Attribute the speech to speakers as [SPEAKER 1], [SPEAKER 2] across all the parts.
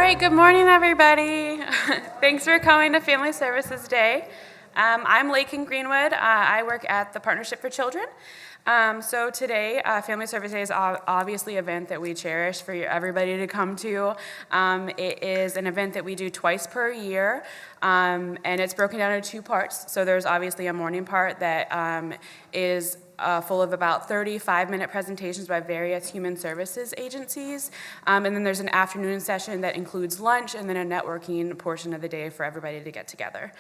[SPEAKER 1] right, good morning, everybody. Thanks for coming to Family Services Day. I'm Laken Greenwood. I work at the Partnership for Children. So today, Family Service Day is obviously an event that we cherish for everybody to come to. It is an event that we do twice per year, and it's broken down into two parts. So there's obviously a morning part that is full of about 35-minute presentations by various human services agencies. And then there's an afternoon session that includes lunch and then a networking portion of the day for everybody to get together.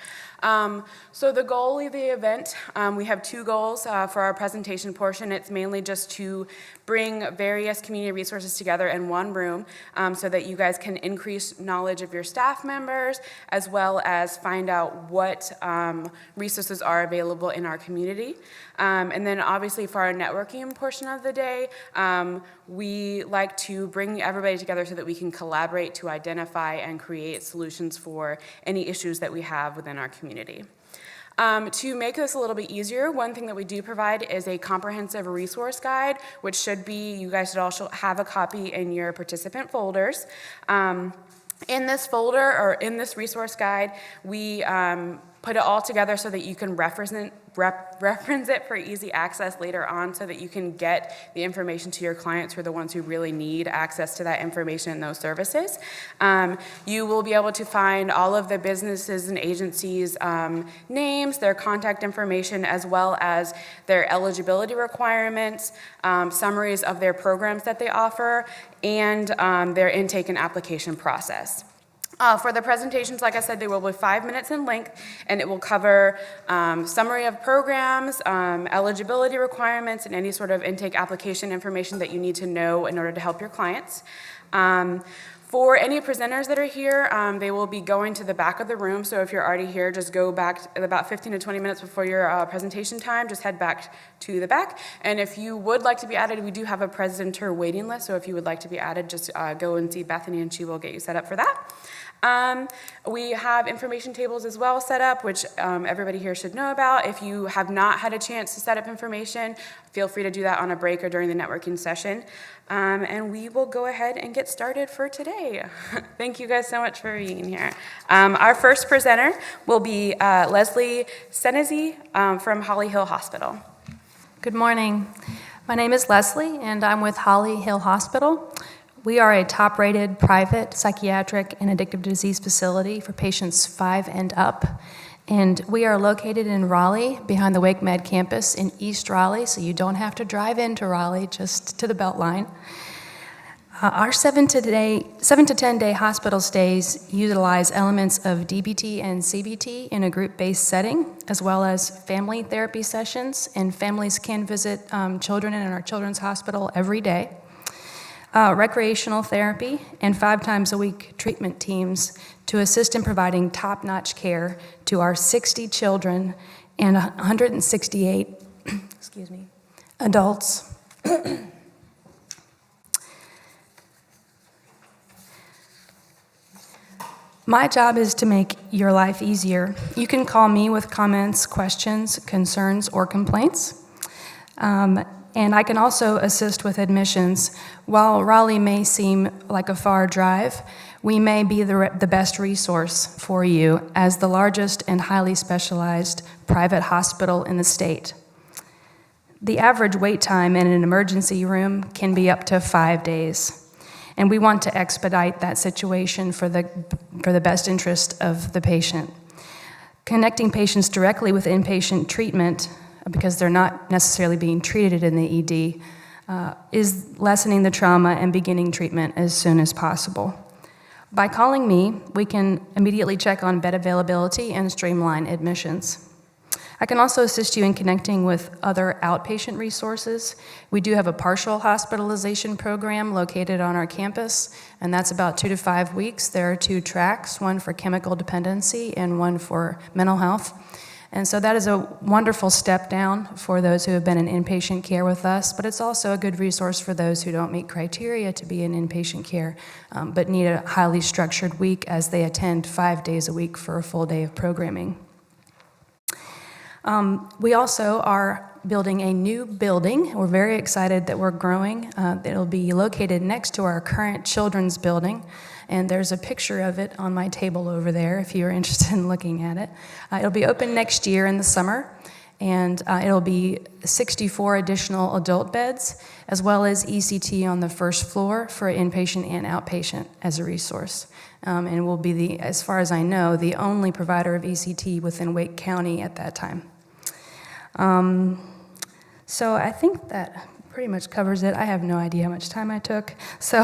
[SPEAKER 1] So the goal of the event, we have two goals for our presentation portion. It's mainly just to bring various community resources together in one room so that you guys can increase knowledge of your staff members as well as find out what resources are available in our community. And then obviously for our networking portion of the day, we like to bring everybody together so that we can collaborate to identify and create solutions for any issues that we have within our community. To make this a little bit easier, one thing that we do provide is a comprehensive resource guide, which should be, you guys should also have a copy in your participant folders. In this folder, or in this resource guide, we put it all together so that you can reference it for easy access later on so that you can get the information to your clients who are the ones who really need access to that information and those services. You will be able to find all of the businesses and agencies' names, their contact information, as well as their eligibility requirements, summaries of their programs that they offer, and their intake and application process. For the presentations, like I said, they will be 5 minutes in length, and it will cover summary of programs, eligibility requirements, and any sort of intake application information that you need to know in order to help your clients. For any presenters that are here, they will be going to the back of the room, so if you're already here, just go back about 15 to 20 minutes before your presentation time, just head back to the back. And if you would like to be added, we do have a presenter waiting list, so if you would like to be added, just go and see Bethany and she will get you set up for that. We have information tables as well set up, which everybody here should know about. If you have not had a chance to set up information, feel free to do that on a break or during the networking session. And we will go ahead and get started for today. Thank you guys so much for being here. Our first presenter will be Leslie Cenezy from Holly Hill Hospital.
[SPEAKER 2] Good morning. My name is Leslie, and I'm with Holly Hill Hospital. We are a top-rated private psychiatric and addictive disease facility for patients 5 and up. And we are located in Raleigh, behind the Wake Med campus in East Raleigh, so you don't have to drive into Raleigh, just to the Beltline. Our 7 to 10-day hospital stays utilize elements of DBT and CBT in a group-based setting, as well as family therapy sessions, and families can visit children in our children's hospital every day. Recreational therapy, and 5 times a week treatment teams to assist in providing top-notch care to our 60 children and 168 adults. My job is to make your life easier. You can call me with comments, questions, concerns, or complaints. And I can also assist with admissions. While Raleigh may seem like a far drive, we may be the best resource for you as the largest and highly specialized private hospital in the state. The average wait time in an emergency room can be up to 5 days, and we want to expedite that situation for the best interest of the patient. Connecting patients directly with inpatient treatment, because they're not necessarily being treated in the ED, is lessening the trauma and beginning treatment as soon as possible. By calling me, we can immediately check on bed availability and streamline admissions. I can also assist you in connecting with other outpatient resources. We do have a partial hospitalization program located on our campus, and that's about 2 to 5 weeks. There are 2 tracks, one for chemical dependency and one for mental health. And so that is a wonderful step down for those who have been in inpatient care with us, but it's also a good resource for those who don't meet criteria to be in inpatient care, but need a highly structured week as they attend 5 days a week for a full day of programming. We also are building a new building. We're very excited that we're growing. It'll be located next to our current children's building, and there's a picture of it on my table over there if you're interested in looking at it. It'll be open next year in the summer, and it'll be 64 additional adult beds, as well as ECT on the first floor for inpatient and outpatient as a resource. And we'll be, as far as I know, the only provider of ECT within Wake County at that time. So I think that pretty much covers it. I have no idea how much time I took, so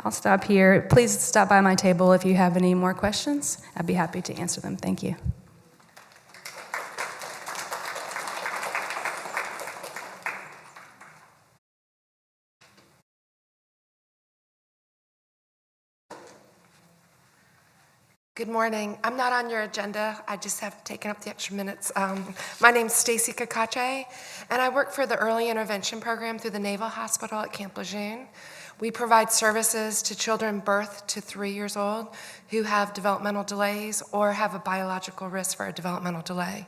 [SPEAKER 2] I'll stop here. Please stop by my table if you have any more questions. I'd be happy to answer them. Thank you.
[SPEAKER 3] Good morning. I'm not on your agenda. I just have taken up the extra minutes. My name's Stacy Kakache, and I work for the Early Intervention Program through the Naval Hospital at Camp Lejeune. We provide services to children birth to 3 years old who have developmental delays or have a biological risk for a developmental delay.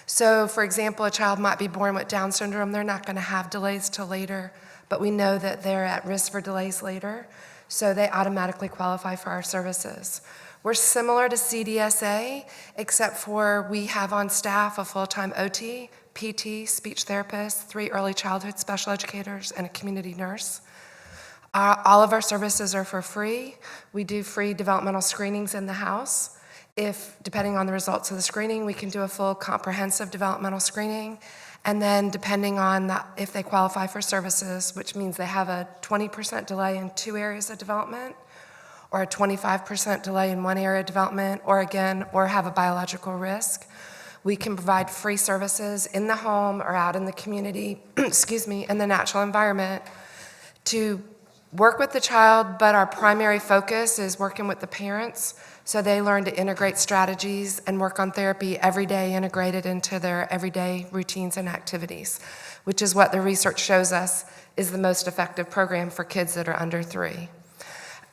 [SPEAKER 3] So, for example, a child might be born with Down syndrome. They're not going to have delays till later, but we know that they're at risk for delays later, so they automatically qualify for our services. We're similar to CDSA, except for we have on staff a full-time OT, PT, speech therapist, 3 early childhood special educators, and a community nurse. All of our services are for free. We do free developmental screenings in the house. If, depending on the results of the screening, we can do a full comprehensive developmental screening. And then depending on if they qualify for services, which means they have a 20% delay in 2 areas of development, or a 25% delay in 1 area of development, or have a biological risk, we can provide free services in the home or out in the community, in the natural environment to work with the child, but our primary focus is working with the parents so they learn to integrate strategies and work on therapy every day integrated into their everyday routines and activities, which is what the research shows us is the most effective program for kids that are under 3.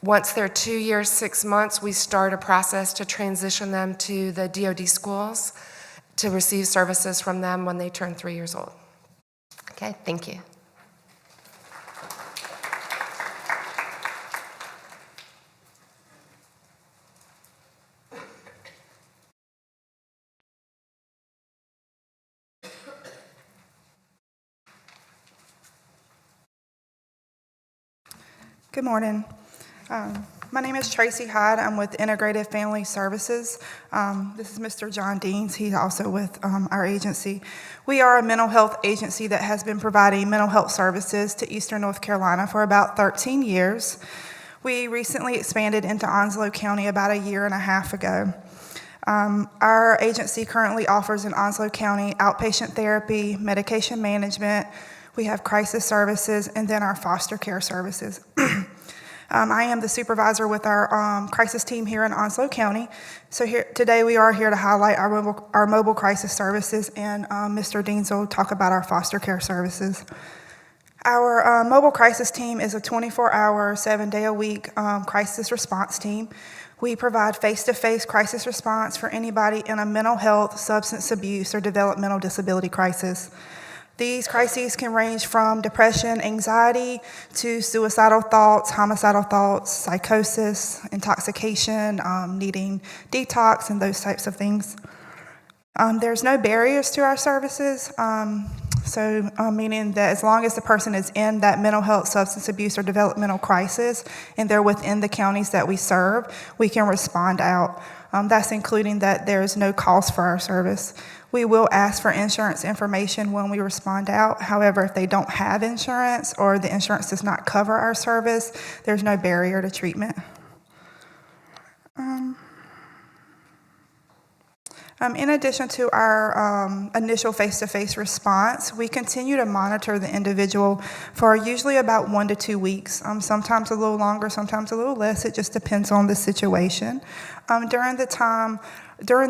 [SPEAKER 3] Once they're 2 years, 6 months, we start a process to transition them to the DoD schools to receive services from them when they turn 3 years old. Okay, thank you.
[SPEAKER 4] Good morning. My name is Tracy Hyde. I'm with Integrated Family Services. This is Mr. John Deans. He's also with our agency. We are a mental health agency that has been providing mental health services to Eastern North Carolina for about 13 years. We recently expanded into Onslow County about 1.5 years ago. Our agency currently offers in Onslow County outpatient therapy, medication management. We have crisis services, and then our foster care services. I am the supervisor with our crisis team here in Onslow County. So today we are here to highlight our mobile crisis services, and Mr. Deans will talk about our foster care services. Our mobile crisis team is a 24-hour, 7-day-a-week crisis response team. We provide face-to-face crisis response for anybody in a mental health, substance abuse, or developmental disability crisis. These crises can range from depression, anxiety, to suicidal thoughts, homicidal thoughts, psychosis, intoxication, needing detox, and those types of things. There's no barriers to our services, meaning that as long as the person is in that mental health, substance abuse, or developmental crisis, and they're within the counties that we serve, we can respond out. That's including that there's no cost for our service. We will ask for insurance information when we respond out. However, if they don't have insurance or the insurance does not cover our service, there's no barrier to treatment. In addition to our initial face-to-face response, we continue to monitor the individual for usually about 1 to 2 weeks, sometimes a little longer, sometimes a little less. It just depends on the situation. During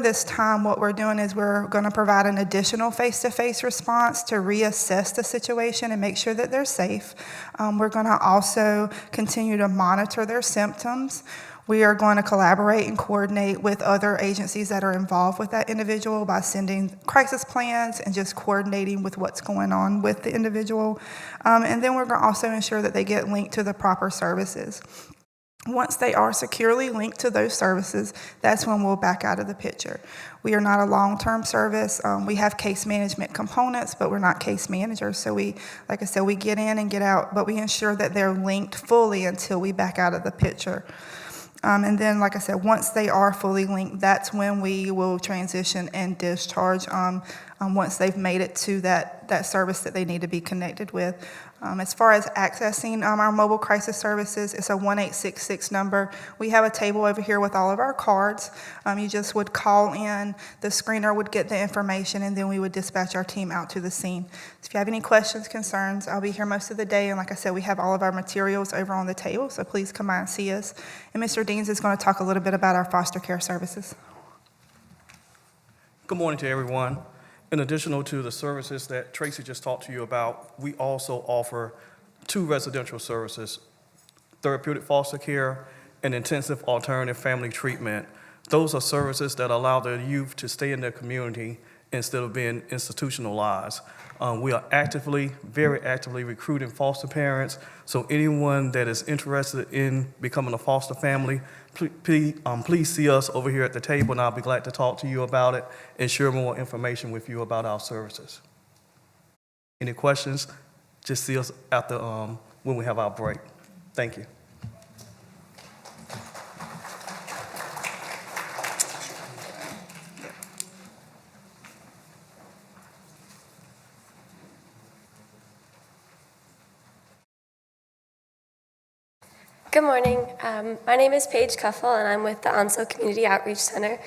[SPEAKER 4] this time, what we're doing is we're going to provide an additional face-to-face response to reassess the situation and make sure that they're safe. We're going to also continue to monitor their symptoms. We are going to collaborate and coordinate with other agencies that are involved with that individual by sending crisis plans and just coordinating with what's going on with the individual. And then we're going to also ensure that they get linked to the proper services. Once they are securely linked to those services, that's when we'll back out of the picture. We are not a long-term service. We have case management components, but we're not case managers. So we, like I said, we get in and get out, but we ensure that they're linked fully until we back out of the picture. And then, like I said, once they are fully linked, that's when we will transition and discharge once they've made it to that service that they need to be connected with. As far as accessing our mobile crisis services, it's a 1866 number. We have a table over here with all of our cards. You just would call in, the screener would get the information, and then we would dispatch our team out to the scene. So if you have any questions, concerns, I'll be here most of the day. And like I said, we have all of our materials over on the table, so please come by and see us. And Mr. Deans is going to talk a little bit about our foster care services.
[SPEAKER 5] Good morning to everyone. In addition to the services that Tracy just talked to you about, we also offer 2 residential services, therapeutic foster care and intensive alternative family treatment. Those are services that allow the youth to stay in their community instead of being institutionalized. We are very actively recruiting foster parents, so anyone that is interested in becoming a foster family, please see us over here at the table, and I'll be glad to talk to you about it and share more information with you about our services. Any questions? Just see us after when we have our break. Thank you.
[SPEAKER 6] Good morning. My name is Paige Kuffel, and I'm with the Onslow Community Outreach Center.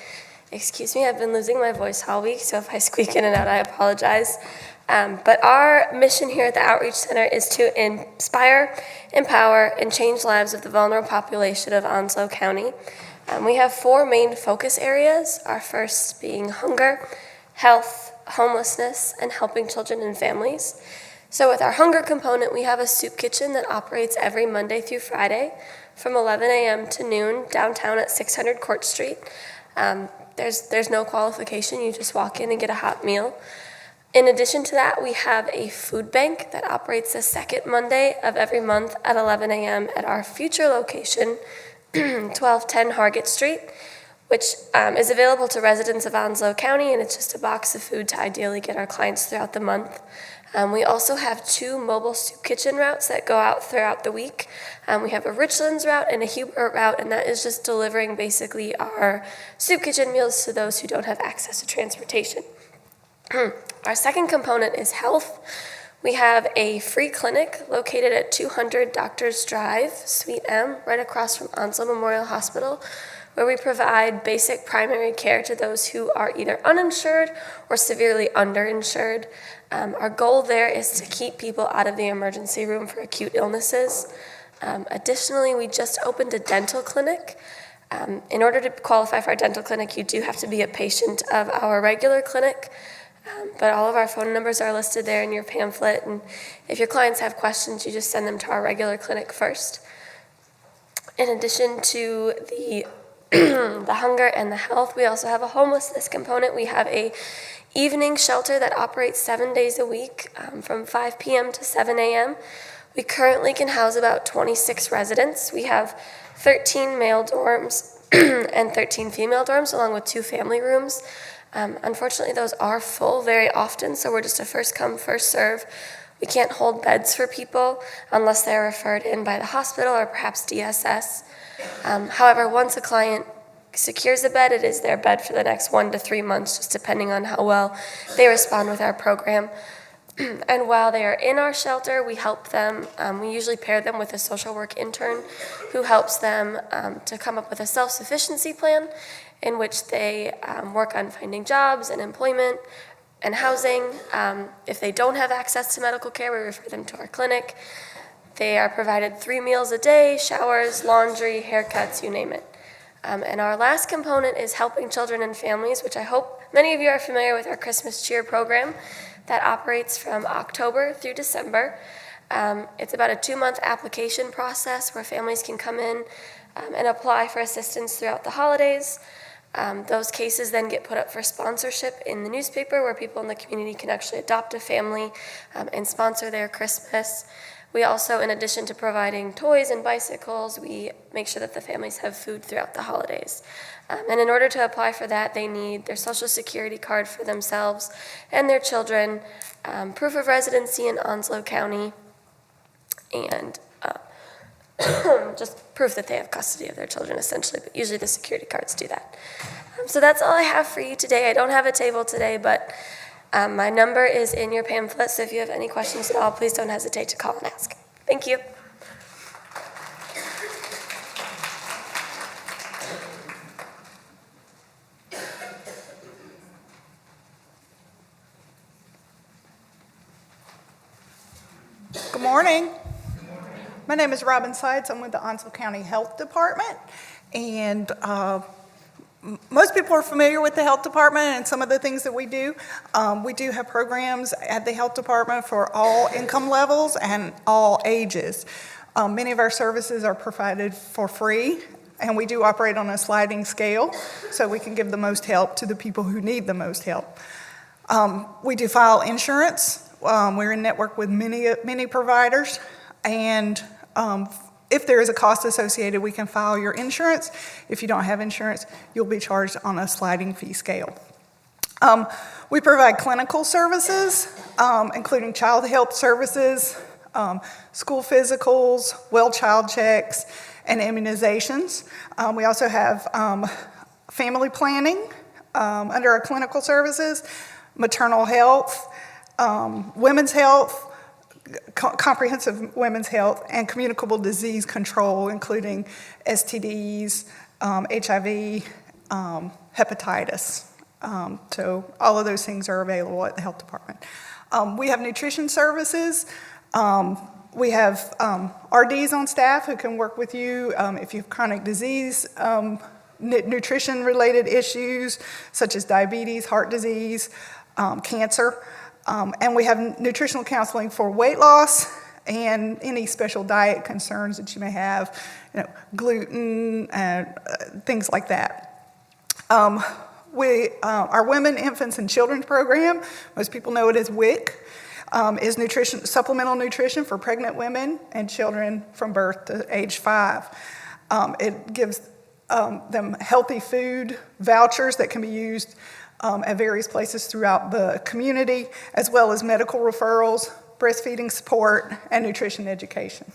[SPEAKER 6] Excuse me, I've been losing my voice all week, so if I squeak in and out, I apologize. But our mission here at the Outreach Center is to inspire, empower, and change lives of the vulnerable population of Onslow County. We have 4 main focus areas, our first being hunger, health, homelessness, and helping children and families. So with our hunger component, we have a soup kitchen that operates every Monday through Friday from 11 a.m. to noon downtown at 600 Court Street. There's no qualification. You just walk in and get a hot meal. In addition to that, we have a food bank that operates the second Monday of every month at 11 a.m. at our future location, 1210 Hargett Street, which is available to residents of Onslow County, and it's just a box of food to ideally get our clients throughout the month. We also have 2 mobile soup kitchen routes that go out throughout the week. We have a Richlands route and a Hubert route, and that is just delivering basically our soup kitchen meals to those who don't have access to transportation. Our second component is health. We have a free clinic located at 200 Doctors Drive, Suite M, right across from Onslow Memorial Hospital, where we provide basic primary care to those who are either uninsured or severely underinsured. Our goal there is to keep people out of the emergency room for acute illnesses. Additionally, we just opened a dental clinic. In order to qualify for our dental clinic, you do have to be a patient of our regular clinic, but all of our phone numbers are listed there in your pamphlet, and if your clients have questions, you just send them to our regular clinic first. In addition to the hunger and the health, we also have a homelessness component. We have a evening shelter that operates 7 days a week from 5 p.m. to 7 a.m. We currently can house about 26 residents. We have 13 male dorms and 13 female dorms, along with 2 family rooms. Unfortunately, those are full very often, so we're just a first come, first serve. We can't hold beds for people unless they're referred in by the hospital or perhaps DSS. However, once a client secures a bed, it is their bed for the next 1 to 3 months, just depending on how well they respond with our program. And while they are in our shelter, we help them. We usually pair them with a social work intern who helps them to come up with a self-sufficiency plan in which they work on finding jobs and employment and housing. If they don't have access to medical care, we refer them to our clinic. They are provided 3 meals a day, showers, laundry, haircuts, you name it. And our last component is helping children and families, which I hope many of you are familiar with our Christmas Cheer program that operates from October through December. It's about a 2-month application process where families can come in and apply for assistance throughout the holidays. Those cases then get put up for sponsorship in the newspaper where people in the community can actually adopt a family and sponsor their Christmas. We also, in addition to providing toys and bicycles, we make sure that the families have food throughout the holidays. And in order to apply for that, they need their Social Security card for themselves and their children, proof of residency in Onslow County, and just proof that they have custody of their children, essentially, but usually the security cards do that. So that's all I have for you today. I don't have a table today, but my number is in your pamphlet, so if you have any questions at all, please don't hesitate to call and ask. Thank you.
[SPEAKER 7] Good morning. My name is Robin Seitz. I'm with the Onslow County Health Department, and most people are familiar with the health department and some of the things that we do. We do have programs at the health department for all income levels and all ages. Many of our services are provided for free, and we do operate on a sliding scale, so we can give the most help to the people who need the most help. We do file insurance. We're in network with many providers, and if there is a cost associated, we can file your insurance. If you don't have insurance, you'll be charged on a sliding fee scale. We provide clinical services, including child health services, school physicals, well child checks, and immunizations. We also have family planning under our clinical services, maternal health, women's health, comprehensive women's health, and communicable disease control, including STDs, HIV, hepatitis. So all of those things are available at the health department. We have nutrition services. We have RDs on staff who can work with you if you have chronic disease, nutrition-related issues such as diabetes, heart disease, cancer. And we have nutritional counseling for weight loss and any special diet concerns that you may have, gluten and things like that. Our Women, Infants, and Children program, most people know it as WIC, is supplemental nutrition for pregnant women and children from birth to age 5. It gives them healthy food vouchers that can be used at various places throughout the community, as well as medical referrals, breastfeeding support, and nutrition education.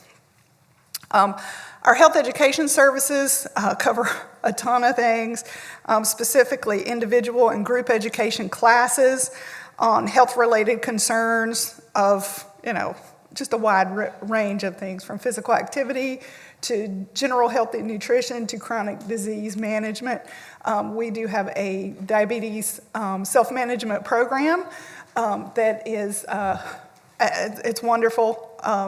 [SPEAKER 7] Our health education services cover a ton of things, specifically individual and group education classes on health-related concerns of, just a wide range of things, from physical activity to general health and nutrition to chronic disease management. We do have a diabetes self-management program that is, it's wonderful.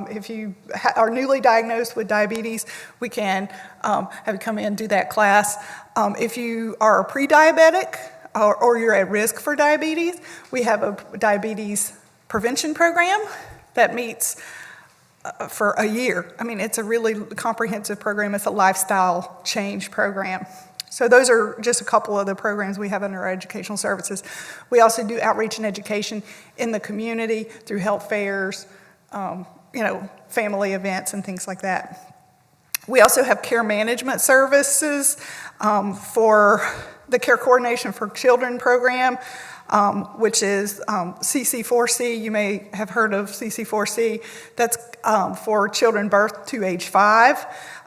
[SPEAKER 7] If you are newly diagnosed with diabetes, we can have you come in and do that class. If you are pre-diabetic or you're at risk for diabetes, we have a diabetes prevention program that meets for a year. I mean, it's a really comprehensive program. It's a lifestyle change program. So those are just a couple of the programs we have under our educational services. We also do outreach and education in the community through health fairs, family events and things like that. We also have care management services for the Care Coordination for Children program, which is CC4C. You may have heard of CC4C. That's for children birth to age 5.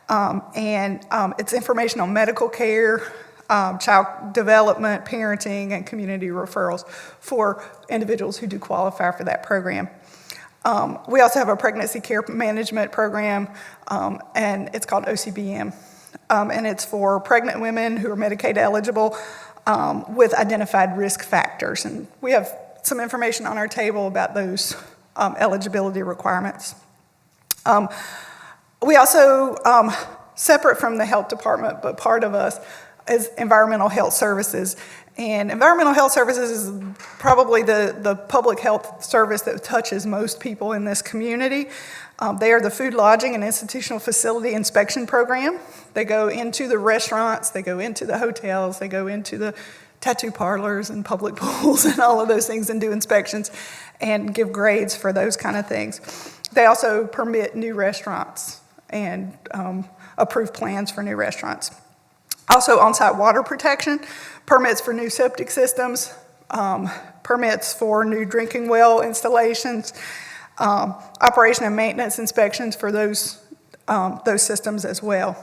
[SPEAKER 7] And it's information on medical care, child development, parenting, and community referrals for individuals who do qualify for that program. We also have a pregnancy care management program, and it's called OCBM. And it's for pregnant women who are Medicaid eligible with identified risk factors. And we have some information on our table about those eligibility requirements. We also, separate from the health department, but part of us, is environmental health services. And environmental health services is probably the public health service that touches most people in this community. They are the food, lodging, and institutional facility inspection program. They go into the restaurants, they go into the hotels, they go into the tattoo parlors and public pools and all of those things and do inspections and give grades for those kind of things. They also permit new restaurants and approve plans for new restaurants. Also on-site water protection, permits for new septic systems, permits for new drinking well installations, operation and maintenance inspections for those systems as well.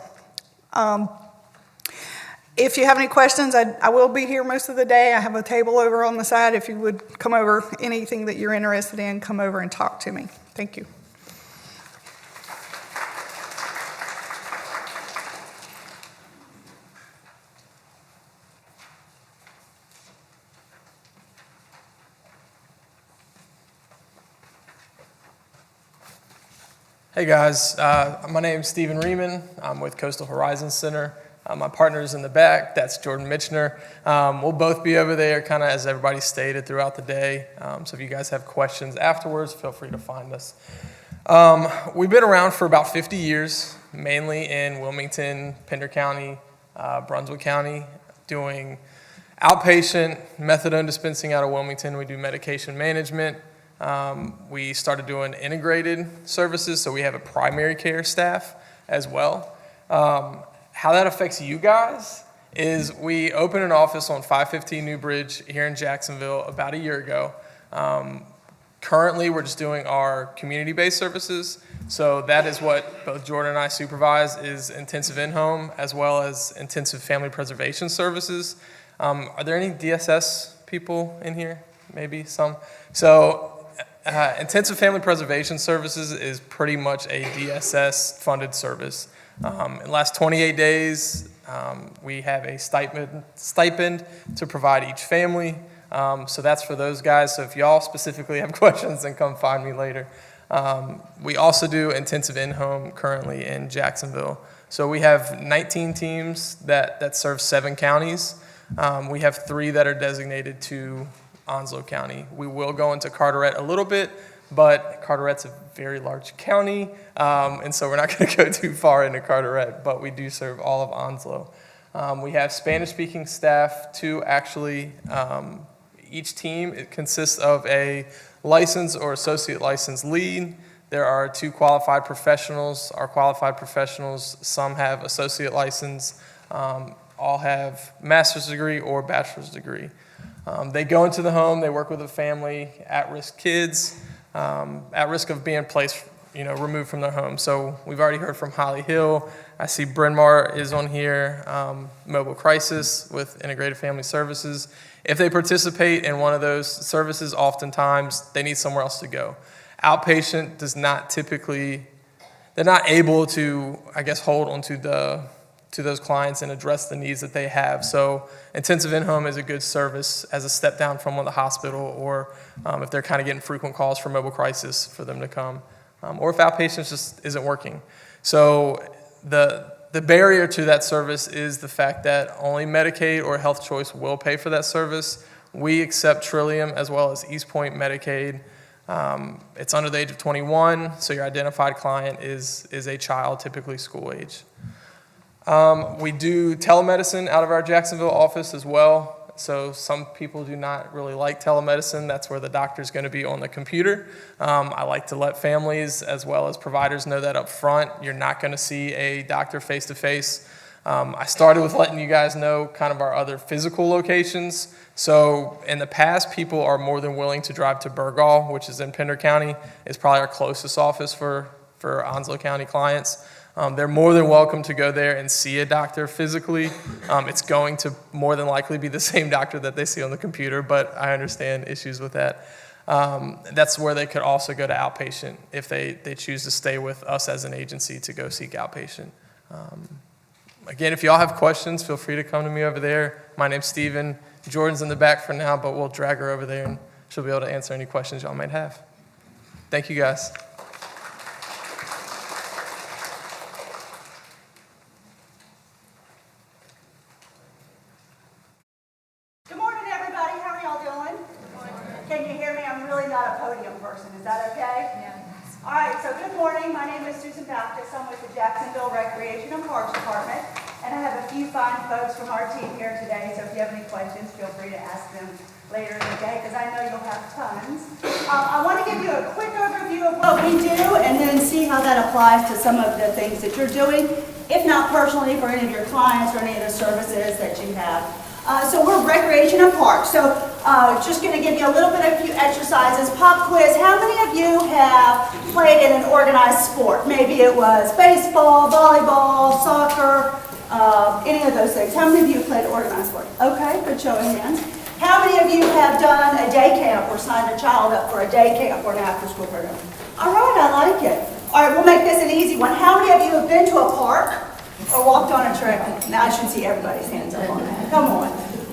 [SPEAKER 7] If you have any questions, I will be here most of the day. I have a table over on the side. If you would come over, anything that you're interested in, come over and talk to me. Thank you.
[SPEAKER 8] Hey guys, my name's Stephen Rieman. I'm with Coastal Horizons Center. My partner's in the back, that's Jordan Mitchner. We'll both be over there kind of as everybody stated throughout the day. So if you guys have questions afterwards, feel free to find us. We've been around for about 50 years, mainly in Wilmington, Pender County, Brunswick County, doing outpatient methadone dispensing out of Wilmington. We do medication management. We started doing integrated services, so we have a primary care staff as well. How that affects you guys is we opened an office on 515 New Bridge here in Jacksonville about a year ago. Currently, we're just doing our community-based services, so that is what both Jordan and I supervise, is intensive in-home as well as intensive family preservation services. Are there any DSS people in here? Maybe some. So intensive family preservation services is pretty much a DSS-funded service. In the last 28 days, we have a stipend to provide each family. So that's for those guys. So if y'all specifically have questions, then come find me later. We also do intensive in-home currently in Jacksonville. So we have 19 teams that serve 7 counties. We have 3 that are designated to Onslow County. We will go into Carteret a little bit, but Carteret's a very large county, and so we're not going to go too far into Carteret, but we do serve all of Onslow. We have Spanish-speaking staff too, actually. Each team, it consists of a licensed or associate licensed lead. There are 2 qualified professionals. Our qualified professionals, some have associate license, all have master's degree or bachelor's degree. They go into the home, they work with a family, at-risk kids, at risk of being placed, removed from their home. So we've already heard from Holly Hill. I see Bryn Mawr is on here, Mobile Crisis with Integrated Family Services. If they participate in one of those services, oftentimes they need somewhere else to go. Outpatient does not typically, they're not able to, hold onto to those clients and address the needs that they have. So intensive in-home is a good service as a step down from the hospital, or if they're kind of getting frequent calls for mobile crisis for them to come, or if outpatient just isn't working. So the barrier to that service is the fact that only Medicaid or Health Choice will pay for that service. We accept Trillium as well as East Point Medicaid. It's under the age of 21, so your identified client is a child, typically school age. We do telemedicine out of our Jacksonville office as well. So some people do not really like telemedicine. That's where the doctor's going to be on the computer. I like to let families as well as providers know that up front. You're not going to see a doctor face-to-face. I started with letting you guys know kind of our other physical locations. So in the past, people are more than willing to drive to Burgaw, which is in Pender County. It's probably our closest office for Onslow County clients. They're more than welcome to go there and see a doctor physically. It's going to more than likely be the same doctor that they see on the computer, but I understand issues with that. That's where they could also go to outpatient if they choose to stay with us as an agency to go seek outpatient. Again, if y'all have questions, feel free to come to me over there. My name's Steven. Jordan's in the back for now, but we'll drag her over there and she'll be able to answer any questions y'all might have. Thank you, guys.
[SPEAKER 7] Good morning.
[SPEAKER 9] morning. My name is Susan Baptist. I'm with the Jacksonville Recreation and Parks Department, and I have a few fine folks from our team here today, so if you have any questions, feel free to ask them later in the day, because I know you'll have tons. I want to give you a quick overview of what we do, and then see how that applies to some of the things that you're doing, if not personally for any of your clients or any of the services that you have. So we're Recreation and Parks. So just going to give you a little bit of a few exercises. Pop quiz. How many of you have played in an organized sport? Maybe it was baseball, volleyball, soccer, any of those things. How many of you have played organized sport? Okay, good show of hands. How many of you have done a day camp or signed a child up for a day camp or an after-school program? All right, I like it. All right, we'll make this an easy one. How many of you have been to a park or walked on a trail? Now I should see everybody's hands up on that. Come on.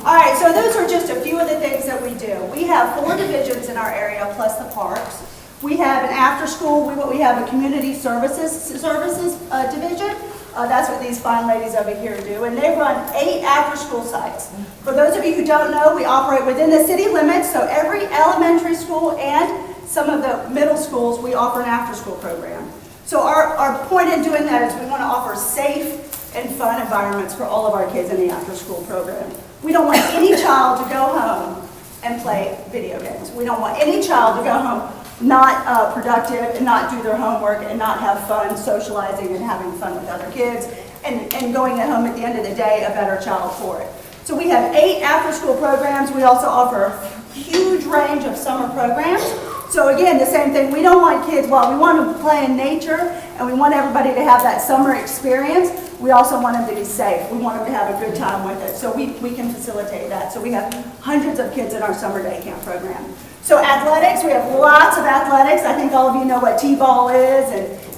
[SPEAKER 9] All right, so those are just a few of the things that we do. We have 4 divisions in our area plus the parks. We have an after school, we have a community services division. That's what these fine ladies over here do. And they run 8 after school sites. For those of you who don't know, we operate within the city limits. So every elementary school and some of the middle schools, we offer an after school program. So our point in doing that is we want to offer safe and fun environments for all of our kids in the after school program. We don't want any child to go home and play video games. We don't want any child to go home not productive and not do their homework and not have fun socializing and having fun with other kids and going home at the end of the day a better child for it. So we have 8 after school programs. We also offer a huge range of summer programs. So again, the same thing, we don't want kids, while we want them to play in nature and we want everybody to have that summer experience, we also want them to be safe. We want them to have a good time with it. So we can facilitate that. So we have hundreds of kids in our summer day camp program. So athletics, we have lots of athletics. I think all of you know what T-ball is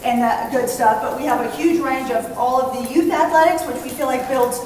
[SPEAKER 9] and that good stuff, but we have a huge range of all of the youth athletics, which we feel like builds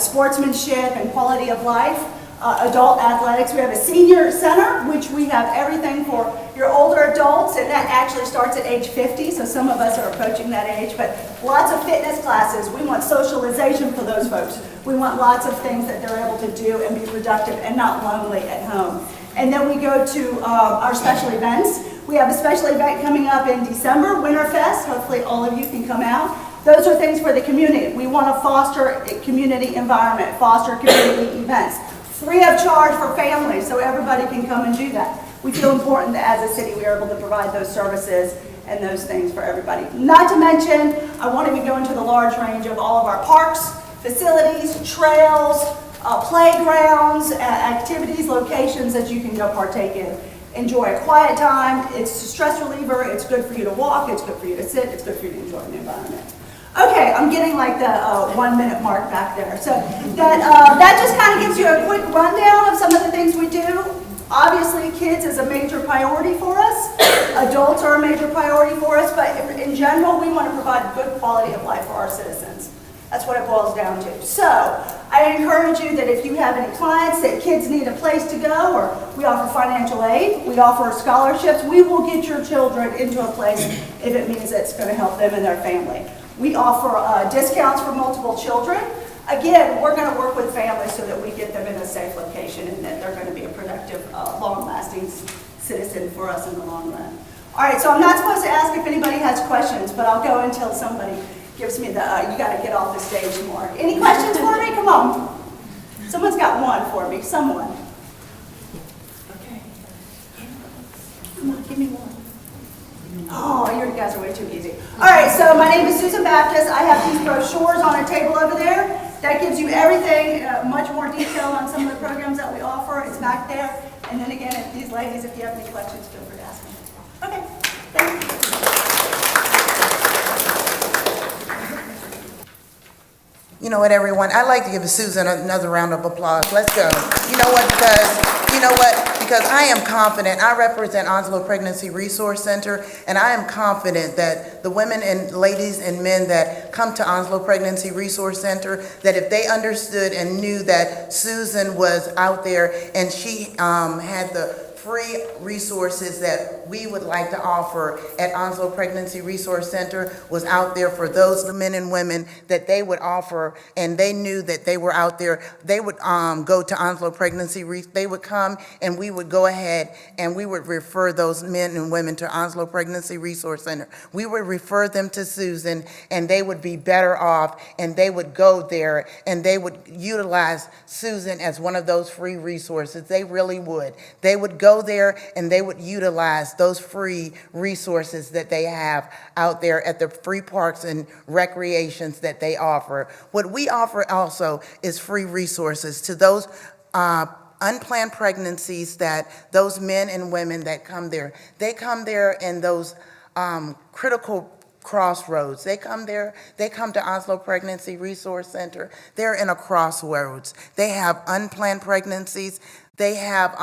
[SPEAKER 9] sportsmanship and quality of life. Adult athletics, we have a senior center, which we have everything for your older adults, and that actually starts at age 50, so some of us are approaching that age, but lots of fitness classes. We want socialization for those folks. We want lots of things that they're able to do and be productive and not lonely at home. And then we go to our special events. We have a special event coming up in December, Winterfest. Hopefully all of you can come out. Those are things for the community. We want to foster a community environment, foster community events. Free of charge for families, so everybody can come and do that. We feel important that as a city we are able to provide those services and those things for everybody. Not to mention, I want to go into the large range of all of our parks, facilities, trails, playgrounds, activities, locations that you can go partake in. Enjoy a quiet time. It's a stress reliever. It's good for you to walk. It's good for you to sit. It's good for you to enjoy the environment. Okay, I'm getting like the 1 minute mark back there. So that just kind of gives you a quick rundown of some of the things we do. Obviously, kids is a major priority for us. Adults are a major priority for us, but in general, we want to provide good quality of life for our citizens. That's what it boils down to. So I encourage you that if you have any clients that kids need a place to go, or we offer financial aid, we offer scholarships, we will get your children into a place if it means it's going to help them and their family. We offer discounts for multiple children. Again, we're going to work with families so that we get them in a safe location and that they're going to be a productive, long-lasting citizen for us in the long run. All right, so I'm not supposed to ask if anybody has questions, but I'll go until somebody gives me the, you got to get off the stage more. Any questions for me? Come on. Someone's got one for me. Someone. Okay. Come on, give me one. Oh, you guys are way too easy. All right, so my name is Susan Baptist. I have these brochures on a table over there. That gives you everything, much more detail on some of the programs that we offer. It's back there. And then again, if these ladies, if you have any questions, feel free to ask me. Okay, thank you.
[SPEAKER 10] You know what, everyone? I'd like to give Susan another round of applause. Let's go. You know what? Because I am confident. I represent Onslow Pregnancy Resource Center, and I am confident that the women and ladies and men that come to Onslow Pregnancy Resource Center, that if they understood and knew that Susan was out there and she had the free resources that we would like to offer at Onslow Pregnancy Resource Center was out there for those men and women that they would offer, and they knew that they were out there. They would go to Onslow they would come and we would go ahead and we would refer those men and women to Onslow Pregnancy Resource Center. We would refer them to Susan, and they would be better off, and they would go there and they would utilize Susan as one of those free resources. They really would. They would go there and they would utilize those free resources that they have out there at the free parks and recreations that they offer. What we offer also is free resources to those unplanned pregnancies, that those men and women that come there. They come there in those critical crossroads. They come there, they come to Onslow Pregnancy Resource Center. They're in a crossroads. They have unplanned pregnancies. They have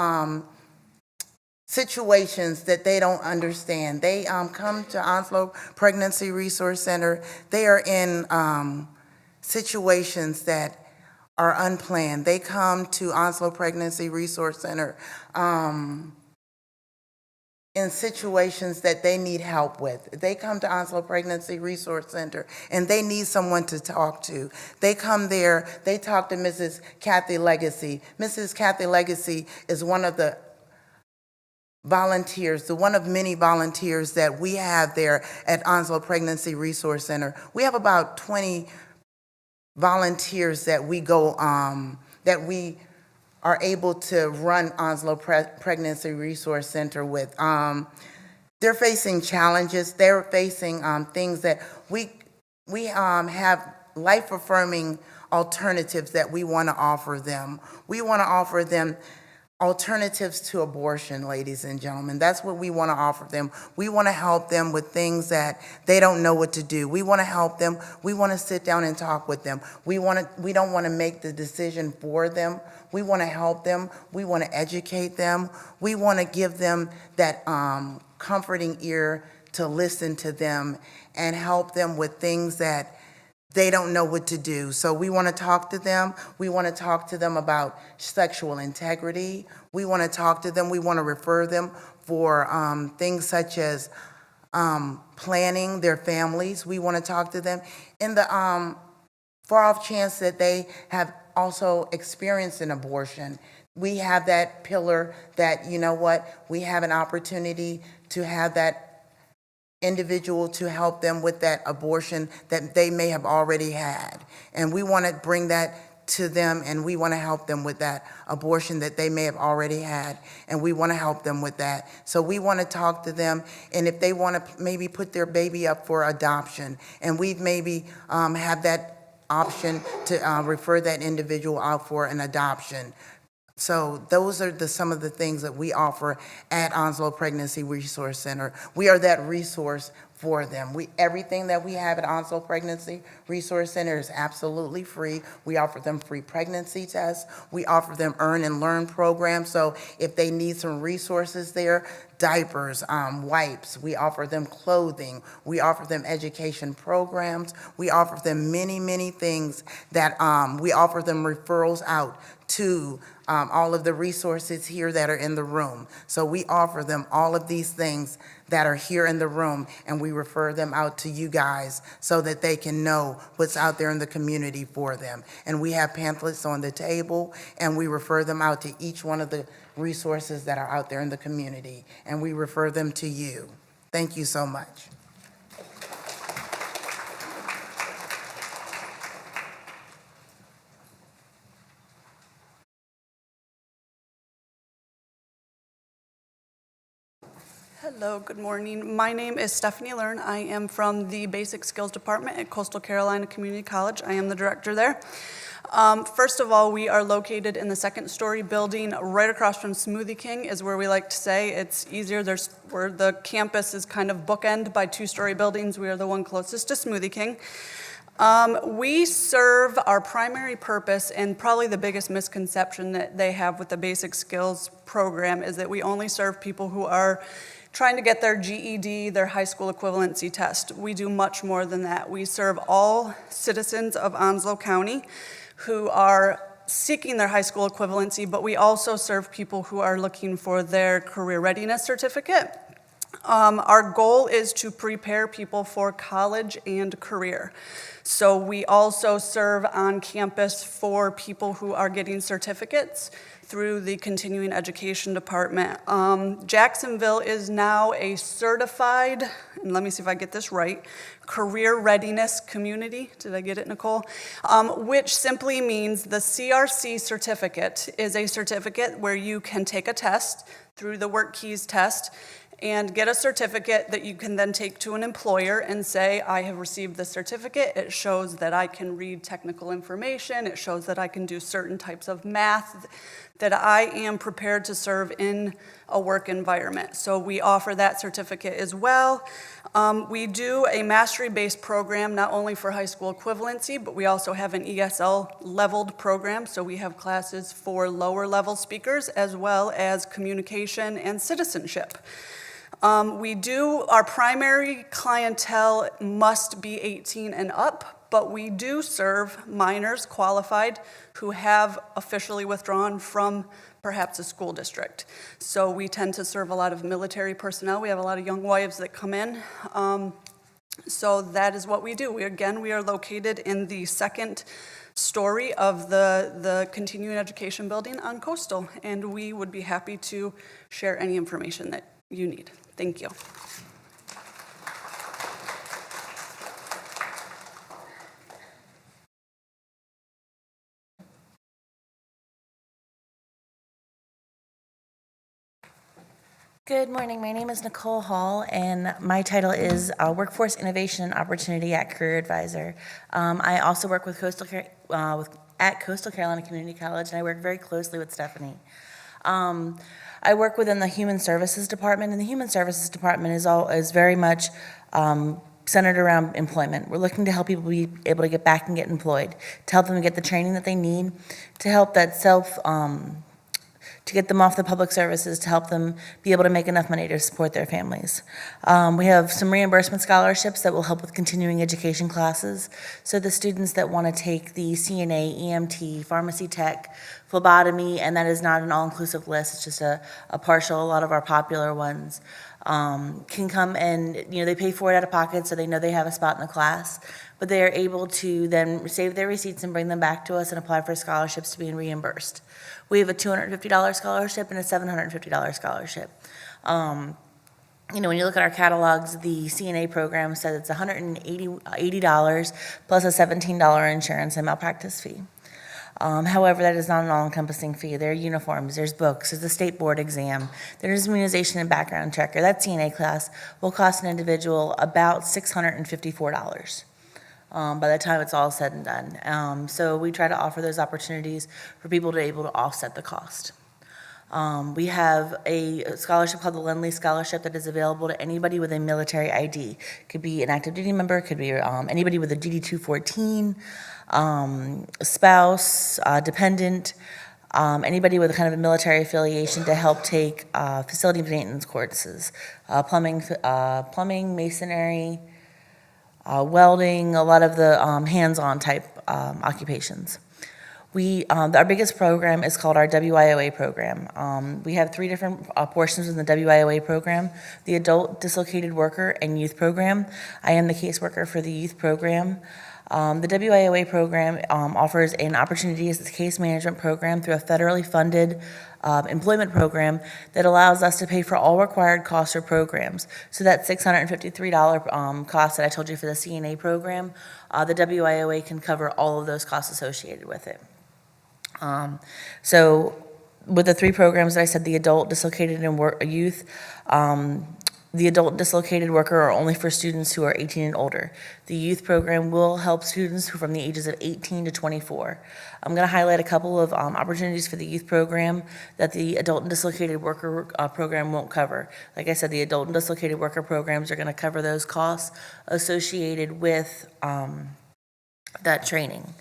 [SPEAKER 10] situations that they don't understand. They come to Onslow Pregnancy Resource Center. They are in situations that are unplanned. They come to Onslow Pregnancy Resource Center in situations that they need help with. They come to Onslow Pregnancy Resource Center and they need someone to talk to. They come there, they talk to Mrs. Kathy Legacy. Mrs. Kathy Legacy is one of the volunteers, one of many volunteers that we have there at Onslow Pregnancy Resource Center. We have about 20 volunteers that we go, that we are able to run Onslow Pregnancy Resource Center with. They're facing challenges. They're facing things that we have life-affirming alternatives that we want to offer them. We want to offer them alternatives to abortion, ladies and gentlemen. That's what we want to offer them. We want to help them with things that they don't know what to do. We want to help them. We want to sit down and talk with them. We don't want to make the decision for them. We want to help them. We want to educate them. We want to give them that comforting ear to listen to them and help them with things that they don't know what to do. So we want to talk to them. We want to talk to them about sexual integrity. We want to talk to them. We want to refer them for things such as planning their families. We want to talk to them in the far-off chance that they have also experienced an abortion. We have that pillar that, you know what, we have an opportunity to have that individual to help them with that abortion that they may have already had. And we want to bring that to them, and we want to help them with that abortion that they may have already had, and we want to help them with that. So we want to talk to them, and if they want to maybe put their baby up for adoption, and we maybe have that option to refer that individual out for an adoption. So those are some of the things that we offer at Onslow Pregnancy Resource Center. We are that resource for them. Everything that we have at Onslow Pregnancy Resource Center is absolutely free. We offer them free pregnancy tests. We offer them earn and learn programs. So if they need some resources there, diapers, wipes, we offer them clothing. We offer them education programs. We offer them many, many things that we offer them referrals out to all of the resources here that are in the room. So we offer them all of these things that are here in the room, and we refer them out to you guys so that they can know what's out there in the community for them. And we have pamphlets on the table, and we refer them out to each one of the resources that are out there in the community, and we refer them to you. Thank you so much.
[SPEAKER 11] Hello, good morning. My name is Stephanie Learn. I am from the Basic Skills Department at Coastal Carolina Community College. I am the director there. First of all, we are located in the second-story building right across from Smoothie King, is where we like to say. It's easier. Where the campus is kind of bookend by two-story buildings. We are the one closest to Smoothie King. We serve our primary purpose, and probably the biggest misconception that they have with the Basic Skills program is that we only serve people who are trying to get their GED, their high school equivalency test. We do much more than that. We serve all citizens of Onslow County who are seeking their high school equivalency, but we also serve people who are looking for their career readiness certificate. Our goal is to prepare people for college and career. So we also serve on campus for people who are getting certificates through the continuing education department. Jacksonville is now a certified, and let me see if I get this right, career readiness community. Did I get it, Nicole? Which simply means the CRC certificate is a certificate where you can take a test through the Work Keys test and get a certificate that you can then take to an employer and say, I have received this certificate. It shows that I can read technical information. It shows that I can do certain types of math, that I am prepared to serve in a work environment. So we offer that certificate as well. We do a mastery-based program, not only for high school equivalency, but we also have an ESL leveled program. So we have classes for lower level speakers as well as communication and citizenship. Our primary clientele must be 18 and up, but we do serve minors qualified who have officially withdrawn from perhaps a school district. So we tend to serve a lot of military personnel. We have a lot of young wives that come in. So that is what we do. We are located in the second story of the continuing education building on Coastal, and we would be happy to share any information that you need. Thank you.
[SPEAKER 12] Good morning. My name is Nicole Hall, and my title is Workforce Innovation and Opportunity at Career Advisor. I also work with at Coastal Carolina Community College, and I work very closely with Stephanie. I work within the Human Services Department, and the Human Services Department is very much centered around employment. We're looking to help people be able to get back and get employed, to help them get the training that they need, to help to get them off the public services, to help them be able to make enough money to support their families. We have some reimbursement scholarships that will help with continuing education classes. So the students that want to take the CNA, EMT, pharmacy tech, phlebotomy, and that is not an all-inclusive list, it's just a partial, a lot of our popular ones, can come and, they pay for it out of pocket so they know they have a spot in the class, but they are able to then save their receipts and bring them back to us and apply for scholarships to be reimbursed. We have a $250 scholarship and a $750 scholarship. When you look at our catalogs, the CNA program says it's $180 plus a $17 insurance and malpractice fee. However, that is not an all-encompassing fee. There are uniforms, there's books, there's a state board exam, there's immunization and background checker. That CNA class will cost an individual about $654 by the time it's all said and done. So we try to offer those opportunities for people to be able to offset the cost. We have a scholarship called the Lindley Scholarship that is available to anybody with a military ID. Could be an active duty member, could be anybody with a DD-214, spouse, dependent, anybody with a kind of a military affiliation to help take facility maintenance courses, plumbing, masonry, welding, a lot of the hands-on type occupations. Our biggest program is called our WIOA program. We have 3 different portions in the WIOA program: the Adult Dislocated Worker and Youth Program. I am the caseworker for the youth program. The WIOA program offers an opportunity as a case management program through a federally funded employment program that allows us to pay for all required costs or programs. So that $653 cost that I told you for the CNA program, the WIOA can cover all of those costs associated with it. So with the 3 programs that I said, the adult, dislocated, and youth, the adult dislocated worker are only for students who are 18 and older. The youth program will help students who are from the ages of 18 to 24. I'm going to highlight a couple of opportunities for the youth program that the adult and dislocated worker program won't cover. Like I said, the adult and dislocated worker programs are going to cover those costs associated with that training.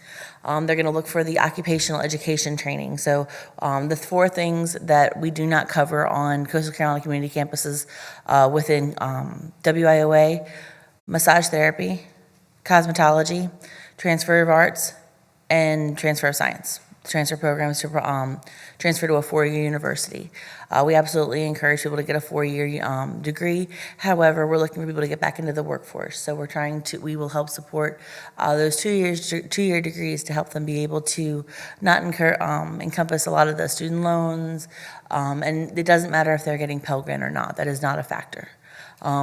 [SPEAKER 12] They're going to look for the occupational education training. So the 4 things that we do not cover on Coastal Carolina community campuses within WIOA: massage therapy, cosmetology, transfer of arts, and transfer of science. transfer programs to transfer to a four-year university. We absolutely encourage people to get a four-year degree. However, we're looking for people to get back into the workforce. So we will help support those two-year degrees to help them be able to not encompass a lot of the student loans. And it doesn't matter if they're getting Pell Grant or not. That is not a factor.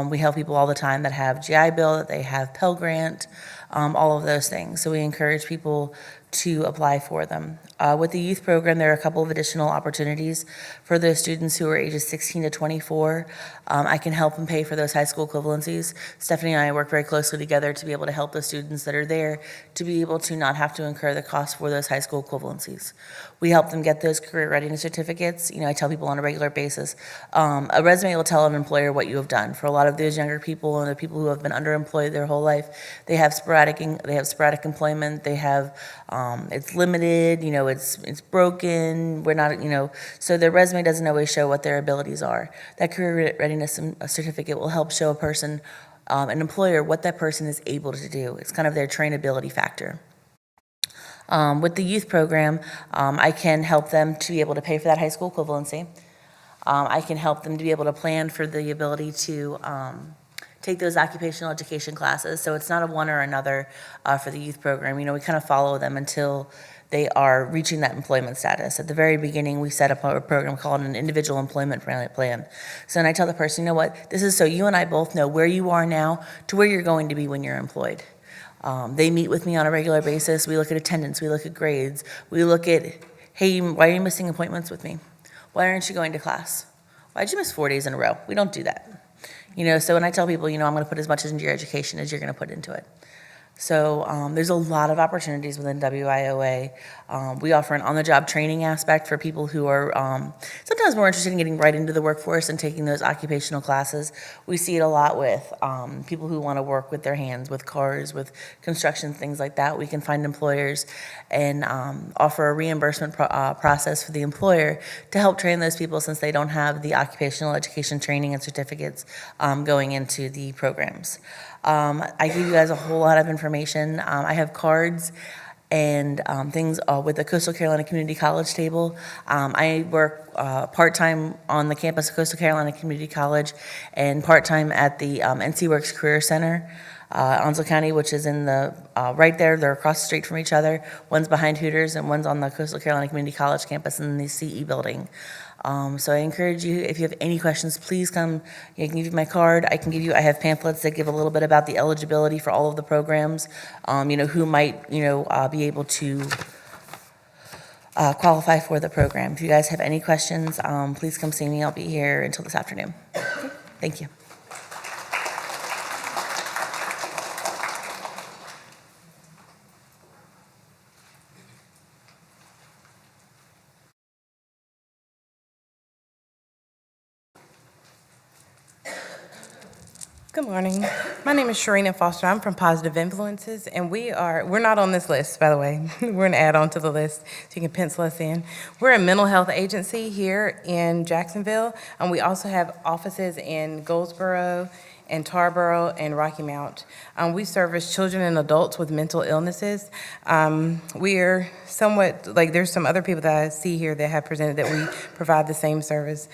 [SPEAKER 12] We help people all the time that have GI Bill, that they have Pell Grant, all of those things. So we encourage people to apply for them. With the youth program, there are a couple of additional opportunities for those students who are ages 16 to 24. I can help them pay for those high school equivalencies. Stephanie and I work very closely together to be able to help the students that are there to be able to not have to incur the cost for those high school equivalencies. We help them get those career readiness certificates. I tell people on a regular basis, a resume will tell an employer what you have done. For a lot of those younger people and the people who have been underemployed their whole life, they have sporadic employment. They have it's limited. It's broken. We're not. So their resume doesn't always show what their abilities are. That career readiness certificate will help show a person, an employer, what that person is able to do. It's kind of their trainability factor. With the youth program, I can help them to be able to pay for that high school equivalency. I can help them to be able to plan for the ability to take those occupational education classes. So it's not a one or another for the youth program. We kind of follow them until they are reaching that employment status. At the very beginning, we set up a program called an individual employment plan. So then I tell the person, this is so you and I both know where you are now to where you're going to be when you're employed. They meet with me on a regular basis. We look at attendance. We look at grades. We look at, hey, why are you missing appointments with me? Why aren't you going to class? Why'd you miss 4 days in a row? We don't do that. So when I tell people, I'm going to put as much into your education as you're going to put into it. So there's a lot of opportunities within WIOA. We offer an on-the-job training aspect for people who are sometimes more interested in getting right into the workforce and taking those occupational classes. We see it a lot with people who want to work with their hands, with cars, with construction, things like that. We can find employers and offer a reimbursement process for the employer to help train those people since they don't have the occupational education training and certificates going into the programs. I give you guys a whole lot of information. I have cards and things with the Coastal Carolina Community College table. I work part-time on the campus of Coastal Carolina Community College and part-time at the NC Works Career Center, Onslow County, which is in the right there. They're across the street from each other. One's behind Hooters and one's on the Coastal Carolina Community College campus in the CE building. So I encourage you, if you have any questions, please come. I can give you my card. I have pamphlets that give a little bit about the eligibility for all of the programs, who might, be able to qualify for the program. If you guys have any questions, please come see me. I'll be here until this afternoon. Okay. Thank you.
[SPEAKER 13] Good morning. My name is Sharina Foster. I'm from Positive Influences, and we're not on this list, by the way. We're an add-on to the list, so you can pencil us in. We're a mental health agency here in Jacksonville, and we also have offices in Goldsboro and Tarboro and Rocky Mount. We service children and adults with mental illnesses. We are somewhat, there's some other people that I see here that have presented that we provide the same service.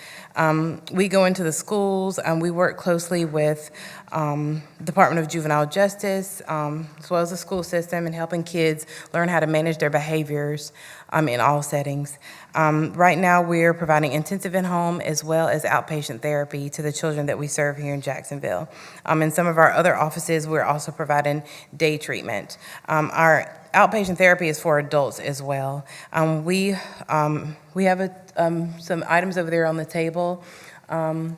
[SPEAKER 13] We go into the schools, and we work closely with Department of Juvenile Justice, as well as the school system, and helping kids learn how to manage their behaviors in all settings. Right now, we're providing intensive in-home as well as outpatient therapy to the children that we serve here in Jacksonville. In some of our other offices, we're also providing day treatment. Our outpatient therapy is for adults as well. We have some items over there on the table, and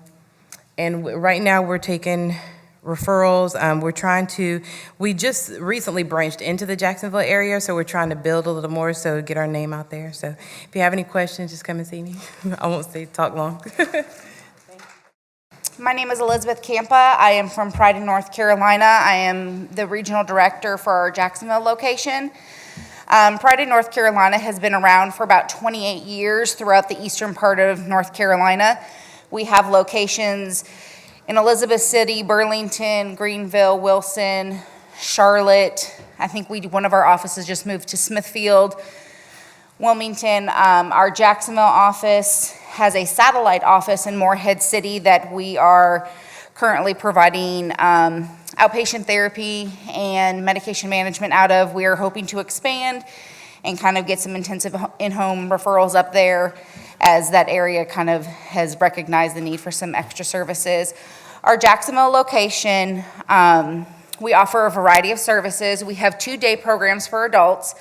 [SPEAKER 13] right now we're taking referrals. We just recently branched into the Jacksonville area, so we're trying to build a little more, so get our name out there. So if you have any questions, just come and see me. I won't talk long.
[SPEAKER 14] My name is Elizabeth Kampa. I am from Pride in North Carolina. I am the regional director for our Jacksonville location. Pride in North Carolina has been around for about 28 years throughout the eastern part of North Carolina. We have locations in Elizabeth City, Burlington, Greenville, Wilson, Charlotte. I think one of our offices just moved to Smithfield. Wilmington. Our Jacksonville office has a satellite office in Morehead City that we are currently providing outpatient therapy and medication management out of. We are hoping to expand and kind of get some intensive in-home referrals up there, as that area kind of has recognized the need for some extra services. Our Jacksonville location, we offer a variety of services. We have 2 day programs for adults.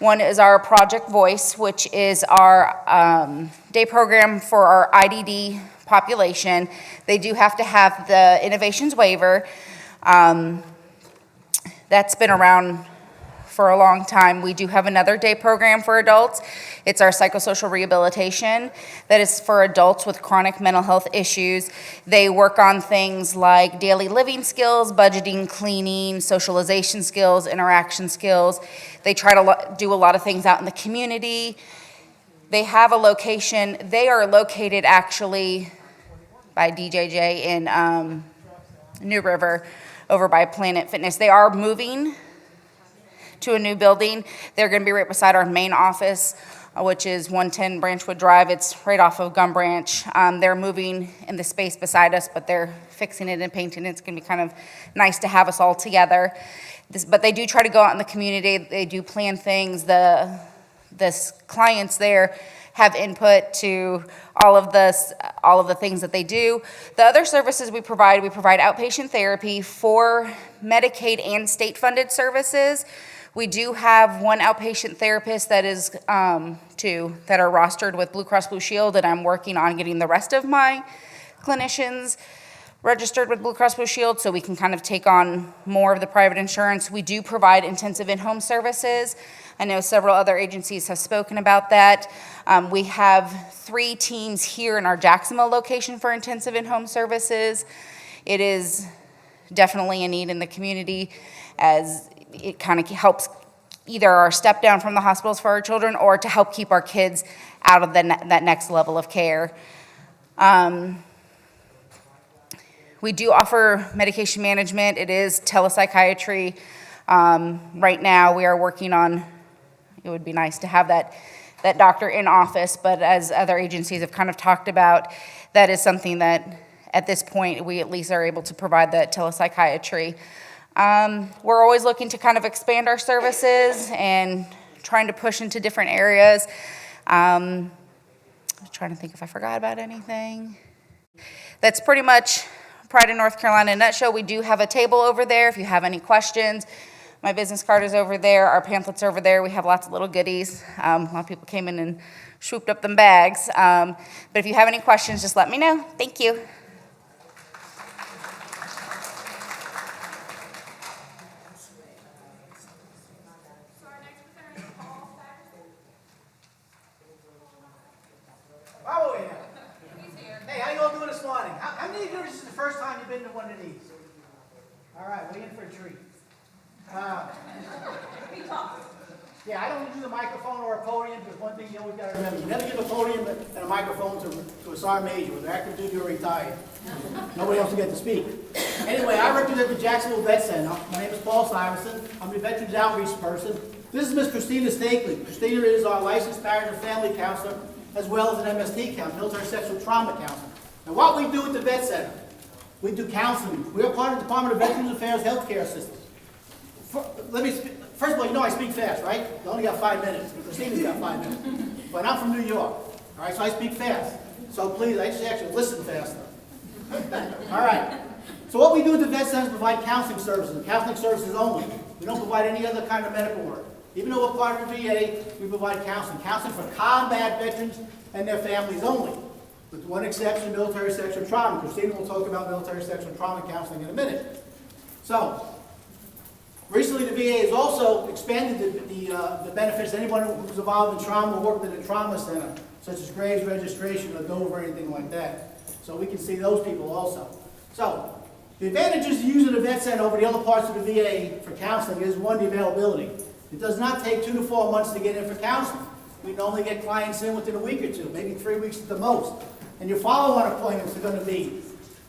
[SPEAKER 14] One is our Project Voice, which is our day program for our IDD population. They do have to have the innovations waiver. That's been around for a long time. We do have another day program for adults. It's our psychosocial rehabilitation that is for adults with chronic mental health issues. They work on things like daily living skills, budgeting, cleaning, socialization skills, interaction skills. They try to do a lot of things out in the community. They have a location. They are located actually by DJJ in New River over by Planet Fitness. They are moving to a new building. They're going to be right beside our main office, which is 110 Branchwood Drive. It's right off of Gum Branch. They're moving in the space beside us, but they're fixing it and painting it. It's going to be kind of nice to have us all together. But they do try to go out in the community. They do plan things. The clients there have input to all of the things that they do. The other services we provide outpatient therapy for Medicaid and state-funded services. We do have 1 outpatient therapist that is 2 that are rostered with Blue Cross Blue Shield, and I'm working on getting the rest of my clinicians registered with Blue Cross Blue Shield so we can kind of take on more of the private insurance. We do provide intensive in-home services. I know several other agencies have spoken about that. We have 3 teams here in our Jacksonville location for intensive in-home services. It is definitely a need in the community, as it kind of helps either our step down from the hospitals for our children or to help keep our kids out of that next level of care. We do offer medication management. It is telepsychiatry. Right now we are working on, it would be nice to have that doctor in office, but as other agencies have kind of talked about, that is something that at this point we at least are able to provide that telepsychiatry. We're always looking to kind of expand our services and trying to push into different areas. I'm trying to think if I forgot about anything. That's pretty much Pride in North Carolina in a nutshell. We do have a table over there if you have any questions. My business card is over there. Our pamphlets over there. We have lots of little goodies. A lot of people came in and swooped up them bags. But if you have any questions, just let me know. Thank you.
[SPEAKER 15] Hey, how you all doing this morning? How many of you, this is the first time you've been to one of these? All right, we're in for a treat. Yeah, I don't use a microphone or a podium, because one thing you always got to remember, you never give a podium and a microphone to a sergeant major, whether active duty or retired. Nobody else will get to speak. Anyway, I represent the Jacksonville Vet Center. My name is Paul Simonson. I'm the Veterans Outreach person. This is Miss Christina Stakely. Christina is our licensed marriage and family counselor, as well as an MST counselor, military sexual trauma counselor. And what we do at the Vet Center, we do counseling. We are part of the Department of Veterans Affairs healthcare system. First of all, you know I speak fast, right? You only got 5 minutes. Christina's got 5 minutes. But I'm from New York, all right? So I speak fast. So please, I just actually listen faster. All right. So what we do at the Vet Center is provide counseling services, and counseling services only. We don't provide any other kind of medical work. Even though we're part of the VA, we provide counseling. Counseling for combat veterans and their families only. With one exception, military sexual trauma. Christina will talk about military sexual trauma counseling in a minute. So, recently the VA has also expanded the benefits to anyone who's involved in trauma or worked at a trauma center, such as Graves registration or Dover or anything like that. So we can see those people also. So, the advantages of using the Vet Center over the other parts of the VA for counseling is, one, the availability. It does not take 2 to 4 months to get in for counseling. We normally get clients in within a week or 2, maybe 3 weeks at the most. And your follow-on appointments are going to be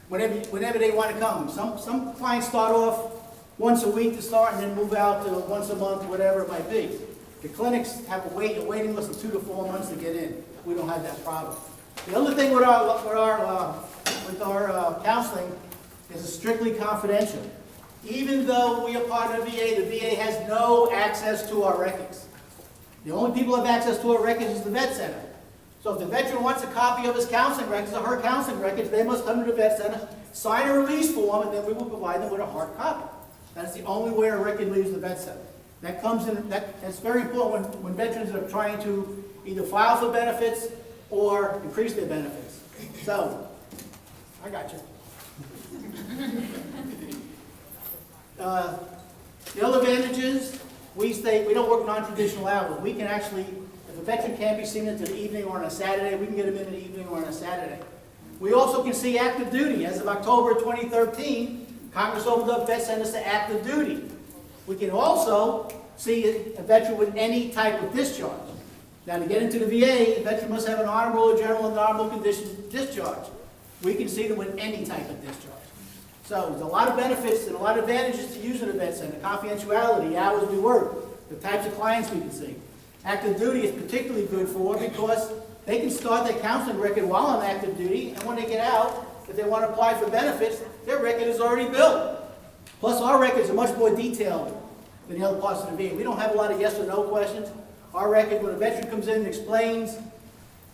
[SPEAKER 15] whenever they want to come. Some clients start off once a week to start and then move out to once a month, whatever it might be. The clinics have a waiting list of 2 to 4 months to get in. We don't have that problem. The other thing with our counseling is it's strictly confidential. Even though we are part of the VA has no access to our records. The only people who have access to our records is the vet center. So if the veteran wants a copy of his counseling records or her counseling records, they must come to the vet center, sign a release form, and then we will provide them with a hard copy. That's the only way a record leaves the vet center. That comes in, that's very important when veterans are trying to either file for benefits or increase their benefits. So, I got you. The other advantages, we don't work non-traditional hours. We can actually, if a veteran can't be seen into the evening or on a Saturday, we can get them in the evening or on a Saturday. We also can see active duty. As of October 2013, Congress opened up vet centers to active duty. We can also see a veteran with any type of discharge. Now, to get into the VA, a veteran must have an honorable or general and honorable condition discharge. We can see them with any type of discharge. So there's a lot of benefits and a lot of advantages to using a vet center. Confidentiality, hours we work, the types of clients we can see. Active duty is particularly good for because they can start their counseling record while on active duty, and when they get out, if they want to apply for benefits, their record is already built. Plus, our records are much more detailed than the other parts of the VA. We don't have a lot of yes or no questions. Our record, when a veteran comes in and explains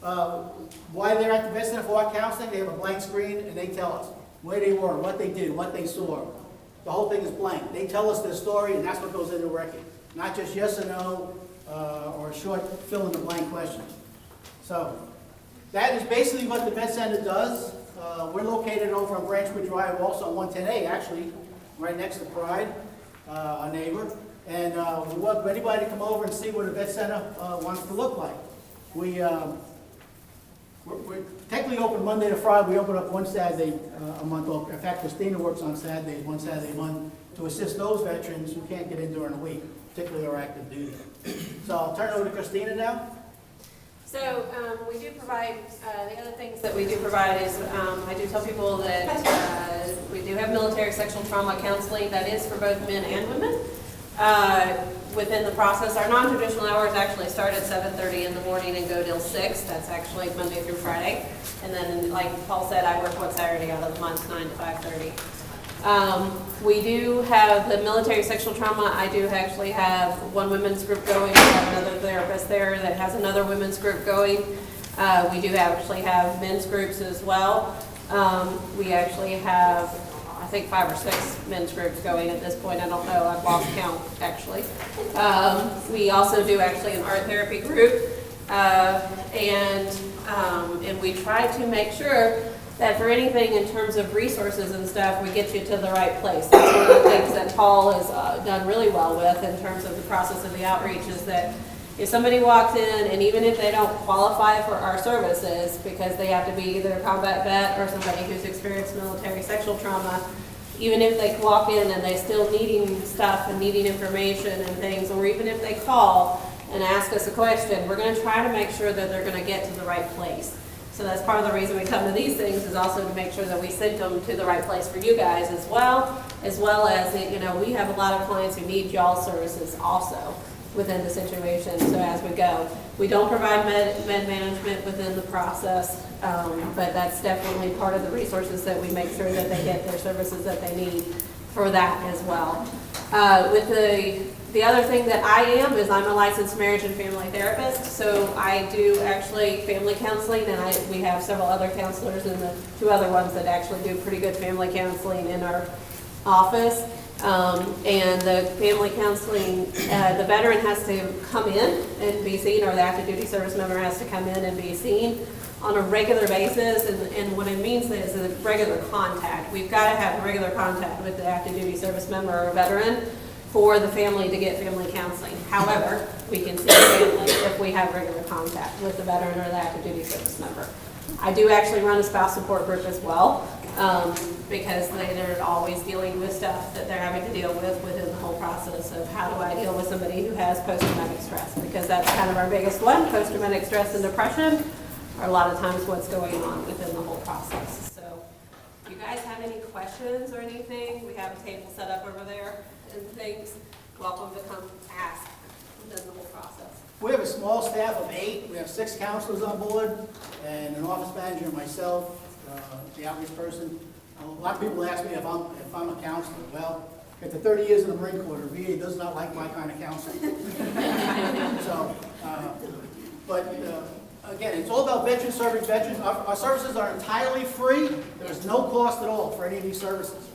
[SPEAKER 15] why they're at the vet center for our counseling, they have a blank screen and they tell us where they were, what they did, what they saw. The whole thing is blank. They tell us their story, and that's what goes in the record. Not just yes or no or a short fill-in-the-blank question. So that is basically what the vet center does. We're located over on Branchwood Drive, also on 110A, actually, right next to Pride, our neighbor. And we want anybody to come over and see what a vet center wants to look like. We're technically open Monday to Friday. We open up one Saturday a month. In fact, Christina works on Saturdays, one Saturday a month, to assist those veterans who can't get in during the week, particularly our active duty. So I'll turn it over to Christina now.
[SPEAKER 16] So we do provide, the other things that we do provide is, I do tell people that we do have military sexual trauma counseling that is for both men and women. Within the process, our non-traditional hours actually start at 7:30 in the morning and go till 6. That's actually Monday through Friday. And then, like Paul said, I work one Saturday out of the month, 9 to 5:30. We do have the military sexual trauma. I do actually have one women's group going. We have another therapist there that has another women's group going. We do actually have men's groups as well. We actually have, I think, 5 or 6 men's groups going at this point. I don't know. I've lost count, actually. We also do actually an art therapy group. And we try to make sure that for anything in terms of resources and stuff, we get you to the right place. That's one of the things that Paul has done really well with in terms of the process of the outreach is that if somebody walks in, and even if they don't qualify for our services because they have to be either a combat vet or somebody who's experienced military sexual trauma, even if they walk in and they still needing stuff and needing information and things, or even if they call and ask us a question, we're going to try to make sure that they're going to get to the right place. So that's part of the reason we come to these things is also to make sure that we send them to the right place for you guys as well as, you know, we have a lot of clients who need y'all's services also within the situation. So as we go, we don't provide med management within the process, but that's definitely part of the resources that we make sure that they get their services that they need for that as well. With the other thing that I am is I'm a licensed marriage and family therapist, so I do actually family counseling, and we have several other counselors and the 2 other ones that actually do pretty good family counseling in our office. And the family counseling, the veteran has to come in and be seen, or the active duty service member has to come in and be seen on a regular basis, and what it means is a regular contact. We've got to have regular contact with the active duty service member or veteran for the family to get family counseling. However, we can see the family if we have regular contact with the veteran or the active duty service member. I do actually run a spouse support group as well, because they're always dealing with stuff that they're having to deal with within the whole process of how do I deal with somebody who has post-traumatic stress, because that's kind of our biggest one. Post-traumatic stress and depression are a lot of times what's going on within the whole process. So if you guys have any questions or anything, we have a table set up over there and things. Welcome to come ask. does the whole process.
[SPEAKER 15] We have a small staff of 8. We have 6 counselors on board, and an office manager, and myself, the outreach person. A lot of people ask me if I'm a counselor. Well, after 30 years in the Marine Corps, the VA does not like my kind of counseling. So, again, it's all about veterans serving veterans. Our services are entirely free. There's no cost at all for any of these services.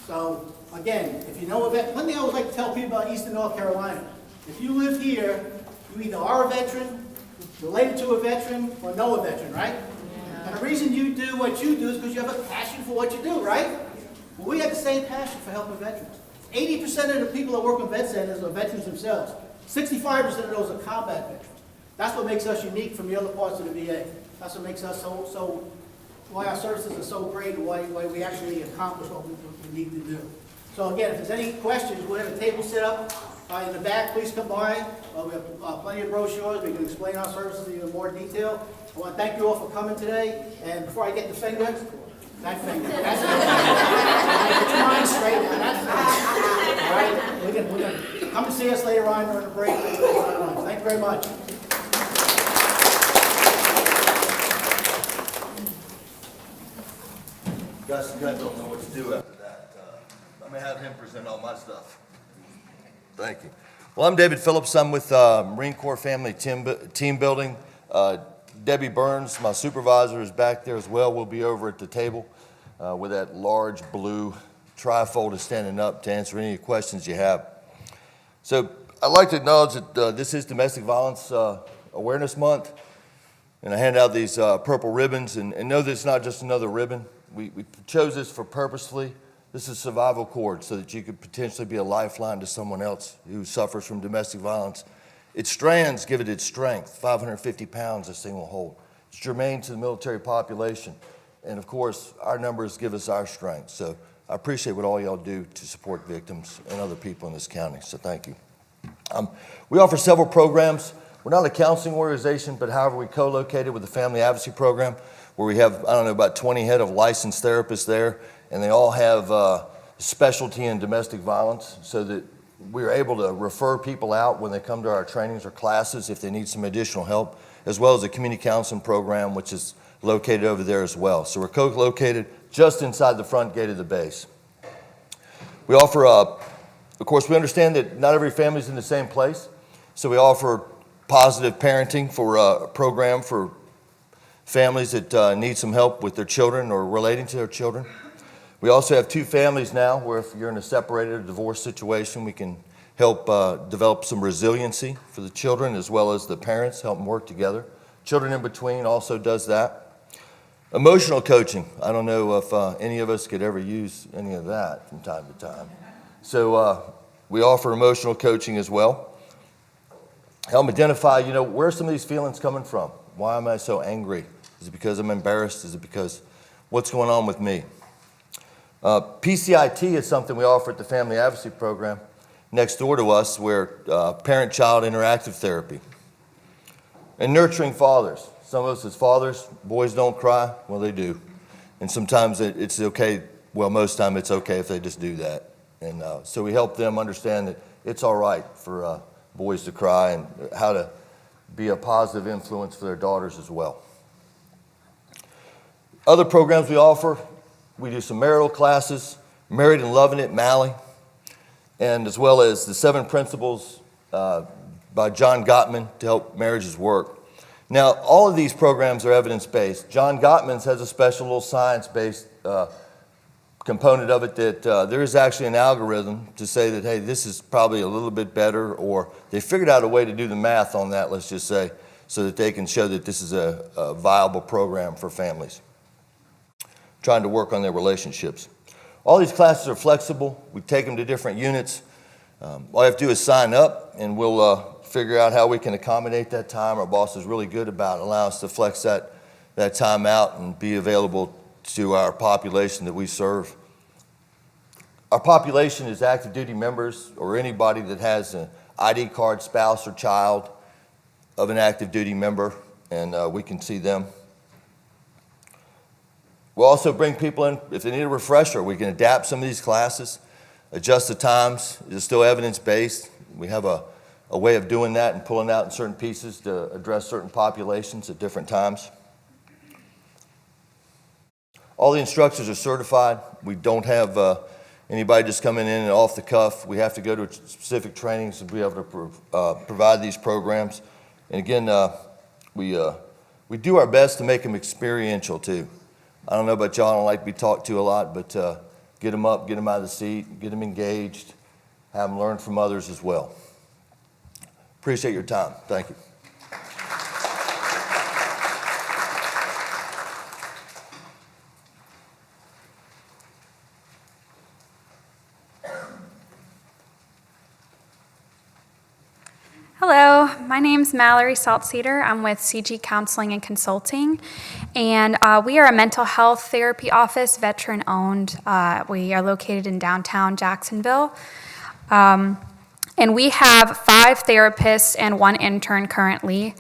[SPEAKER 15] So, again, if you know a vet, one thing I always like to tell people about Eastern North Carolina, if you live here, you either are a veteran, related to a veteran, or know a veteran, right? Yeah. And the reason you do what you do is because you have a passion for what you do, right? Well, we have the same passion for helping veterans. 80% of the people that work in vet centers are veterans themselves. 65% of those are combat veterans. That's what makes us unique from the other parts of the VA. That's what makes us why our services are so great and why we actually accomplish what we need to do. So again, if there's any questions, we have a table set up in the back. Please come by. We have plenty of brochures. We can explain our services in even more detail. I want to thank you all for coming today. And before I get the finger, that finger. That's it. Get your mind straight now. That's it. All right? We're gonna come and see us later on during the break. Thank you very much.
[SPEAKER 17] Gus, you guys don't know what to do after that. I'm going to have him present all my stuff. Thank you. Well, I'm David Phillips. I'm with Marine Corps Family Team Building. Debbie Burns, my supervisor, is back there as well. We'll be over at the table with that large blue trifold standing up to answer any questions you have. So I'd like to acknowledge that this is Domestic Violence Awareness Month. And I hand out these purple ribbons and know that it's not just another ribbon. We chose this for purposefully. This is survival cord so that you could potentially be a lifeline to someone else who suffers from domestic violence. Its strands give it its strength, 550 pounds this thing will hold. It's germane to the military population. And of course, our numbers give us our strength. So I appreciate what all y'all do to support victims and other people in this county. So thank you. We offer several programs. We're not a counseling organization, but however, we co-located with the Family Advocacy Program, where we have, about 20 head of licensed therapists there, and they all have specialty in domestic violence, so that we're able to refer people out when they come to our trainings or classes if they need some additional help, as well as a community counseling program, which is located over there as well. So we're co-located just inside the front gate of the base. We offer, of course, we understand that not every family is in the same place, so we offer positive parenting for a program for families that need some help with their children or relating to their children. We also have 2 families now where if you're in a separated or divorce situation, we can help develop some resiliency for the children as well as the parents, help them work together. Children in Between also does that. Emotional coaching. I don't know if any of us could ever use any of that from time to time. So we offer emotional coaching as well. Help them identify, where are some of these feelings coming from? Why am I so angry? Is it because I'm embarrassed? Is it because what's going on with me? PCIT is something we offer at the Family Advocacy Program next door to us, where parent-child interactive therapy. And nurturing fathers. Some of us as fathers, boys don't cry. Well, they do. And sometimes it's okay. Well, most time it's okay if they just do that. And so we help them understand that it's all right for boys to cry and how to be a positive influence for their daughters as well. Other programs we offer, we do some marital classes, Married and Loving It, Mally, and as well as the 7 Principles by John Gottman to help marriages work. Now, all of these programs are evidence-based. John Gottman's has a special little science-based component of it that there is actually an algorithm to say that, hey, this is probably a little bit better, or they figured out a way to do the math on that, let's just say, so that they can show that this is a viable program for families trying to work on their relationships. All these classes are flexible. We take them to different units. All you have to do is sign up, and we'll figure out how we can accommodate that time. Our boss is really good about allowing us to flex that time out and be available to our population that we serve. Our population is active duty members or anybody that has an ID card, spouse or child of an active duty member, and we can see them. We'll also bring people in, if they need a refresher, we can adapt some of these classes, adjust the times. It's still evidence-based. We have a a way of doing that and pulling out in certain pieces to address certain populations at different times. All the instructors are certified. We don't have anybody just coming in and off the cuff. We have to go to specific trainings to be able to provide these programs. And again, we do our best to make them experiential too. I don't know about y'all, I don't like to be talked to a lot, but get them up, get them out of the seat, get them engaged, have them learn from others as well. Appreciate your time. Thank you.
[SPEAKER 18] Hello, my name's Mallory Saltcedar. I'm with CG Counseling and Consulting, and we are a mental health therapy office, veteran-owned. We are located in downtown Jacksonville, and we have 5 therapists and 1 intern currently.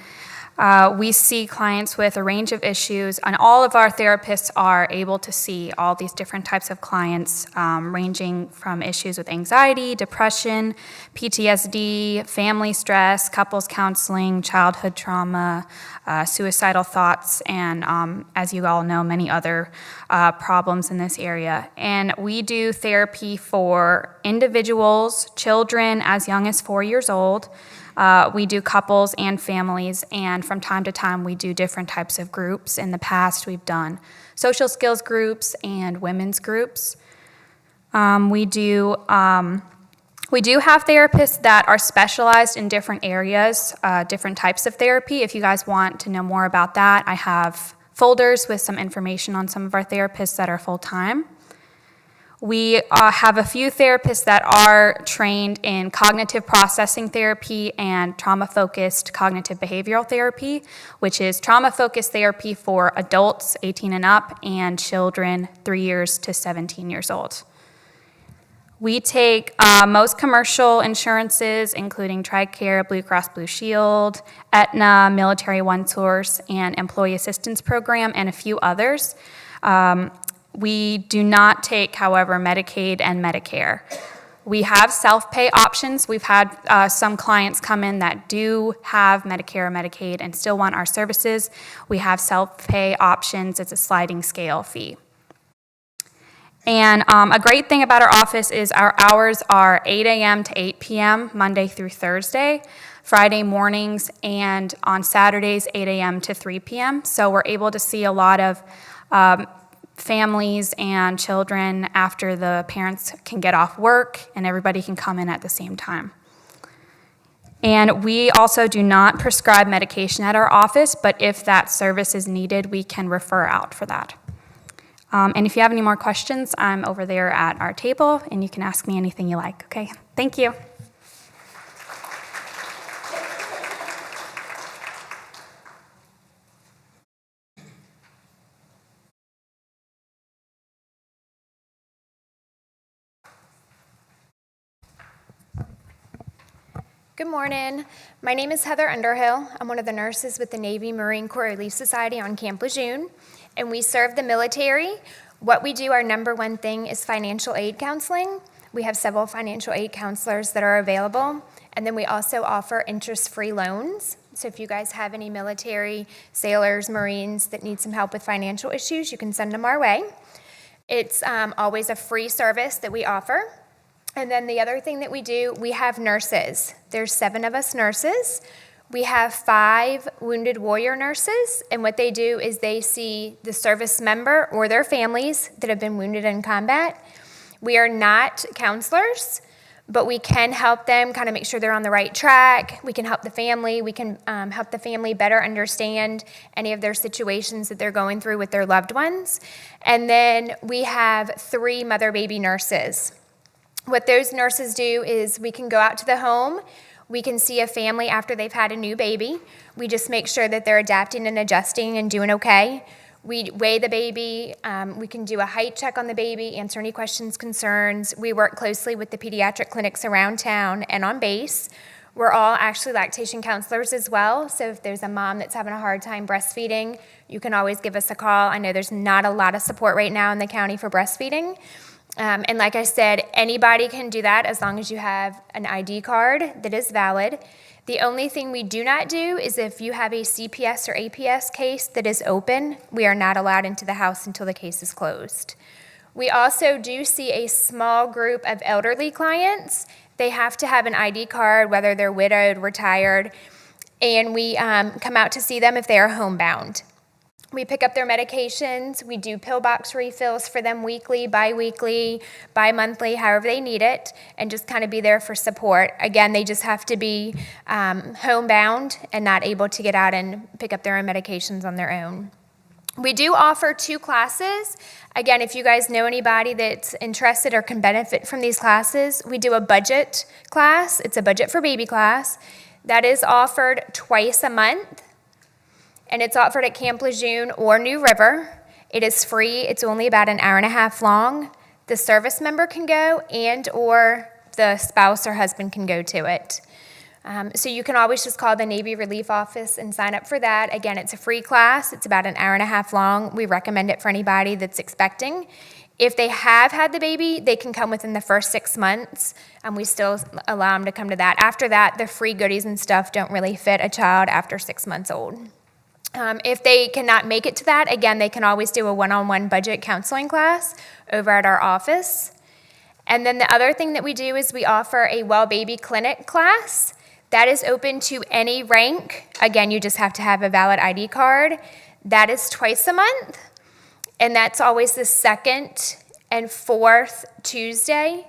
[SPEAKER 18] We see clients with a range of issues, and all of our therapists are able to see all these different types of clients, ranging from issues with anxiety, depression, PTSD, family stress, couples counseling, childhood trauma, suicidal thoughts, and as you all know, many other problems in this area. And we do therapy for individuals, children as young as 4 years old. We do couples and families, and from time to time we do different types of groups. In the past we've done social skills groups and women's groups. We do have therapists that are specialized in different areas, different types of therapy. If you guys want to know more about that, I have folders with some information on some of our therapists that are full-time. We have a few therapists that are trained in cognitive processing therapy and trauma-focused cognitive behavioral therapy, which is trauma-focused therapy for adults 18 and up and children 3 years to 17 years old. We take most commercial insurances, including TRICARE, Blue Cross Blue Shield, Aetna, Military OneSource, and Employee Assistance Program, and a few others. We do not take, however, Medicaid and Medicare. We have self-pay options. We've had some clients come in that do have Medicare or Medicaid and still want our services. We have self-pay options. It's a sliding scale fee. And a great thing about our office is our hours are 8 a.m. to 8 p.m., Monday through Thursday, Friday mornings, and on Saturdays, 8 a.m. to 3 p.m. So we're able to see a lot of families and children after the parents can get off work and everybody can come in at the same time. And we also do not prescribe medication at our office, but if that service is needed, we can refer out for that. And if you have any more questions, I'm over there at our table and you can ask me anything you like, okay? Thank you.
[SPEAKER 19] Good morning. My name is Heather Underhill. I'm one of the nurses with the Navy Marine Corps Relief Society on Camp Lejeune, and we serve the military. What we do, our number one thing is financial aid counseling. We have several financial aid counselors that are available, and then we also offer interest-free loans. So if you guys have any military, sailors, Marines that need some help with financial issues, you can send them our way. It's always a free service that we offer. And then the other thing that we do, we have nurses. There's 7 of us nurses. We have 5 wounded warrior nurses, and what they do is they see the service member or their families that have been wounded in combat. We are not counselors, but we can help them kind of make sure they're on the right track. We can help the family. We can help the family better understand any of their situations that they're going through with their loved ones. And then we have 3 mother-baby nurses. What those nurses do is we can go out to the home, we can see a family after they've had a new baby. We just make sure that they're adapting and adjusting and doing okay. We weigh the baby, we can do a height check on the baby, answer any questions, concerns. We work closely with the pediatric clinics around town and on base. We're all actually lactation counselors as well, so if there's a mom that's having a hard time breastfeeding, you can always give us a call. I know there's not a lot of support right now in the county for breastfeeding. And like I said, anybody can do that as long as you have an ID card that is valid. The only thing we do not do is if you have a CPS or APS case that is open, we are not allowed into the house until the case is closed. We also do see a small group of elderly clients. They have to have an ID card, whether they're widowed, retired, and we come out to see them if they are homebound. We pick up their medications. We do pill box refills for them weekly, bi-weekly, bi-monthly, however they need it, and just kind of be there for support. Again, they just have to be homebound and not able to get out and pick up their own medications on their own. We do offer 2 classes. Again, if you guys know anybody that's interested or can benefit from these classes, we do a budget class. It's a budget for baby class. That is offered twice a month. And it's offered at Camp Lejeune or New River. It is free. It's only about an hour and a half long. The service member can go and or the spouse or husband can go to it. So you can always just call the Navy Relief Office and sign up for that. Again, it's a free class. It's about an hour and a half long. We recommend it for anybody that's expecting. If they have had the baby, they can come within the first 6 months, and we still allow them to come to that. After that, the free goodies and stuff don't really fit a child after 6 months old. If they cannot make it to that, again, they can always do a one-on-one budget counseling class over at our office. And then the other thing that we do is we offer a Well Baby Clinic class. That is open to any rank. Again, you just have to have a valid ID card. That is twice a month, and that's always the 2nd and 4th Tuesday,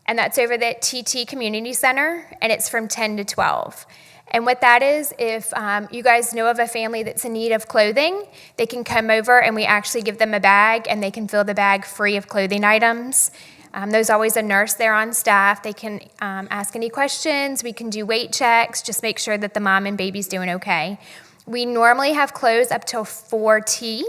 [SPEAKER 19] and that's over the TT Community Center, and it's from 10 to 12. And what that is, if you guys know of a family that's in need of clothing, they can come over and we actually give them a bag and they can fill the bag free of clothing items. There's always a nurse there on staff. They can ask any questions. We can do weight checks, just make sure that the mom and baby's doing okay. We normally have clothes up till 4T.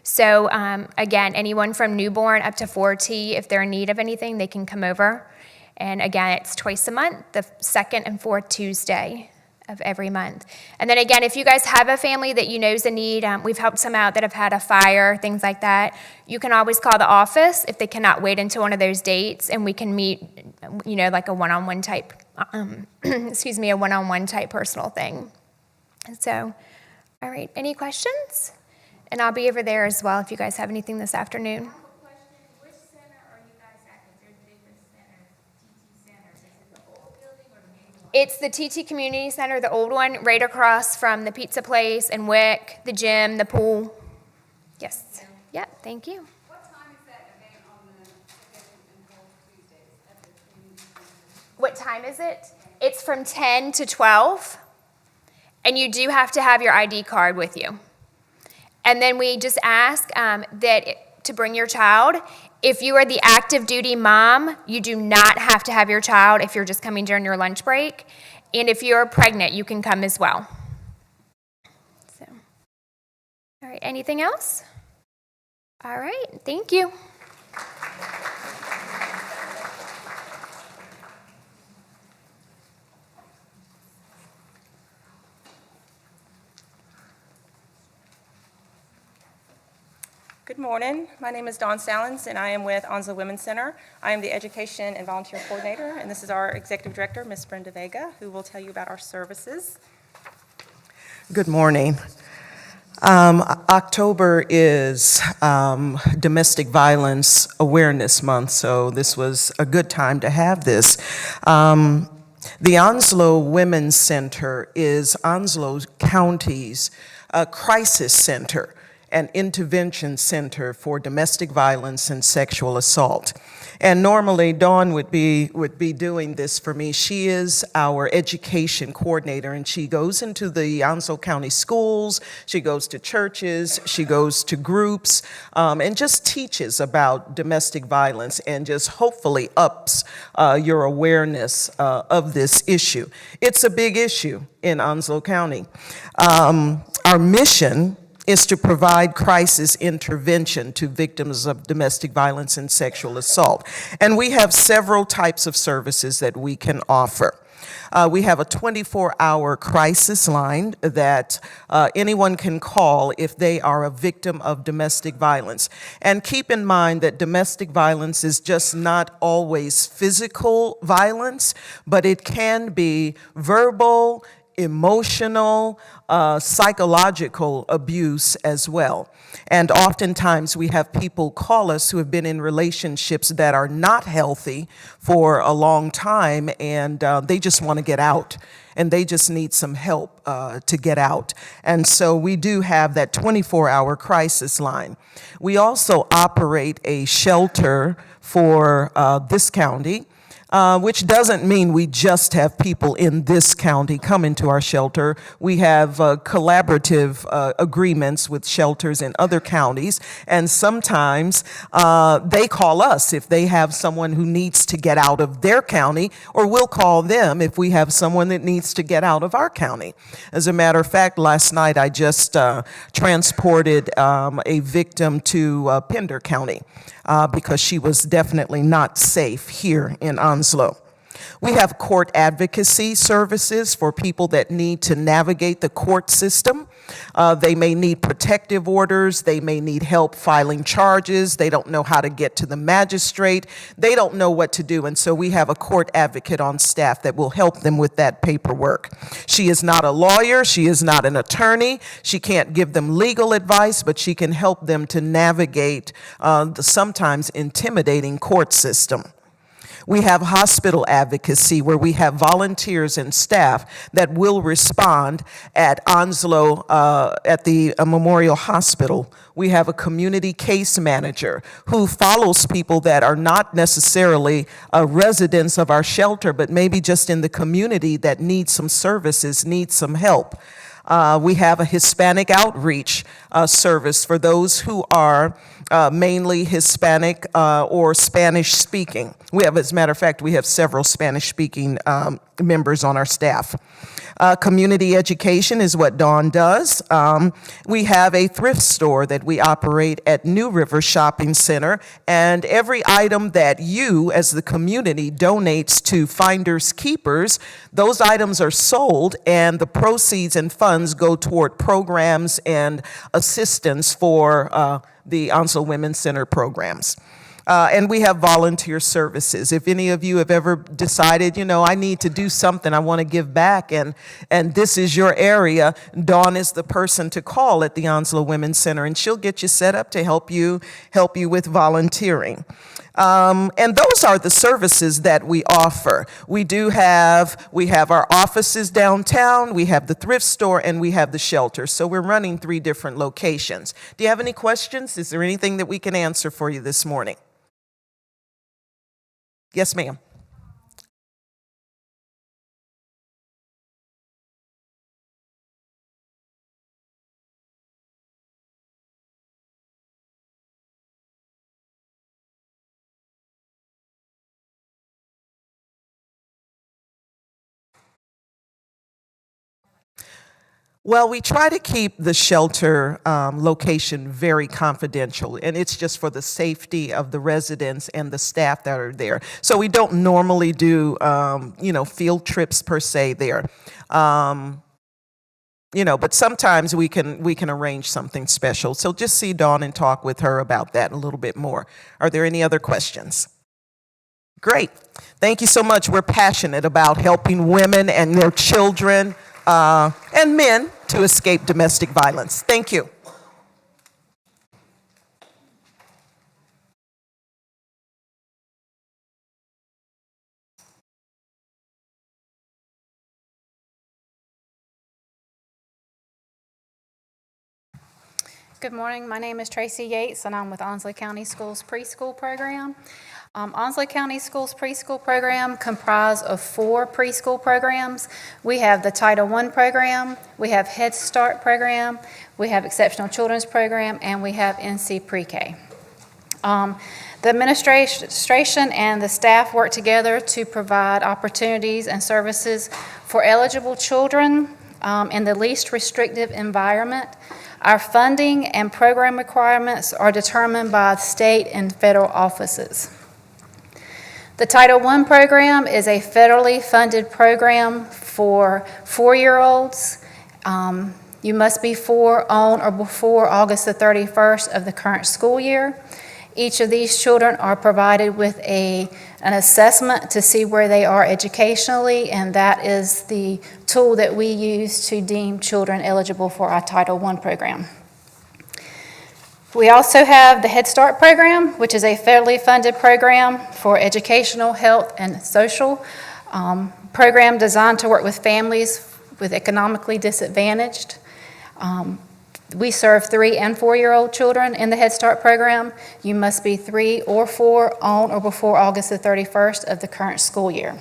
[SPEAKER 19] So again, anyone from newborn up to 4T, if they're in need of anything, they can come over. And again, it's twice a month, the 2nd and 4th Tuesday of every month. And then again, if you guys have a family that you know is in need, we've helped some out that have had a fire, things like that, you can always call the office if they cannot wait until one of those dates, and we can meet, you know, like a one-on-one type, a one-on-one type personal thing. So, all right, any questions? And I'll be over there as well if you guys have anything this afternoon. It's the TT Community Center, the old one, right across from the pizza place and WIC, the gym, the pool. Yes. Yep, thank you.
[SPEAKER 2] What time is that event on the 2nd and 4th Tuesdays at the community center?
[SPEAKER 19] What time is it? It's from 10 to 12, and you do have to have your ID card with you. And then we just ask to bring your child. If you are the active duty mom, you do not have to have your child if you're just coming during your lunch break. And if you're pregnant, you can come as well. So, all right, anything else? All right, thank you.
[SPEAKER 20] Good morning. My name is Dawn Sallins, and I am with Onslow Women's Center. I am the Education and Volunteer Coordinator, and this is our Executive Director, Ms. Brenda Vega, who will tell you about our services.
[SPEAKER 21] Good morning. October is Domestic Violence Awareness Month, so this was a good time to have this. The Onslow Women's Center is Onslow County's crisis center, an intervention center for domestic violence and sexual assault. And normally Dawn would be doing this for me. She is our education coordinator, and she goes into the Onslow County schools, she goes to churches, she goes to groups, and just teaches about domestic violence and just hopefully ups your awareness of this issue. It's a big issue in Onslow County. Our mission is to provide crisis intervention to victims of domestic violence and sexual assault. And we have several types of services that we can offer. We have a 24-hour crisis line that anyone can call if they are a victim of domestic violence. And keep in mind that domestic violence is just not always physical violence, but it can be verbal, emotional, psychological abuse as well. And oftentimes we have people call us who have been in relationships that are not healthy for a long time, and they just want to get out, and they just need some help to get out. And so we do have that 24-hour crisis line. We also operate a shelter for this county, which doesn't mean we just have people in this county come into our shelter. We have collaborative agreements with shelters in other counties, and sometimes they call us if they have someone who needs to get out of their county, or we'll call them if we have someone that needs to get out of our county. As a matter of fact, last night I just transported a victim to Pender County because she was definitely not safe here in Onslow. We have court advocacy services for people that need to navigate the court system. They may need protective orders. They may need help filing charges. They don't know how to get to the magistrate. They don't know what to do. And so we have a court advocate on staff that will help them with that paperwork. She is not a lawyer. She is not an attorney. She can't give them legal advice, but she can help them to navigate the sometimes intimidating court system. We have hospital advocacy, where we have volunteers and staff that will respond at Onslow at the Memorial Hospital. We have a community case manager who follows people that are not necessarily residents of our shelter, but maybe just in the community that need some services, need some help. We have a Hispanic outreach service for those who are mainly Hispanic or Spanish speaking. We have, as a matter of fact, we have several Spanish speaking members on our staff. Community education is what Dawn does. We have a thrift store that we operate at New River Shopping Center, and every item that you as the community donates to Finders Keepers, those items are sold, and the proceeds and funds go toward programs and assistance for the Onslow Women's Center programs. And we have volunteer services. If any of you have ever decided, you know, I need to do something, I want to give back, and this is your area, Dawn is the person to call at the Onslow Women's Center, and she'll get you set up to help you with volunteering. And those are the services that we offer. We have our offices downtown, we have the thrift store, and we have the shelter. So we're running 3 different locations. Do you have any questions? Is there anything that we can answer for you this morning? Yes, ma'am. Well, we try to keep the shelter location very confidential, and it's just for the safety of the residents and the staff that are there. So we don't normally do, field trips per se there. But sometimes we can arrange something special. So just see Dawn and talk with her about that a little bit more. Are there any other questions? Great. Thank you so much. We're passionate about helping women and their children and men to escape domestic violence. Thank you.
[SPEAKER 1] Good morning. My name is Tracy Yates, and I'm with Onslow County Schools Preschool Program. Onslow County Schools Preschool Program comprised of 4 preschool programs. We have the Title I program, we have Head Start program, we have Exceptional Children's program, and we have NC Pre-K. The administration and the staff work together to provide opportunities and services for eligible children in the least restrictive environment. Our funding and program requirements are determined by state and federal offices. The Title I program is a federally funded program for 4-year-olds. You must be 4 on or before August the 31st of the current school year. Each of these children are provided with an assessment to see where they are educationally, and that is the tool that we use to deem children eligible for our Title I program. We also have the Head Start program, which is a federally funded program for educational, health, and social program designed to work with families with economically disadvantaged. We serve 3 and 4-year-old children in the Head Start program. You must be 3 or 4 on or before August the 31st of the current school year.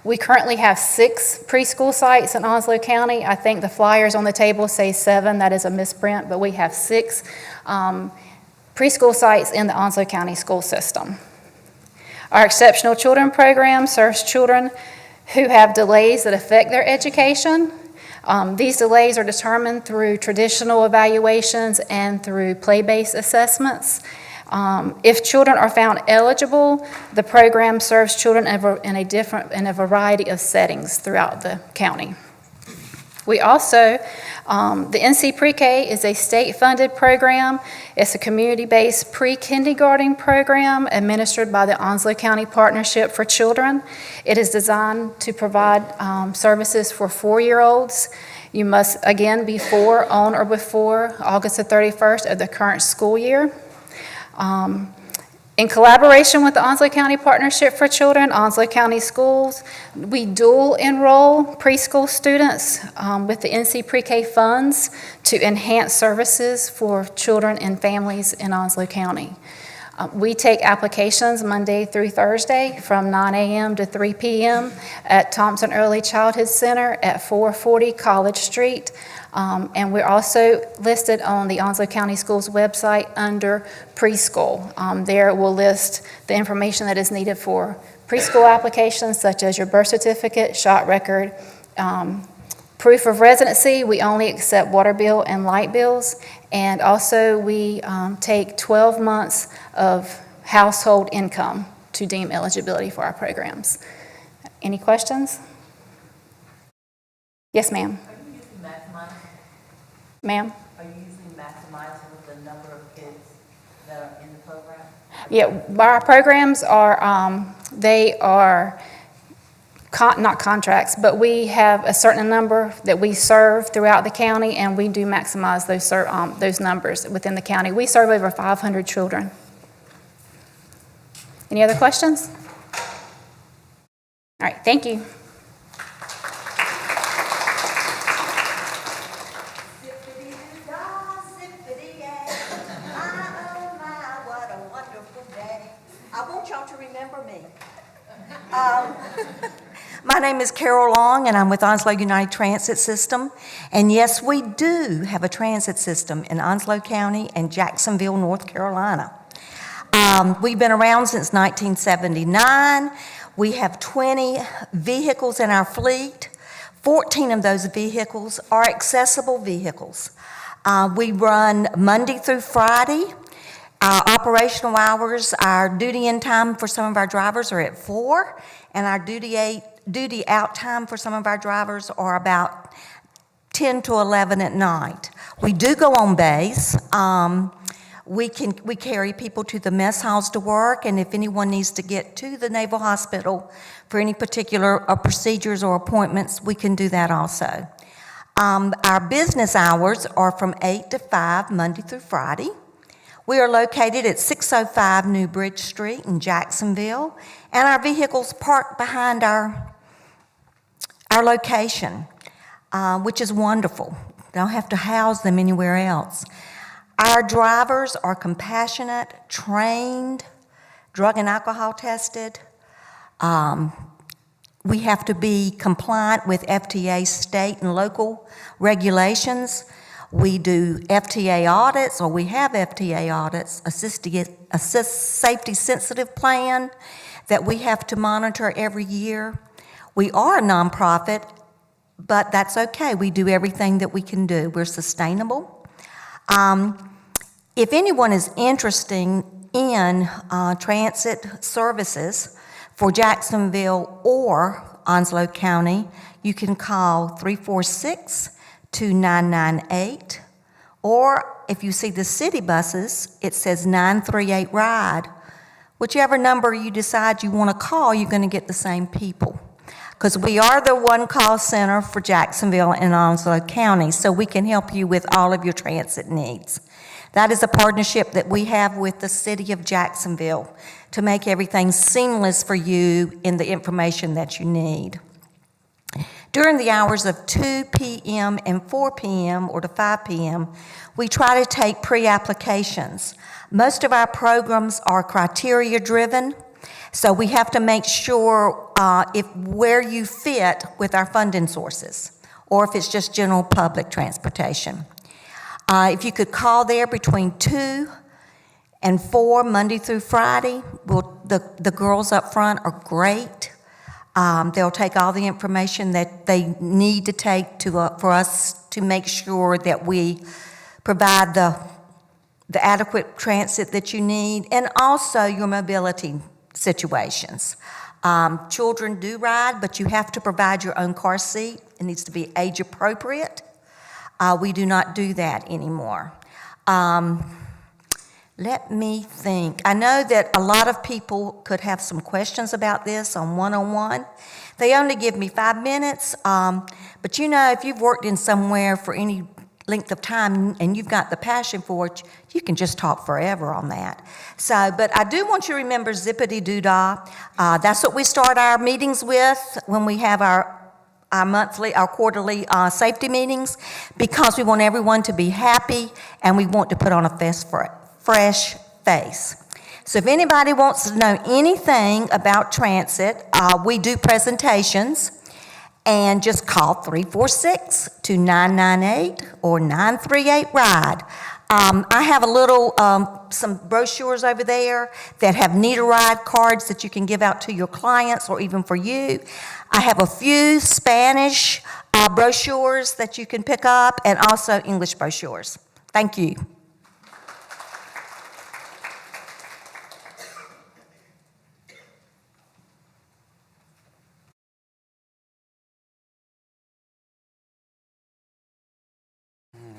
[SPEAKER 1] We currently have 6 preschool sites in Onslow County. I think the flyers on the table say 7. That is a misprint, but we have 6 preschool sites in the Onslow County school system. Our Exceptional Children program serves children who have delays that affect their education. These delays are determined through traditional evaluations and through play-based assessments. If children are found eligible, the program serves children in a variety of settings throughout the county. We also, the NC Pre-K is a state-funded program. It's a community-based pre-kindergarten program administered by the Onslow County Partnership for Children. It is designed to provide services for 4-year-olds. You must, again, be 4 on or before August the 31st of the current school year. In collaboration with the Onslow County Partnership for Children, Onslow County Schools, we dual enroll preschool students with the NC Pre-K funds to enhance services for children and families in Onslow County. We take applications Monday through Thursday from 9 a.m. to 3 p.m. at Thompson Early Childhood Center at 440 College Street. And we're also listed on the Onslow County Schools website under preschool. There it will list the information that is needed for preschool applications, such as your birth certificate, shot record, proof of residency. We only accept water bill and light bills. And also we take 12 months of household income to deem eligibility for our programs. Any questions? Yes, ma'am. Ma'am?
[SPEAKER 3] Are you usually maximizing the number of kids that are in the program?
[SPEAKER 1] Yeah, our programs are, they are not contracts, but we have a certain number that we serve throughout the county, and we do maximize those numbers within the county. We serve over 500 children. Any other questions? All right, thank you.
[SPEAKER 3] My name is Carol Long, and I'm with Onslow United Transit System. And yes, we do have a transit system in Onslow County and Jacksonville, North Carolina. We've been around since 1979. We have 20 vehicles in our fleet. 14 of those vehicles are accessible vehicles. We run Monday through Friday. Our operational hours, our duty in time for some of our drivers are at 4, and our duty out time for some of our drivers are about 10 to 11 at night. We do go on base. We carry people to the mess halls to work, and if anyone needs to get to the Naval Hospital for any particular procedures or appointments, we can do that also. Our business hours are from 8 to 5, Monday through Friday. We are located at 605 New Bridge Street in Jacksonville, and our vehicles park behind our location, which is wonderful. Don't have to house them anywhere else. Our drivers are compassionate, trained, drug and alcohol tested. We have to be compliant with FTA state and local regulations. We do FTA audits, or we have FTA audits, a safety-sensitive plan that we have to monitor every year. We are a nonprofit, but that's okay. We do everything that we can do. We're sustainable. If anyone is interested in transit services for Jacksonville or Onslow County, you can call 346-2998, or if you see the city buses, it says 938 Ride. Whichever number you decide you want to call, you're going to get the same people. Because we are the one call center for Jacksonville and Onslow County, so we can help you with all of your transit needs. That is a partnership that we have with the city of Jacksonville to make everything seamless for you in the information that you need. During the hours of 2 p.m. and 4 p.m. or to 5 p.m., we try to take pre-applications. Most of our programs are criteria-driven, so we have to make sure where you fit with our funding sources, or if it's just general public transportation. If you could call there between 2 and 4, Monday through Friday, the girls up front are great. They'll take all the information that they need to take for us to make sure that we provide the adequate transit that you need, and also your mobility situations. Children do ride, but you have to provide your own car seat. It needs to be age appropriate. We do not do that anymore. Let me think. I know that a lot of people could have some questions about this on one-on-one. They only give me 5 minutes, but you know, if you've worked in somewhere for any length of time and you've got the passion for it, you can just talk forever on that. So, but I do want you to remember zippity-doo-dah. That's what we start our meetings with when we have our quarterly safety meetings, because we want everyone to be happy and we want to put on a fresh face. So if anybody wants to know anything about transit, we do presentations, and just call 346-2998 or 938 Ride. I have some brochures over there that have Need a Ride cards that you can give out to your clients or even for you. I have a few Spanish brochures that you can pick up, and also English brochures. Thank you.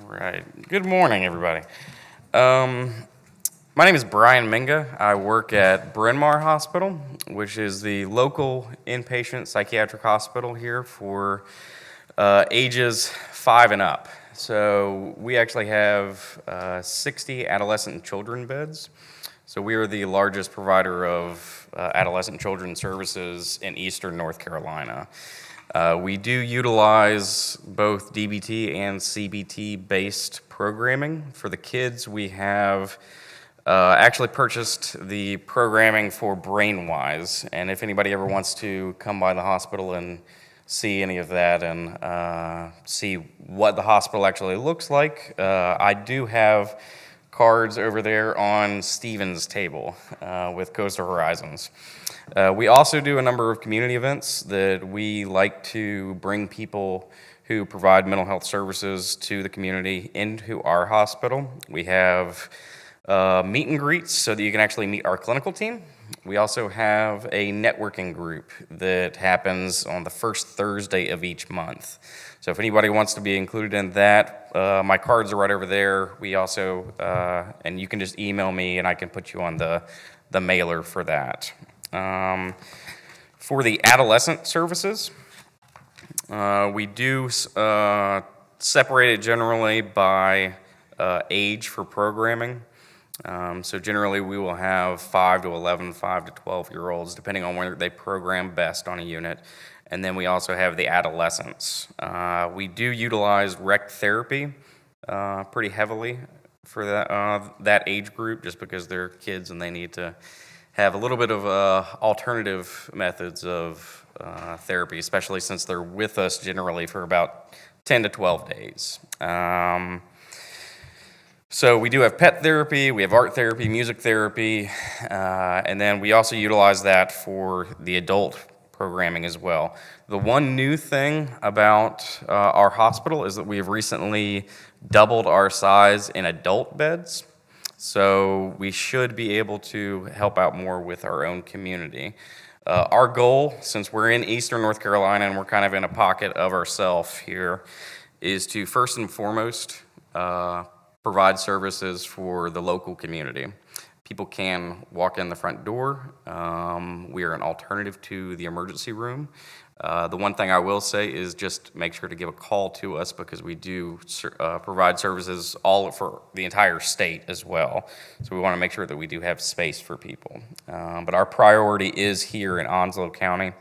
[SPEAKER 4] Right. Good morning, everybody. My name is Brian Minga. I work at Bryn Mawr Hospital, which is the local inpatient psychiatric hospital here for ages 5 and up. So we actually have 60 adolescent and children beds. So we are the largest provider of adolescent children services in eastern North Carolina. We do utilize both DBT and CBT-based programming. For the kids, we have actually purchased the programming for BrainWise, and if anybody ever wants to come by the hospital and see any of that and see what the hospital actually looks like, I do have cards over there on Steven's table with Coastal Horizons. We also do a number of community events that we like to bring people who provide mental health services to the community into our hospital. We have meet and greets so that you can actually meet our clinical team. We also have a networking group that happens on the first Thursday of each month. So if anybody wants to be included in that, my cards are right over there. We also, and you can just email me and I can put you on the mailer for that. For the adolescent services, we do separate it generally by age for programming. So generally we will have 5 to 11, 5 to 12-year-olds, depending on whether they program best on a unit. And then we also have the adolescents. We do utilize rec therapy pretty heavily for that age group, just because they're kids and they need to have a little bit of alternative methods of therapy, especially since they're with us generally for about 10 to 12 days. So we do have pet therapy, we have art therapy, music therapy, and then we also utilize that for the adult programming as well. The one new thing about our hospital is that we have recently doubled our size in adult beds. So we should be able to help out more with our own community. Our goal, since we're in Eastern North Carolina and we're kind of in a pocket of ourselves here, is to first and foremost provide services for the local community. People can walk in the front door. We are an alternative to the emergency room. The one thing I will say is just make sure to give a call to us because we do provide services all for the entire state as well. So we want to make sure that we do have space for people. But our priority is here in Onslow County.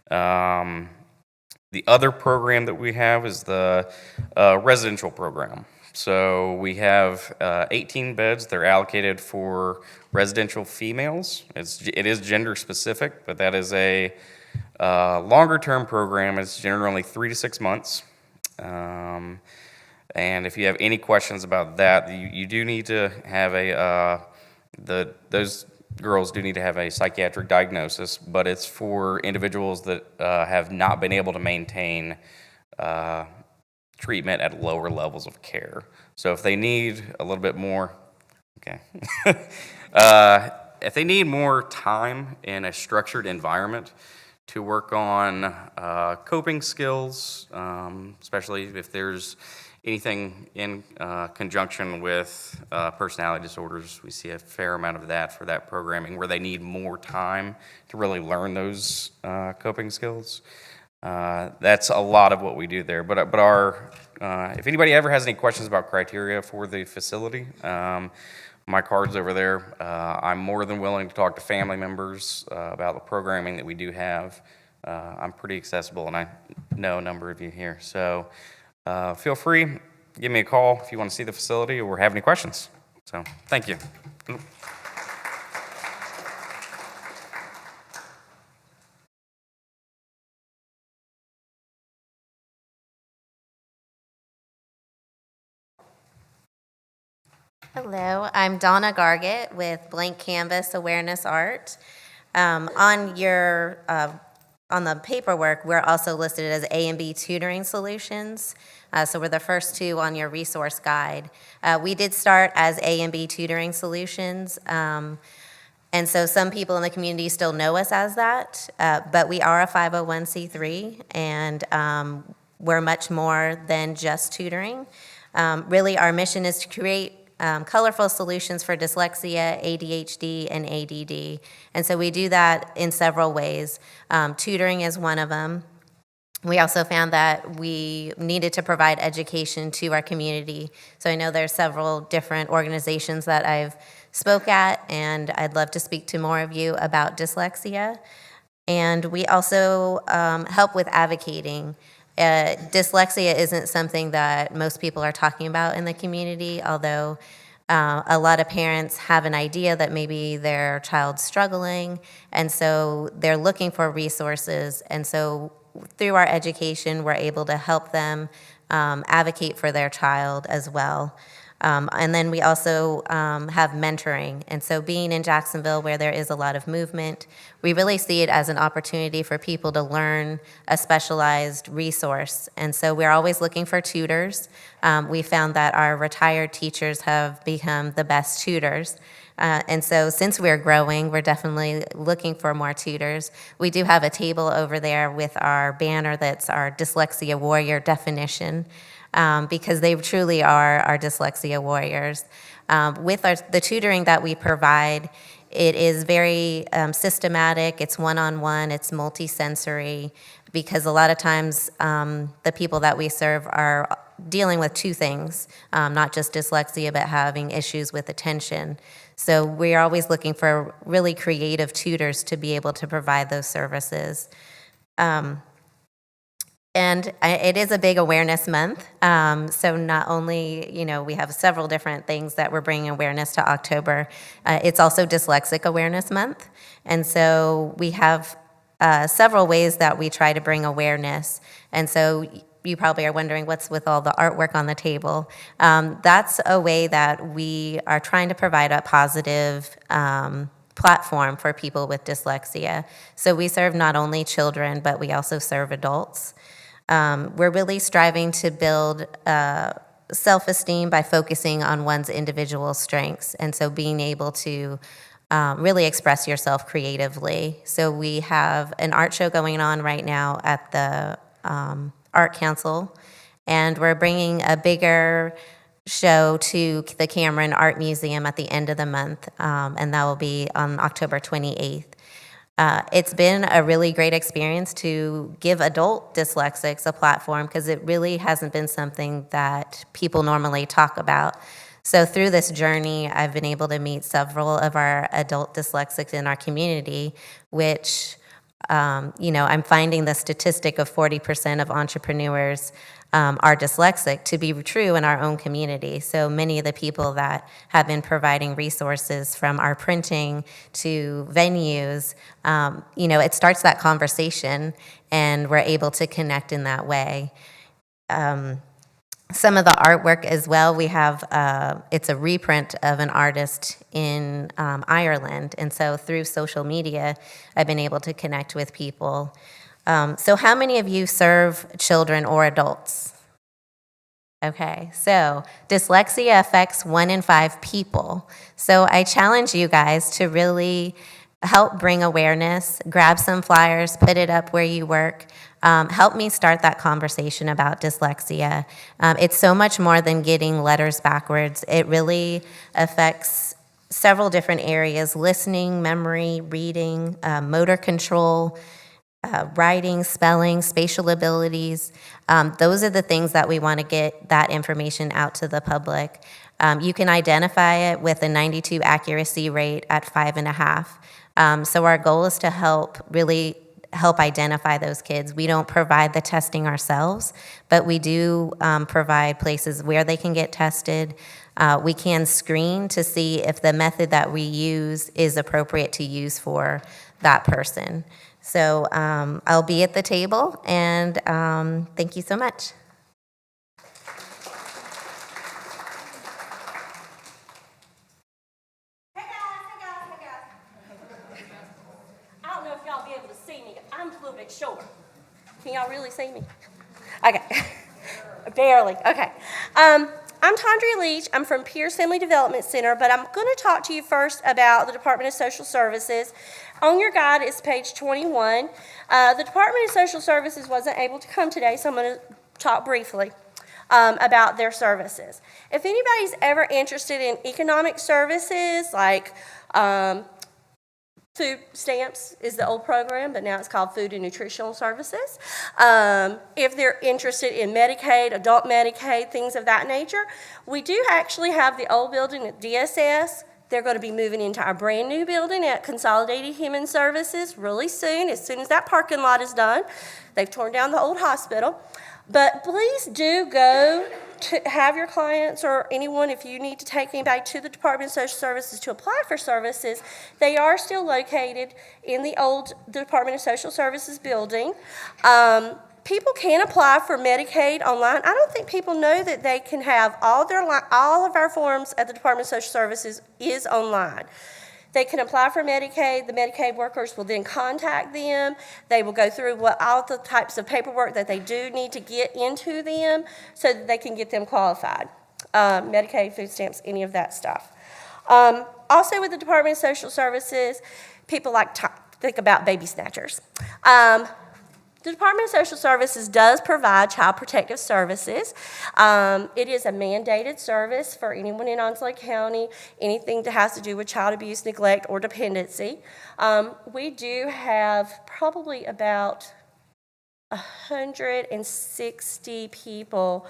[SPEAKER 4] The other program that we have is the residential program. So we have 18 beds. They're allocated for residential females. It is gender specific, but that is a longer-term program. It's generally 3 to 6 months. And if you have any questions about that, you do need to have those girls do need to have a psychiatric diagnosis, but it's for individuals that have not been able to maintain treatment at lower levels of care. So if they need a little bit more, if they need more time in a structured environment to work on coping skills, especially if there's anything in conjunction with personality disorders, we see a fair amount of that for that programming where they need more time to really learn those coping skills. That's a lot of what we do there. But our, if anybody ever has any questions about criteria for the facility, my card's over there. I'm more than willing to talk to family members about the programming that we do have. I'm pretty accessible, and I know a number of you here. So feel free, give me a call if you want to see the facility or have any questions. So thank you.
[SPEAKER 5] Hello, I'm Donna Gargett with Blank Canvas Awareness Art. On the paperwork, we're also listed as A and B tutoring solutions. So we're the first two on your resource guide. We did start as A and B tutoring solutions. And so some people in the community still know us as that, but we are a 501c3, and we're much more than just tutoring. Really, our mission is to create colorful solutions for dyslexia, ADHD, and ADD. And so we do that in several ways. Tutoring is one of them. We also found that we needed to provide education to our community. So I know there's several different organizations that I've spoke at, and I'd love to speak to more of you about dyslexia. And we also help with advocating. Dyslexia isn't something that most people are talking about in the community, although a lot of parents have an idea that maybe their child's struggling, and so they're looking for resources. And so through our education, we're able to help them advocate for their child as well. And then we also have mentoring. And so being in Jacksonville, where there is a lot of movement, we really see it as an opportunity for people to learn a specialized resource. And so we're always looking for tutors. We found that our retired teachers have become the best tutors. And so since we're growing, we're definitely looking for more tutors. We do have a table over there with our banner that's our Dyslexia Warrior definition. Because they truly are our dyslexia warriors. With the tutoring that we provide, it is very systematic, it's one-on-one, it's multi-sensory, because a lot of times the people that we serve are dealing with two things, not just dyslexia, but having issues with attention. So we're always looking for really creative tutors to be able to provide those services. And it is a big awareness month. So not only, we have several different things that we're bringing awareness to October, it's also Dyslexic Awareness Month. And so we have several ways that we try to bring awareness. And so you probably are wondering what's with all the artwork on the table. That's a way that we are trying to provide a positive platform for people with dyslexia. So we serve not only children, but we also serve adults. We're really striving to build self-esteem by focusing on one's individual strengths, and so being able to really express yourself creatively. So we have an art show going on right now at the Art Council, and we're bringing a bigger show to the Cameron Art Museum at the end of the month, and that will be on October 28th. It's been a really great experience to give adult dyslexics a platform because it really hasn't been something that people normally talk about. So through this journey, I've been able to meet several of our adult dyslexics in our community, which, I'm finding the statistic of 40% of entrepreneurs are dyslexic to be true in our own community. So many of the people that have been providing resources, from our printing to venues, it starts that conversation, and we're able to connect in that way. Some of the artwork as well, we have, it's a reprint of an artist in Ireland, and so through social media, I've been able to connect with people. So how many of you serve children or adults? Okay, so dyslexia affects 1 in 5 people. So I challenge you guys to really help bring awareness, grab some flyers, put it up where you work. Help me start that conversation about dyslexia. It's so much more than getting letters backwards. It really affects several different areas: listening, memory, reading, motor control, writing, spelling, spatial abilities. Those are the things that we want to get that information out to the public. You can identify it with a 92 accuracy rate at 5.5. So our goal is to help identify those kids. We don't provide the testing ourselves, but we do provide places where they can get tested. We can screen to see if the method that we use is appropriate to use for that person. So I'll be at the table, and thank you so much.
[SPEAKER 6] I don't know if y'all be able to see me. I'm a little bit short. Can y'all really see me? Okay. Barely. Okay. I'm Tondria Leach. I'm from Pierce Family Development Center, but I'm going to talk to you first about the Department of Social Services. On your guide is page 21. The Department of Social Services wasn't able to come today, so I'm going to talk briefly about their services. If anybody's ever interested in economic services, like food stamps is the old program, but now it's called Food and Nutritional Services. If they're interested in Medicaid, adult Medicaid, things of that nature, we do actually have the old building at DSS. They're going to be moving into our brand new building at Consolidated Human Services really soon as that parking lot is done. They've torn down the old hospital. But please do go to have your clients or anyone, if you need to take anybody to the Department of Social Services to apply for services. They are still located in the old Department of Social Services building. People can apply for Medicaid online. I don't think people know that they can have all of our forms at the Department of Social Services is online. They can apply for Medicaid. The Medicaid workers will then contact them. They will go through all the types of paperwork that they do need to get into them so that they can get them qualified. Medicaid, food stamps, any of that stuff. Also with the Department of Social Services, people like to think about baby snatchers. The Department of Social Services does provide child protective services. It is a mandated service for anyone in Onslow County, anything that has to do with child abuse, neglect, or dependency. We do have probably about 160 people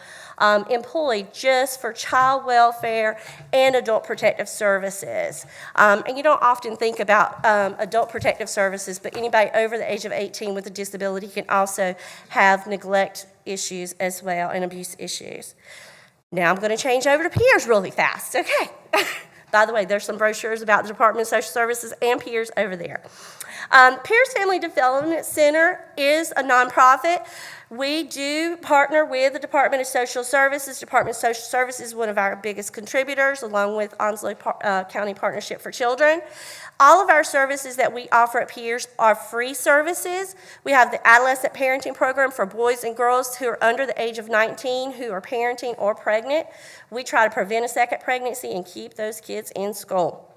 [SPEAKER 6] employed just for child welfare and adult protective services. And you don't often think about adult protective services, but anybody over the age of 18 with a disability can also have neglect issues as well and abuse issues. Now I'm going to change over to peers really fast. Okay. By the way, there's some brochures about the Department of Social Services and peers over there. Pierce Family Development Center is a nonprofit. We do partner with the Department of Social Services. Department of Social Services is one of our biggest contributors, along with Onslow County Partnership for Children. All of our services that we offer at Piers are free services. We have the Adolescent Parenting Program for boys and girls who are under the age of 19 who are parenting or pregnant. We try to prevent a second pregnancy and keep those kids in school.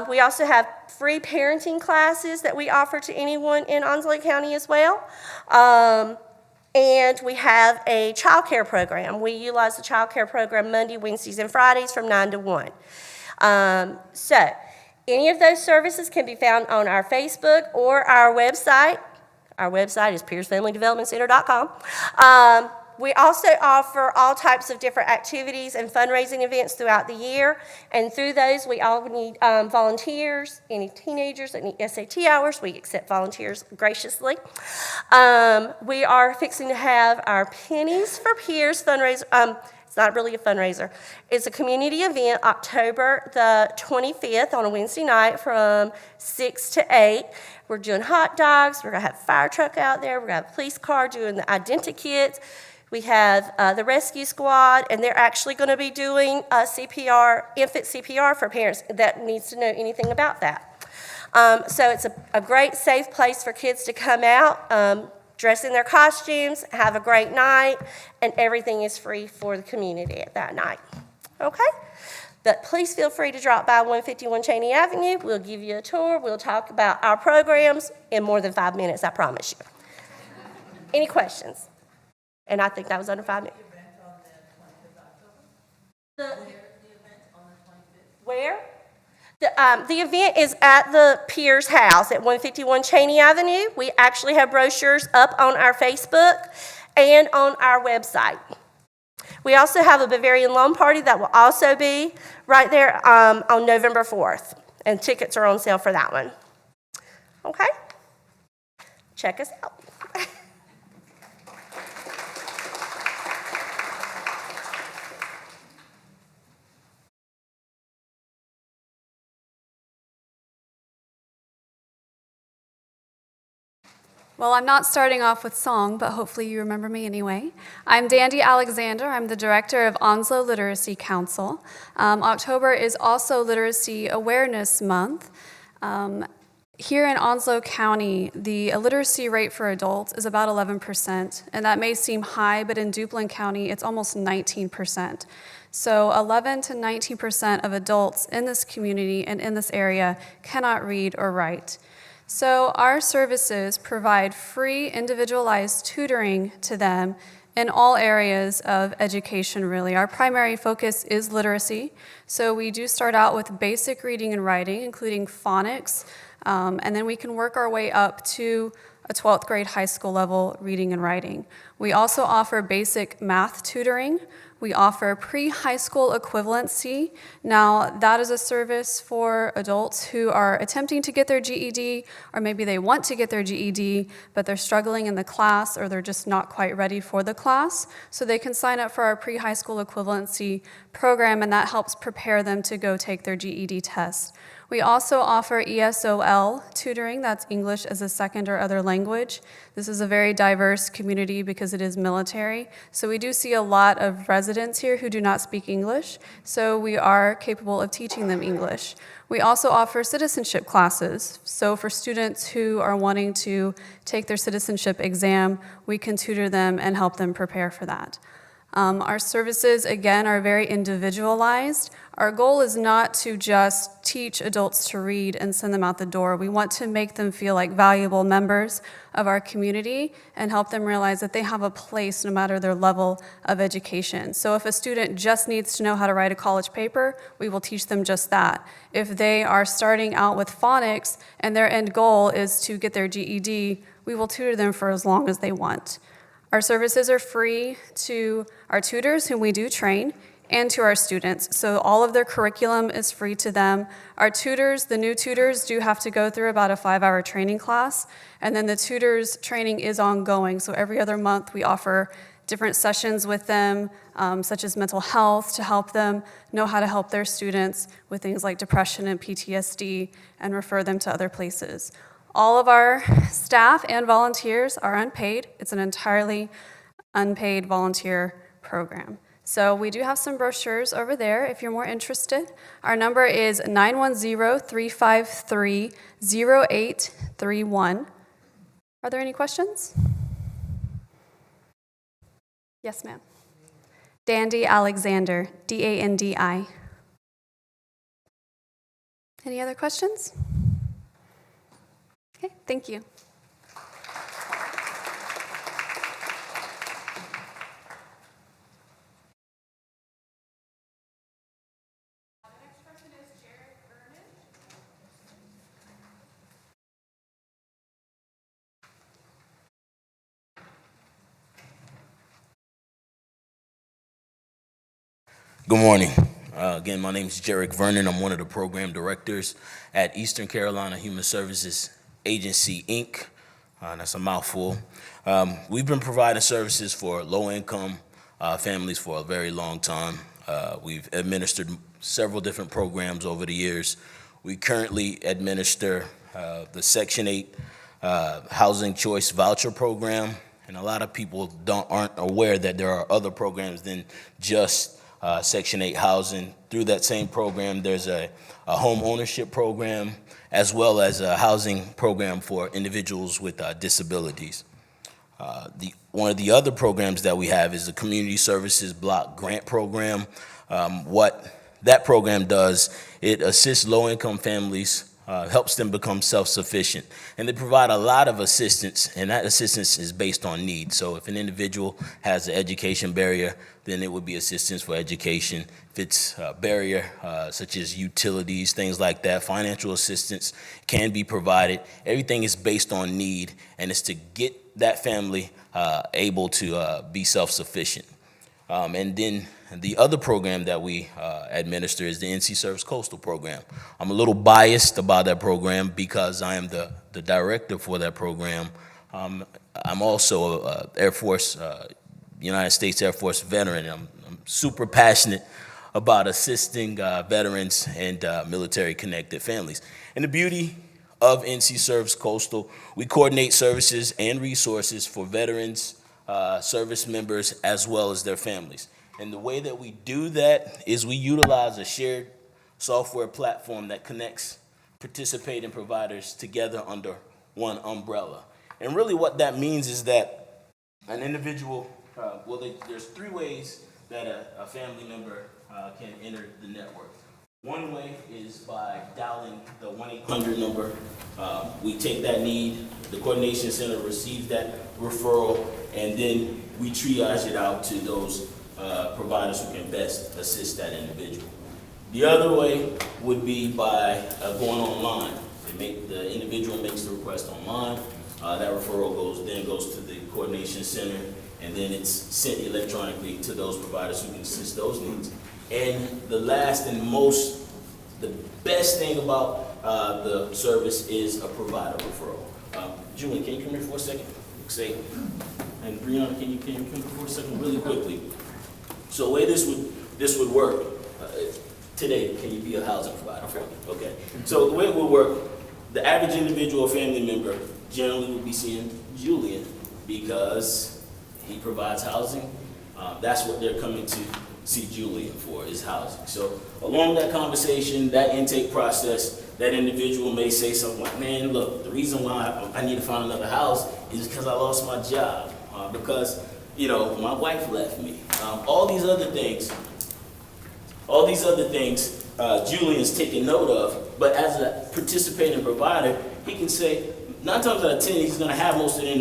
[SPEAKER 6] We also have free parenting classes that we offer to anyone in Onslow County as well. And we have a child care program. We utilize the child care program Monday, Wednesdays, and Fridays from 9 to 1. So any of those services can be found on our Facebook or our website. Our website is piersfamilydevelopmentcenter.com. We also offer all types of different activities and fundraising events throughout the year, and through those we all need volunteers. Any teenagers that need SAT hours, we accept volunteers graciously. We are fixing to have our Pennies for Peers fundraiser. It's not really a fundraiser. It's a community event, October the 25th on a Wednesday night from 6 to 8. We're doing hot dogs. We're going to have a fire truck out there. We're going to have a police car doing the identikits. We have the rescue squad, and they're actually going to be doing CPR, infant CPR for parents that needs to know anything about that. So it's a great, safe place for kids to come out, dress in their costumes, have a great night, and everything is free for the community at that night. Okay? But please feel free to drop by 151 Cheney Avenue. We'll give you a tour. We'll talk about our programs in more than 5 minutes, I promise you. Any questions? And I think that was under 5 minutes. Where? The event is at the Piers House at 151 Cheney Avenue. We actually have brochures up on our Facebook and on our website. We also have a Bavarian Lawn Party that will also be right there on November 4th. And tickets are on sale for that one. Okay? Check us out.
[SPEAKER 8] Well, I'm not starting off with song, but hopefully you remember me anyway. I'm Dandy Alexander. I'm the director of Onslow Literacy Council. October is also Literacy Awareness Month. Here in Onslow County, the illiteracy rate for adults is about 11%, and that may seem high, but in Duplin County, it's almost 19%. So 11 to 19% of adults in this community and in this area cannot read or write. So our services provide free individualized tutoring to them in all areas of education, really. Our primary focus is literacy. So we do start out with basic reading and writing, including phonics, and then we can work our way up to a 12th grade high school level reading and writing. We also offer basic math tutoring. We offer pre-high school equivalency. Now, that is a service for adults who are attempting to get their GED, or maybe they want to get their GED, but they're struggling in the class, or they're just not quite ready for the class. So they can sign up for our pre-high school equivalency program, and that helps prepare them to go take their GED test. We also offer ESOL tutoring, that's English as a second or other language. This is a very diverse community because it is military. So we do see a lot of residents here who do not speak English, so we are capable of teaching them English. We also offer citizenship classes. So for students who are wanting to take their citizenship exam, we can tutor them and help them prepare for that. Our services, again, are very individualized. Our goal is not to just teach adults to read and send them out the door. We want to make them feel like valuable members of our community and help them realize that they have a place no matter their level of education. So if a student just needs to know how to write a college paper, we will teach them just that. If they are starting out with phonics and their end goal is to get their GED, we will tutor them for as long as they want. Our services are free to our tutors, whom we do train, and to our students. So all of their curriculum is free to them. Our tutors, the new tutors, do have to go through about a 5-hour training class, and then the tutors' training is ongoing. So every other month we offer different sessions with them, such as mental health, to help them know how to help their students with things like depression and PTSD and refer them to other places. All of our staff and volunteers are unpaid. It's an entirely unpaid volunteer program. So we do have some brochures over there if you're more interested. Our number is 910-353-0831. Are there any questions? Yes, ma'am. Dandy Alexander, D-A-N-D-I. Any other questions? Okay, thank you.
[SPEAKER 7] Good morning. Again, my name is Jarek Vernon. I'm one of the program directors at Eastern Carolina Human Services Agency, Inc. That's a mouthful. We've been providing services for low-income families for a very long time. We've administered several different programs over the years. We currently administer the Section 8 Housing Choice Voucher Program, and a lot of people aren't aware that there are other programs than just Section 8 housing. Through that same program, there's a home ownership program, as well as a housing program for individuals with disabilities. One of the other programs that we have is the Community Services Block Grant Program. What that program does, it assists low-income families, helps them become self-sufficient. And they provide a lot of assistance, and that assistance is based on need. So if an individual has an education barrier, then it would be assistance for education. If it's a barrier, such as utilities, things like that, financial assistance can be provided. Everything is based on need, and it's to get that family able to be self-sufficient. And then the other program that we administer is the NC Serves Coastal program. I'm a little biased about that program because I am the director for that program. I'm also a Air Force, United States Air Force veteran. I'm super passionate about assisting veterans and military-connected families. And the beauty of NC Serves Coastal, we coordinate services and resources for veterans, service members, as well as their families. And the way that we do that is we utilize a shared software platform that connects participating providers together under one umbrella. And really what that means is that an individual, there's three ways that a family member can enter the network. One way is by dialing the 1-800 number. We take that need, the coordination center receives that referral, and then we triage it out to those providers who can best assist that individual. The other way would be by going online. The individual makes the request online. That referral goes to the coordination center, and then it's sent electronically to those providers who can assist those needs. And the last and the best thing about the service is a provider referral. Julian, can you come here for a second? And Brianna, can you come here for a second really quickly? So the way this would work, today, can you be a housing provider for me? Okay. So the way it would work, the average individual or family member generally would be seeing Julian because he provides housing. That's what they're coming to see Julian for, is housing. So along that conversation, that intake process, that individual may say something like, man, look, the reason why I need to find another house is because I lost my job, because, my wife left me. All these other things Julian's taking note of, but as a participating provider, he can say, 9 times out of 10, he's going to have most of the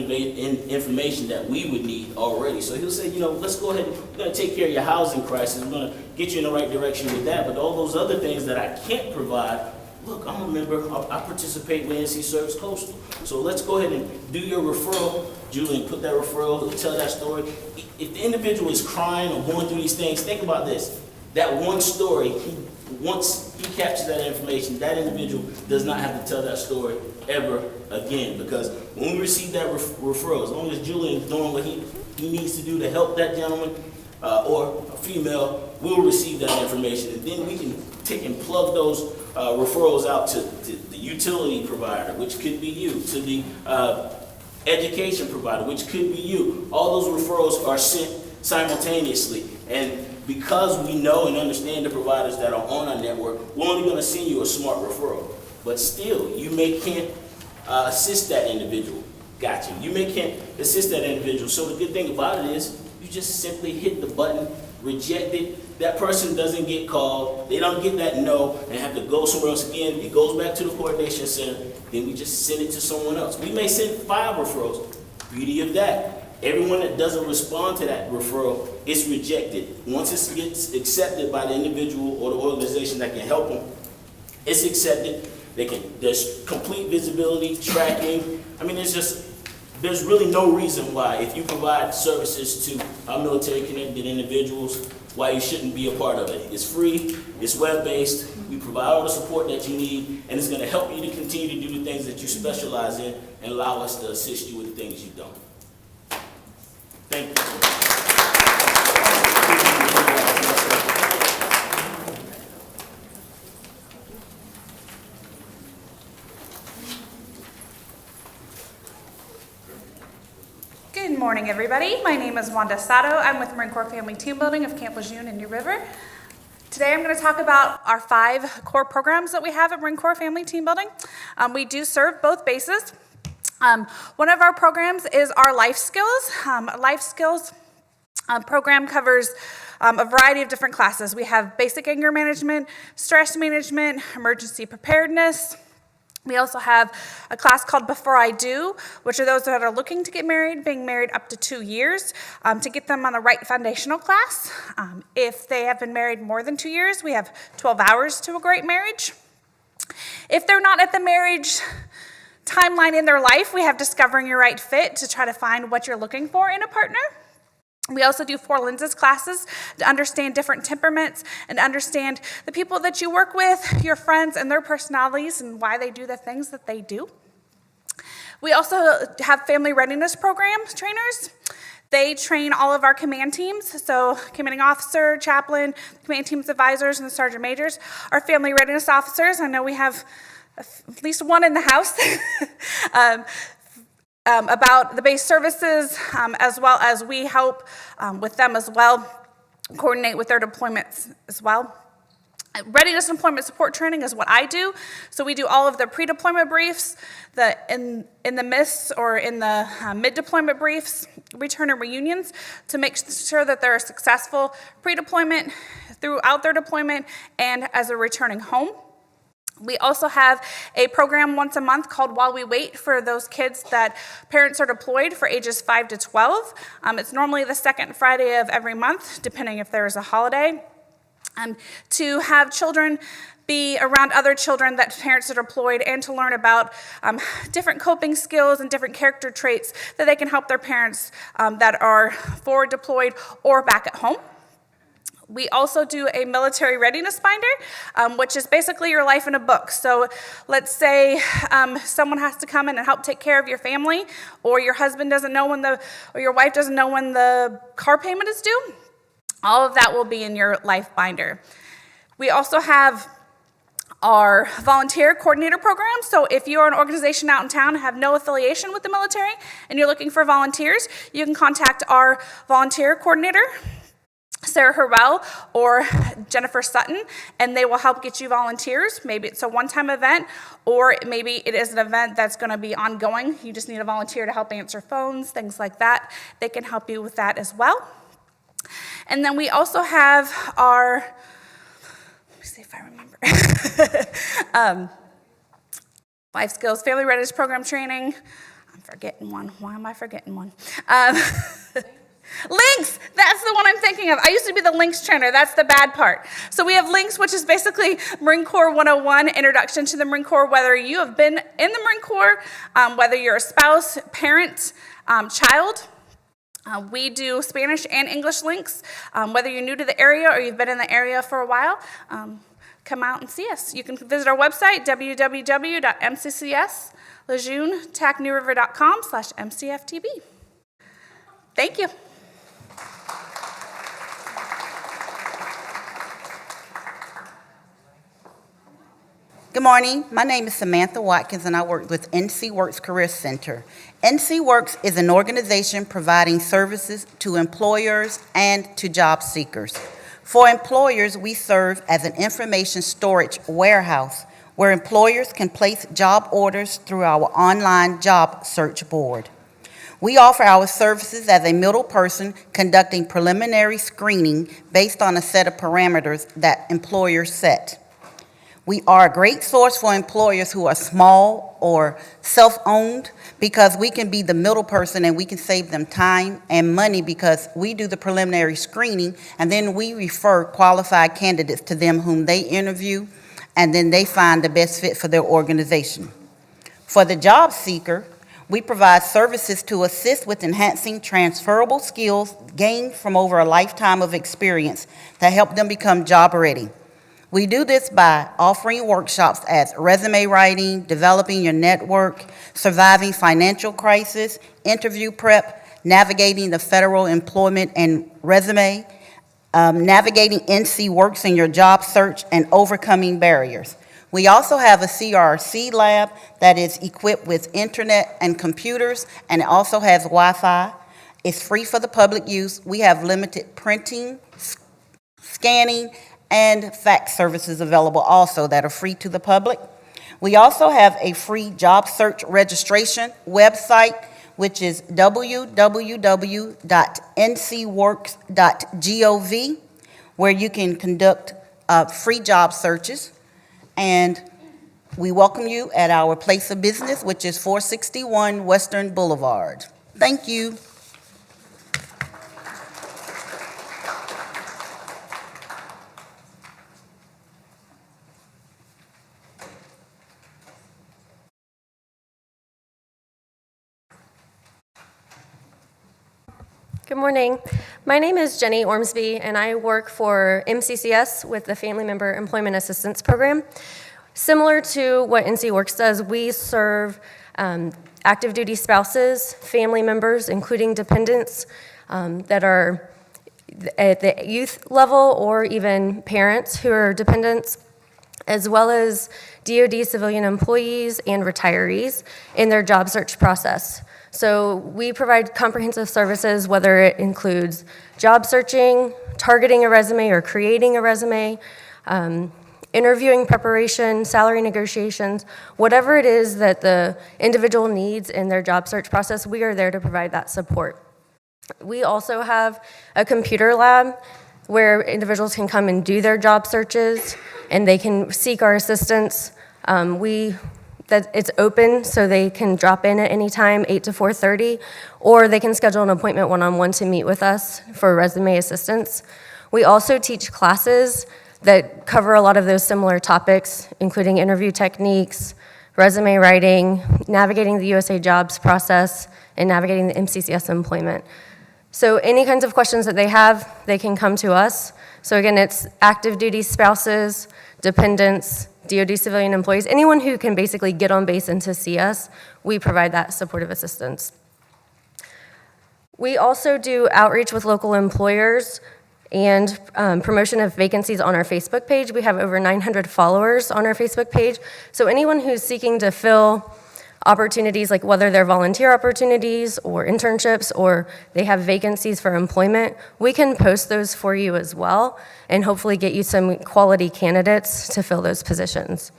[SPEAKER 7] information that we would need already. So he'll say, let's go ahead, we're going to take care of your housing crisis, we're going to get you in the right direction with that, but all those other things that I can't provide, look, I'm a member, I participate with NC Serves Coastal. So let's go ahead and do your referral. Julian, put that referral, tell that story. If the individual is crying or going through these things, think about this. That one story, once he captures that information, that individual does not have to tell that story ever again. Because when we receive that referral, as long as Julian is doing what he needs to do to help that gentleman, or a female will receive that information, and then we can take and plug those referrals out to the utility provider, which could be you, to the education provider, which could be you. All those referrals are sent simultaneously, and because we know and understand the providers that are on our network, we're only going to send you a smart referral. But still, you can't assist that individual. Gotcha. You can't assist that individual. So the good thing about it is you just simply hit the button, reject it. That person doesn't get called. They don't get that no and have to go somewhere else again. It goes back to the coordination center. Then we just send it to someone else. We may send 5 referrals. Beauty of that. Everyone that doesn't respond to that referral is rejected. Once it gets accepted by the individual or the organization that can help them, it's accepted. There's complete visibility, tracking. I mean, there's really no reason why, if you provide services to our military connected individuals, why you shouldn't be a part of it. It's free, it's web-based, we provide all the support that you need, and it's gonna help you to continue to do the things that you specialize in and allow us to assist you with the things you don't. Thank you.
[SPEAKER 9] Good morning, everybody. My name is Wanda Sato. I'm with Marine Corps Family Team Building of Camp Lejeune in New River. Today I'm going to talk about our 5 core programs that we have at Marine Corps Family Team Building. We do serve both bases. One of our programs is our Life Skills. Life Skills program covers a variety of different classes. We have basic anger management, stress management, emergency preparedness. We also have a class called Before I Do, which are those that are looking to get married, being married up to 2 years, to get them on the right foundational class. If they have been married more than 2 years, we have 12 hours to a great marriage. If they're not at the marriage timeline in their life, we have Discovering Your Right Fit to try to find what you're looking for in a partner. We also do 4 lenses classes to understand different temperaments and understand the people that you work with, your friends, and their personalities and why they do the things that they do. We also have family readiness programs trainers. They train all of our command teams, so commanding officer, chaplain, command teams advisors, and the sergeant majors. Our family readiness officers, I know we have at least one in the house, about the base services, as well as we help with them as well, coordinate with their deployments as well. Readiness and employment support training is what I do. So we do all of the pre-deployment briefs, in the MISS or in the mid-deployment briefs, return and reunions to make sure that they're successful pre-deployment, throughout their deployment, and as they're returning home. We also have a program once a month called While We Wait for those kids that parents are deployed for ages 5 to 12. It's normally the second Friday of every month, depending if there is a holiday, to have children be around other children that parents are deployed and to learn about different coping skills and different character traits that they can help their parents that are forward deployed or back at home. We also do a military readiness binder, which is basically your life in a book. So let's say someone has to come in and help take care of your family, or your husband doesn't know or your wife doesn't know when the car payment is due. All of that will be in your life binder. We also have our volunteer coordinator program. So if you're an organization out in town and have no affiliation with the military and you're looking for volunteers, you can contact our volunteer coordinator, Sarah Harwell or Jennifer Sutton, and they will help get you volunteers. Maybe it's a one-time event, or maybe it is an event that's going to be ongoing. You just need a volunteer to help answer phones, things like that. They can help you with that as well. And then we also have our, let me see if I remember, Life Skills Family Readiness Program training. I'm forgetting one. Why am I forgetting one? Links, that's the one I'm thinking of. I used to be the Links trainer. That's the bad part. So we have Links, which is basically Marine Corps 101, Introduction to the Marine Corps, whether you have been in the Marine Corps, whether you're a spouse, parent, child. We do Spanish and English links. Whether you're new to the area or you've been in the area for a while, come out and see us. You can visit our website, www.mccs-lejeune-newriver.com/mcftb. Thank you.
[SPEAKER 10] Good morning. My name is Samantha Watkins, and I work with NC Works Career Center. NC Works is an organization providing services to employers and to job seekers. For employers, we serve as an information storage warehouse where employers can place job orders through our online job search board. We offer our services as a middle person conducting preliminary screening based on a set of parameters that employers set. We are a great source for employers who are small or self-owned because we can be the middle person and we can save them time and money because we do the preliminary screening and then we refer qualified candidates to them whom they interview and then they find the best fit for their organization. For the job seeker, we provide services to assist with enhancing transferable skills gained from over a lifetime of experience that help them become job ready. We do this by offering workshops as resume writing, developing your network, surviving financial crisis, interview prep, navigating the federal employment and resume, navigating NC Works in your job search, and overcoming barriers. We also have a CRC lab that is equipped with internet and computers, and it also has Wi-Fi. It's free for the public use. We have limited printing, scanning, and fax services available also that are free to the public. We also have a free job search registration website, which is www.ncworks.gov, where you can conduct free job searches. And we welcome you at our place of business, which is 461 Western Boulevard. Thank you.
[SPEAKER 22] Good morning. My name is Jenny Ormsby, and I work for MCCS with the Family Member Employment Assistance Program. Similar to what NC Works does, we serve active duty spouses, family members, including dependents that are at the youth level or even parents who are dependents, as well as DoD civilian employees and retirees in their job search process. So we provide comprehensive services, whether it includes job searching, targeting a resume or creating a resume, interviewing preparation, salary negotiations, whatever it is that the individual needs in their job search process, we are there to provide that support. We also have a computer lab where individuals can come and do their job searches and they can seek our assistance. It's open, so they can drop in at any time, 8 to 4:30, or they can schedule an appointment one-on-one to meet with us for resume assistance. We also teach classes that cover a lot of those similar topics, including interview techniques, resume writing, navigating the USA Jobs process, and navigating the MCCS employment. So any kinds of questions that they have, they can come to us. So again, it's active duty spouses, dependents, DoD civilian employees, anyone who can basically get on base and to see us, we provide that supportive assistance. We also do outreach with local employers and promotion of vacancies on our Facebook page. We have over 900 followers on our Facebook page. So anyone who's seeking to fill opportunities, like whether they're volunteer opportunities or internships or they have vacancies for employment, we can post those for you as well and hopefully get you some quality candidates to fill those positions.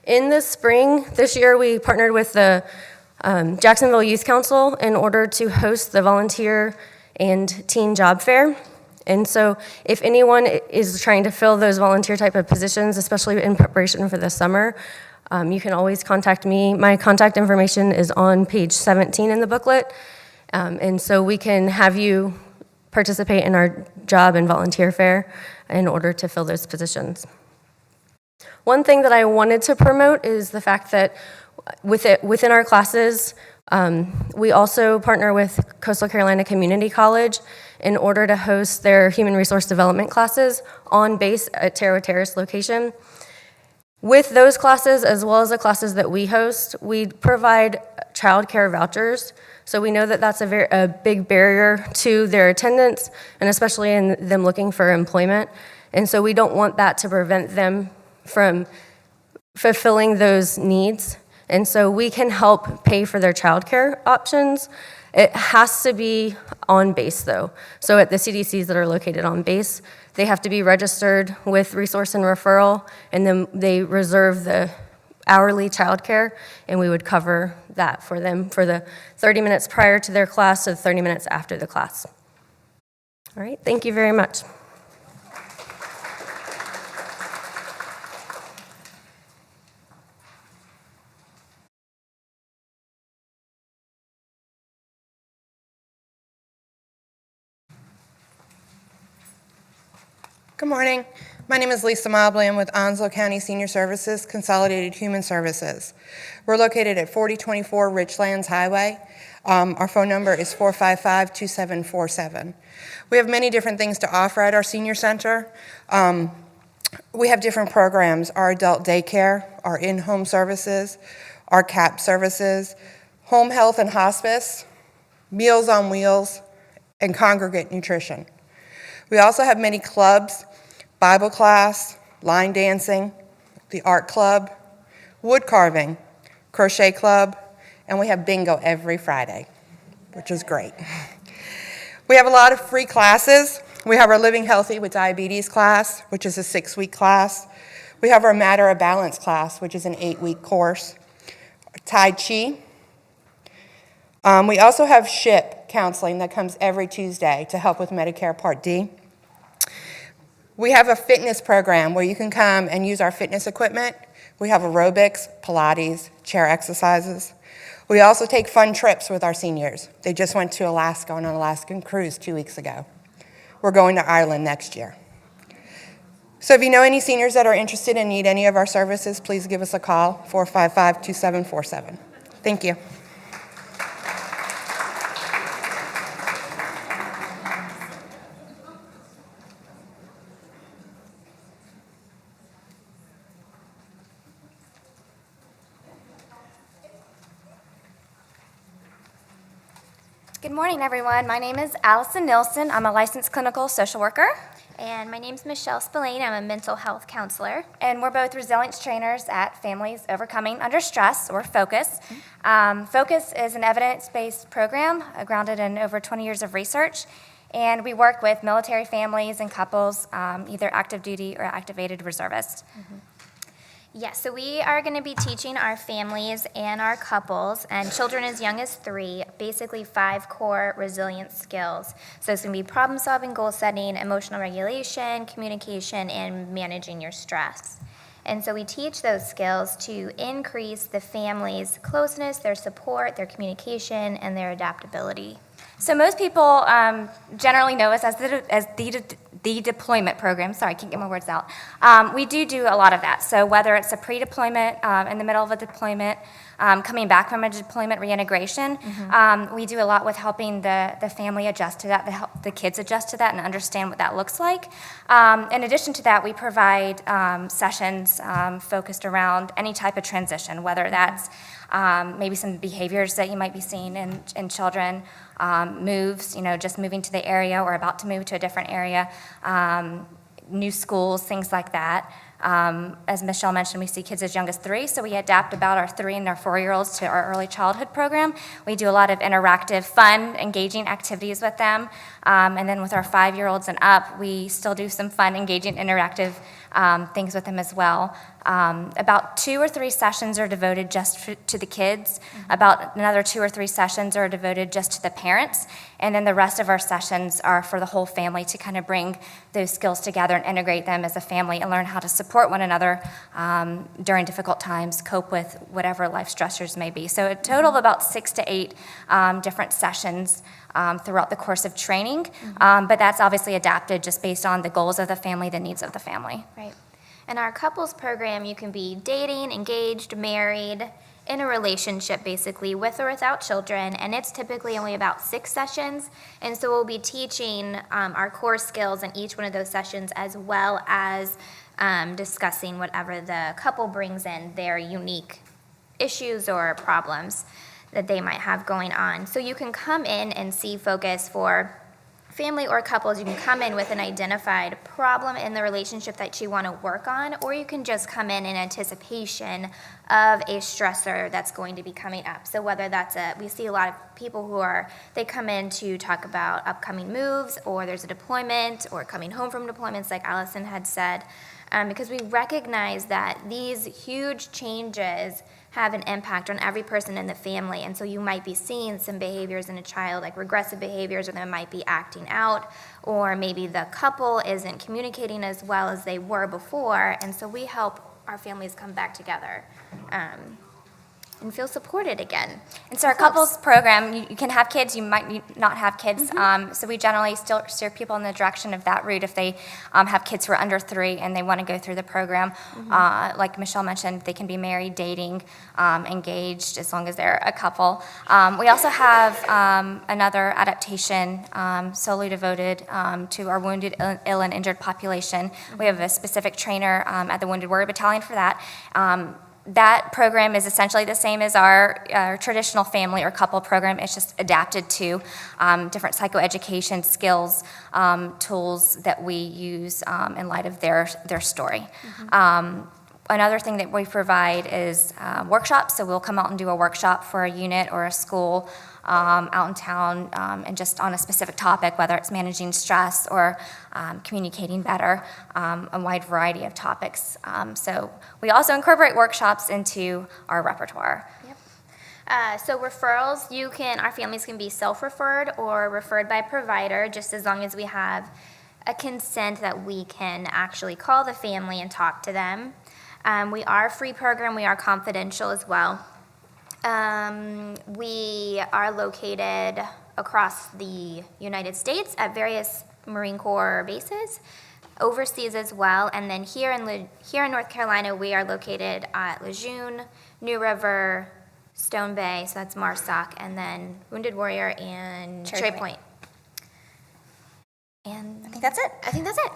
[SPEAKER 22] In the spring, this year, we partnered with the Jacksonville Youth Council in order to host the volunteer and teen job fair. And so if anyone is trying to fill those volunteer type of positions, especially in preparation for the summer, you can always contact me. My contact information is on page 17 in the booklet. And so we can have you participate in our job and volunteer fair in order to fill those positions. One thing that I wanted to promote is the fact that within our classes, we also partner with Coastal Carolina Community College in order to host their human resource development classes on base at Terra Terrace location. With those classes, as well as the classes that we host, we provide childcare vouchers. So we know that that's a big barrier to their attendance, and especially in them looking for employment. And so we don't want that to prevent them from fulfilling those needs. And so we can help pay for their childcare options. It has to be on base though. So at the CDCs that are located on base, they have to be registered with resource and referral, and then they reserve the hourly childcare, and we would cover that for them for the 30 minutes prior to their class to the 30 minutes after the class. All right, thank you very much.
[SPEAKER 11] Good morning. My name is Lisa Mobley. I'm with Onslow County Senior Services, Consolidated Human Services. We're located at 4024 Richlands Highway. Our phone number is 455-2747. We have many different things to offer at our senior center. We have different programs: our adult daycare, our in-home services, our CAP services, home health and hospice, Meals on Wheels, and congregate nutrition. We also have many clubs: Bible class, line dancing, the art club, wood carving, crochet club, and we have bingo every Friday, which is great. We have a lot of free classes. We have our Living Healthy with Diabetes class, which is a 6-week class. We have our Matter of Balance class, which is an 8-week course. Tai Chi. We also have SHIP counseling that comes every Tuesday to help with Medicare Part D. We have a fitness program where you can come and use our fitness equipment. We have aerobics, Pilates, chair exercises. We also take fun trips with our seniors. They just went to Alaska on an Alaskan cruise 2 weeks ago. We're going to Ireland next year. So if you know any seniors that are interested and need any of our services, please give us a call, 455-2747. Thank you.
[SPEAKER 12] Good morning, everyone. My name is Allison Nilsson. I'm a licensed clinical social worker. And my name's Michelle Spillane. I'm a mental health counselor. And we're both resilience trainers at Families Overcoming Under Stress, or FOCUS. FOCUS is an evidence-based program grounded in over 20 years of research. And we work with military families and couples, either active duty or activated reservists.
[SPEAKER 19] Yes, so we are going to be teaching our families and our couples and children as young as 3, basically 5 core resilience skills. So it's going to be problem solving, goal setting, emotional regulation, communication, and managing your stress. And so we teach those skills to increase the family's closeness, their support, their communication, and their adaptability.
[SPEAKER 12] So most people generally know us as the deployment program. Sorry, I can't get my words out. We do a lot of that. So whether it's a pre-deployment, in the middle of a deployment, coming back from a deployment reintegration, we do a lot with helping the family adjust to that, the kids adjust to that and understand what that looks like. In addition to that, we provide sessions focused around any type of transition, whether that's maybe some behaviors that you might be seeing in children, moves, just moving to the area or about to move to a different area, new schools, things like that. As Michelle mentioned, we see kids as young as 3, so we adapt about our 3 and our 4-year-olds to our early childhood program. We do a lot of interactive, fun, engaging activities with them. And then with our 5-year-olds and up, we still do some fun, engaging, interactive things with them as well. About 2 or 3 sessions are devoted just to the kids. About another 2 or 3 sessions are devoted just to the parents. And then the rest of our sessions are for the whole family to kind of bring those skills together and integrate them as a family and learn how to support one another during difficult times, cope with whatever life stressors may be. So a total of about 6 to 8 different sessions throughout the course of training, but that's obviously adapted just based on the goals of the family, the needs of the family.
[SPEAKER 19] Right. In our couples program, you can be dating, engaged, married, in a relationship basically, with or without children, and it's typically only about 6 sessions. And so we'll be teaching our core skills in each one of those sessions, as well as discussing whatever the couple brings in, their unique issues or problems that they might have going on. So you can come in and see FOCUS for family or couples, you can come in with an identified problem in the relationship that you want to work on, or you can just come in anticipation of a stressor that's going to be coming up. So whether that's we see a lot of people they come in to talk about upcoming moves, or there's a deployment, or coming home from deployments like Allison had said, because we recognize that these huge changes have an impact on every person in the family. And so you might be seeing some behaviors in a child, like regressive behaviors, or they might be acting out, or maybe the couple isn't communicating as well as they were before. And so we help our families come back together and feel supported again.
[SPEAKER 12] And so our couples program, you can have kids, you might not have kids. So we generally still steer people in the direction of that route if they have kids who are under 3 and they want to go through the program. Like Michelle mentioned, they can be married, dating, engaged, as long as they're a couple. We also have another adaptation solely devoted to our wounded, ill, and injured population. We have a specific trainer at the Wounded Warrior Battalion for that. That program is essentially the same as our traditional family or couple program. It's just adapted to different psychoeducation skills, tools that we use in light of their story. Another thing that we provide is workshops. So we'll come out and do a workshop for a unit or a school out in town, and just on a specific topic, whether it's managing stress or communicating better, a wide variety of topics. So we also incorporate workshops into our repertoire.
[SPEAKER 19] So referrals, our families can be self-referred or referred by provider, just as long as we have a consent that we can actually call the family and talk to them. We are a free program. We are confidential as well. We are located across the United States at various Marine Corps bases, overseas as well, and then here in North Carolina, we are located at Lejeune, New River, Stone Bay, so that's MARSOC, and then Wounded Warrior and Cherry Point.
[SPEAKER 12] And I think that's it.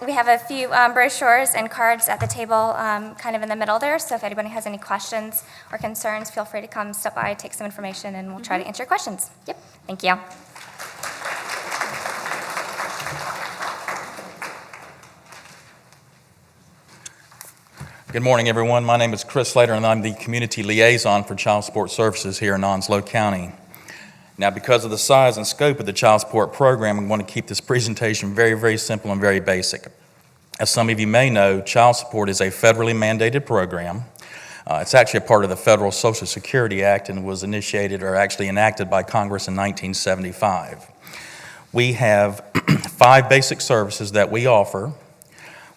[SPEAKER 12] We have a few brochures and cards at the table kind of in the middle there, so if anybody has any questions or concerns, feel free to come stop by, take some information, and we'll try to answer your questions. Yep, thank you.
[SPEAKER 13] Good morning, everyone. My name is Chris Slater, and I'm the Community Liaison for Child Support Services here in Onslow County. Now, because of the size and scope of the child support program, we want to keep this presentation very, very simple and very basic. As some of you may know, child support is a federally mandated program. It's actually a part of the Federal Social Security Act and was initiated or actually enacted by Congress in 1975. We have 5 basic services that we offer.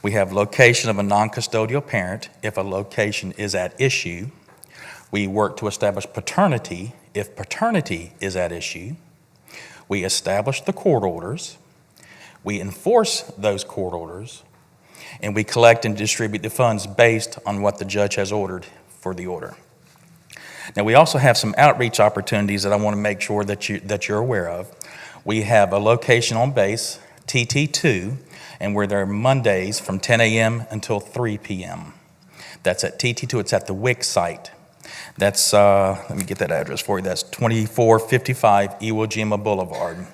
[SPEAKER 13] We have location of a non-custodial parent if a location is at issue. We work to establish paternity if paternity is at issue. We establish the court orders. We enforce those court orders. And we collect and distribute the funds based on what the judge has ordered for the order. Now, we also have some outreach opportunities that I want to make sure that you're aware of. We have a location on base, TT2, and we're there Mondays from 10 a.m. until 3 p.m. That's at TT2. It's at the WIC site. That's, let me get that address for you. That's 2455 Iwo Jima Boulevard.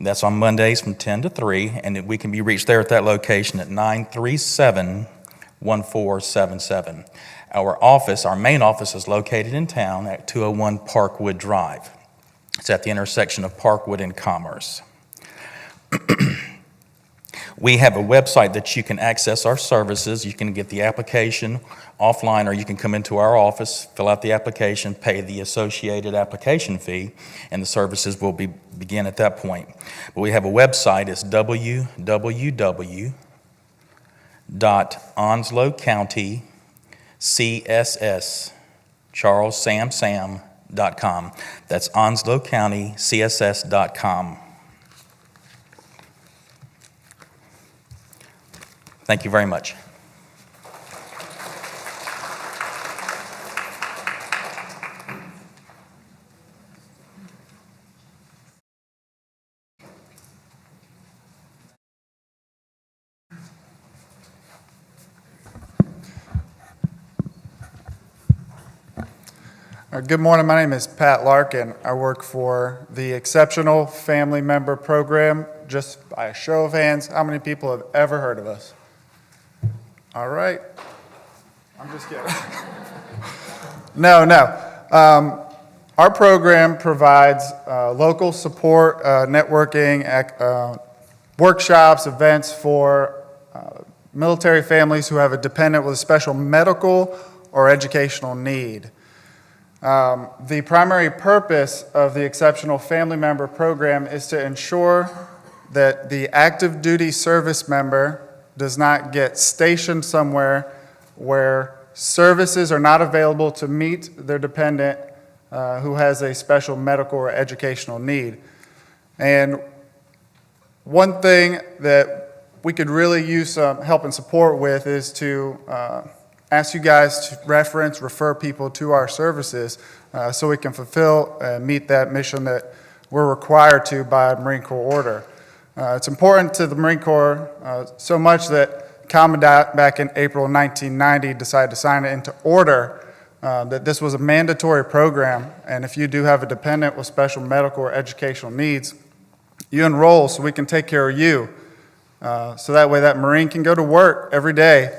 [SPEAKER 13] That's on Mondays from 10 to 3, and we can be reached there at that location at 937-1477. Our main office is located in town at 201 Parkwood Drive. It's at the intersection of Parkwood and Commerce. We have a website that you can access our services. You can get the application offline, or you can come into our office, fill out the application, pay the associated application fee, and the services will begin at that point. But we have a website. It's www.onslowcountycsscharlessamsam.com. That's onslowcountycss.com. Thank you very much.
[SPEAKER 14] Good morning. My name is Pat Larkin. I work for the Exceptional Family Member Program just by a show of hands, how many people have ever heard of us? All right. I'm just kidding. No. Our program provides local support, networking, workshops, events for military families who have a dependent with a special medical or educational need. The primary purpose of the Exceptional Family Member Program is to ensure that the active duty service member does not get stationed somewhere where services are not available to meet their dependent who has a special medical or educational need. And one thing that we could really use some help and support with is to ask you guys to refer people to our services so we can fulfill and meet that mission that we're required to by Marine Corps order. It's important to the Marine Corps so much that Kampa back in April 1990 decided to sign it into order that this was a mandatory program, and if you do have a dependent with special medical or educational needs, you enroll so we can take care of you. So that way that Marine can go to work every day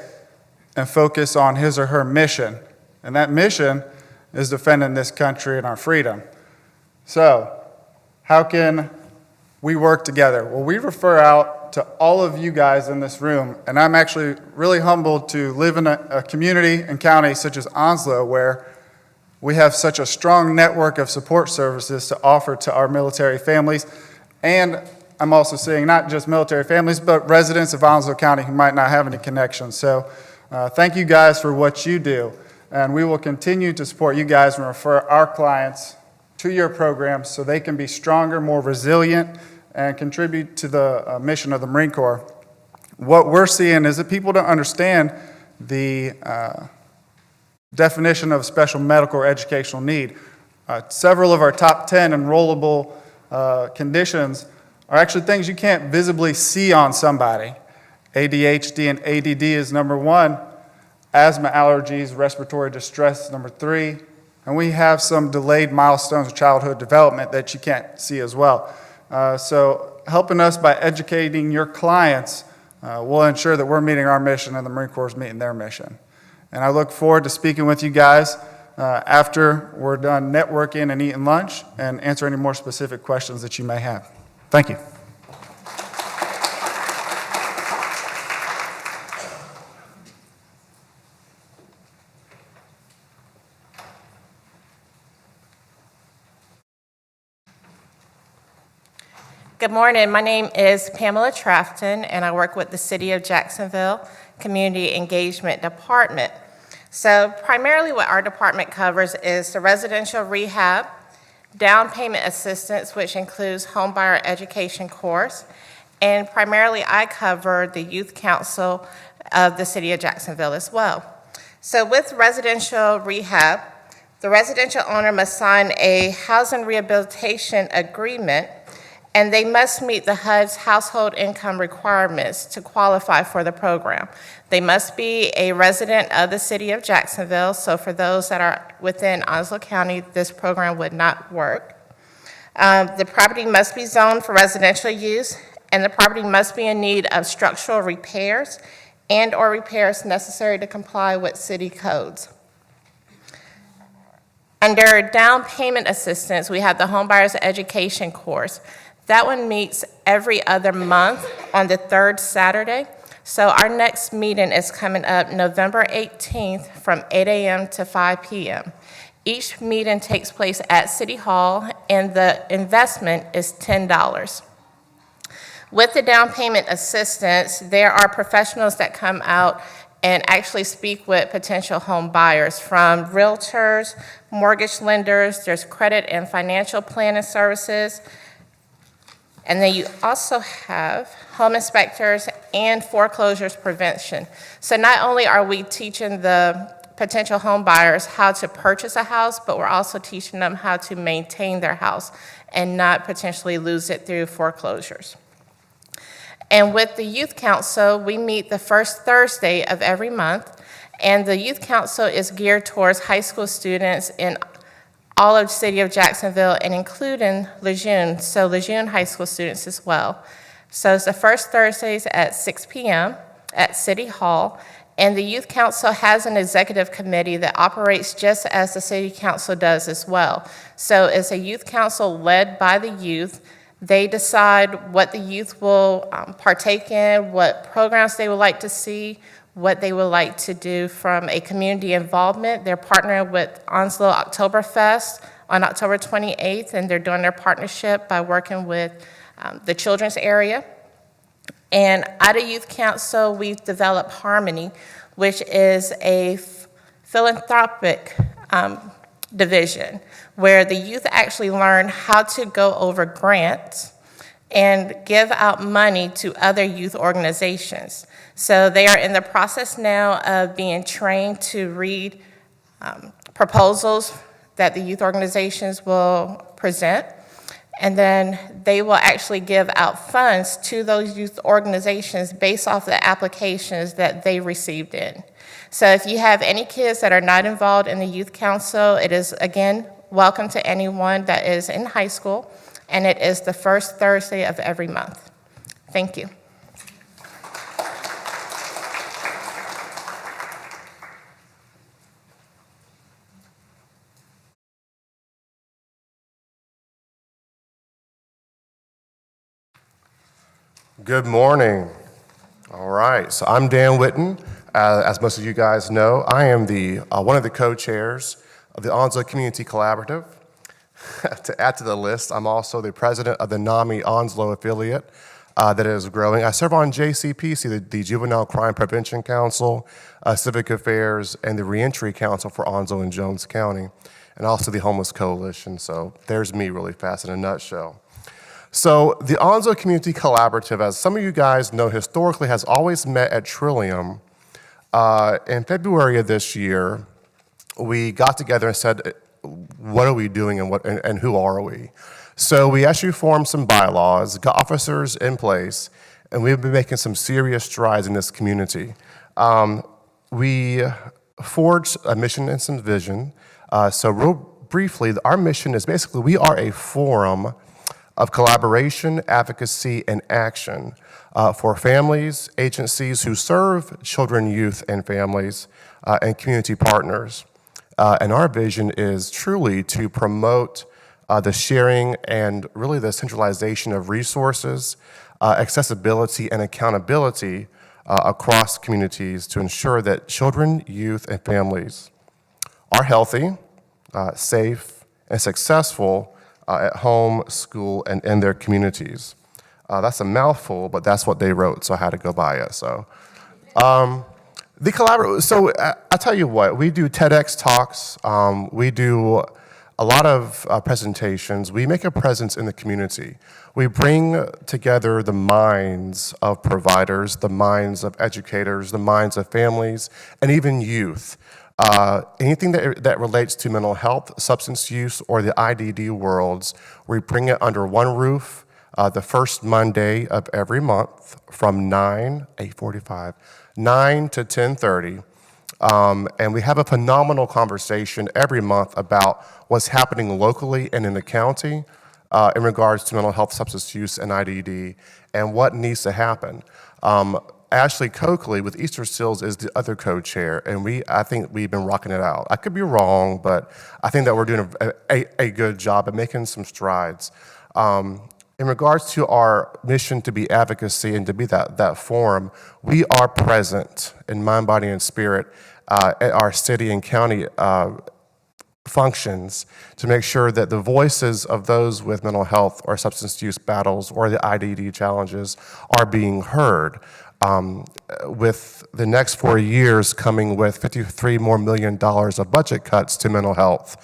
[SPEAKER 14] and focus on his or her mission. And that mission is defending this country and our freedom. So, how can we work together? Well, we refer out to all of you guys in this room, and I'm actually really humbled to live in a community and county such as Onslow where we have such a strong network of support services to offer to our military families. And I'm also seeing not just military families, but residents of Onslow County who might not have any connections. So thank you guys for what you do. And we will continue to support you guys and refer our clients to your programs so they can be stronger, more resilient, and contribute to the mission of the Marine Corps. What we're seeing is that people don't understand the definition of special medical or educational need. Several of our top 10 enrollable conditions are actually things you can't visibly see on somebody. ADHD and ADD is number 1. Asthma, allergies, respiratory distress, number 3. And we have some delayed milestones of childhood development that you can't see as well. So helping us by educating your clients will ensure that we're meeting our mission and the Marine Corps is meeting their mission. And I look forward to speaking with you guys after we're done networking and eating lunch and answer any more specific questions that you may have. Thank you.
[SPEAKER 16] Good morning. My name is Pamela Trafton, and I work with the City of Jacksonville Community Engagement Department. So primarily what our department covers is the residential rehab, down payment assistance, which includes homebuyer education course, and primarily I cover the youth council of the City of Jacksonville as well. So with residential rehab, the residential owner must sign a housing rehabilitation agreement, and they must meet the HUD's household income requirements to qualify for the program. They must be a resident of the City of Jacksonville, so for those that are within Onslow County, this program would not work. The property must be zoned for residential use, and the property must be in need of structural repairs and/or repairs necessary to comply with city codes. Under down payment assistance, we have the Homebuyers Education course. That one meets every other month on the 3rd Saturday. So our next meeting is coming up November 18th from 8 a.m. to 5 p.m. Each meeting takes place at City Hall, and the investment is $10. With the down payment assistance, there are professionals that come out and actually speak with potential home buyers, from realtors, mortgage lenders, there's credit and financial planning services, and then you also have home inspectors and foreclosures prevention. So not only are we teaching the potential home buyers how to purchase a house, but we're also teaching them how to maintain their house and not potentially lose it through foreclosures. And with the Youth Council, we meet the first Thursday of every month, and the Youth Council is geared towards high school students in all of the City of Jacksonville and including Lejeune, so Lejeune high school students as well. So it's the first Thursdays at 6 p.m. at City Hall. And the Youth Council has an executive committee that operates just as the City Council does as well. So it's a youth council led by the youth. They decide what the youth will partake in, what programs they would like to see, what they would like to do from a community involvement. They're partnering with Onslow Oktoberfest on October 28th, and they're doing their partnership by working with the children's area. And at a youth council, we've developed Harmony, which is a philanthropic division where the youth actually learn how to go over grants and give out money to other youth organizations. So they are in the process now of being trained to read proposals that the youth organizations will present. And then they will actually give out funds to those youth organizations based off the applications that they received in. So if you have any kids that are not involved in the youth council, it is, again, welcome to anyone that is in high school, and it is the first Thursday of every month. Thank you.
[SPEAKER 15] Good morning. All right, so I'm Dan Whitten. As most of you guys know, I am one of the co-chairs of the Onslow Community Collaborative. To add to the list, I'm also the president of the NAMI Onslow affiliate that is growing. I serve on JCPC, the Juvenile Crime Prevention Council, Civic Affairs, and the Reentry Council for Onslow and Jones County, and also the Homeless Coalition. So there's me really fast in a nutshell. So the Onslow Community Collaborative, as some of you guys know, historically has always met at Trillium. In February of this year, we got together and said, what are we doing and who are we? So we actually formed some bylaws, got officers in place, and we've been making some serious strides in this community. We forged a mission and some vision. So real briefly, our mission is basically we are a forum of collaboration, advocacy, and action for families, agencies who serve children, youth, and families, and community partners. And our vision is truly to promote the sharing and really the centralization of resources, accessibility, and accountability across communities to ensure that children, youth, and families are healthy, safe, and successful at home, school, and in their communities. That's a mouthful, but that's what they wrote, so I had to go by it. So, the collaborative. So I tell you what, we do TEDx talks. We do a lot of presentations. We make a presence in the community. We bring together the minds of providers, the minds of educators, the minds of families, and even youth. Anything that relates to mental health, substance use, or the IDD worlds, we bring it under one roof the first Monday of every month from 8:45, 9 to 10:30. And we have a phenomenal conversation every month about what's happening locally and in the county in regards to mental health, substance use, and IDD, and what needs to happen. Ashley Coakley with Easter Seals is the other co-chair, and I think we've been rocking it out. I could be wrong, but I think that we're doing a good job at making some strides. In regards to our mission to be advocacy and to be that forum, we are present in mind, body, and spirit at our city and county functions to make sure that the voices of those with mental health or substance use battles or the IDD challenges are being heard. With the next 4 years coming with $53 million more of budget cuts to mental health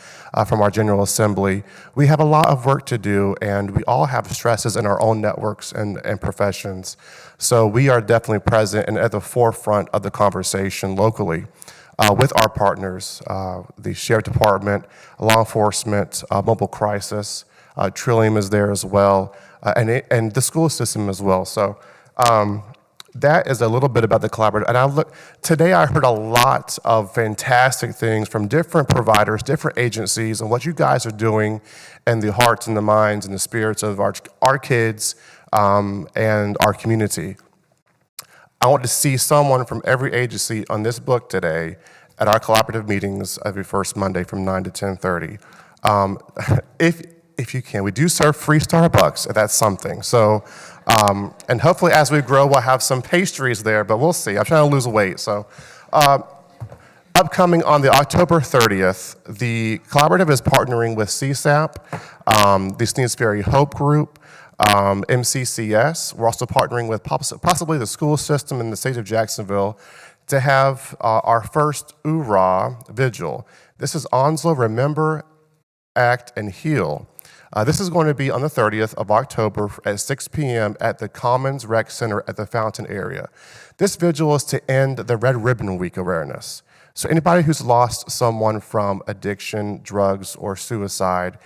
[SPEAKER 15] from our General Assembly, we have a lot of work to do, and we all have stresses in our own networks and professions. So we are definitely present and at the forefront of the conversation locally with our partners, the Sheriff Department, law enforcement, mobile crisis, Trillium is there as well, and the school system as well. So. That is a little bit about the collaborative. And today I heard a lot of fantastic things from different providers, different agencies, and what you guys are doing in the hearts and the minds and the spirits of our kids, and our community. I want to see someone from every agency on this book today at our collaborative meetings every first Monday from 9 to 10:30. If you can, we do serve free Starbucks, if that's something. So, and hopefully as we grow, we'll have some pastries there, but we'll see. I'm trying to lose weight, so. Upcoming on the October 30th, the collaborative is partnering with CSAP, the Sneedsbury Hope Group, MCCS. We're also partnering with possibly the school system in the state of Jacksonville to have our first URA vigil. This is Onslow Remember, Act, and Heal. This is going to be on the 30th of October at 6 p.m. at the Commons Rec Center at the Fountain area. This vigil is to end the Red Ribbon Week awareness. So anybody who's lost someone from addiction, drugs, or suicide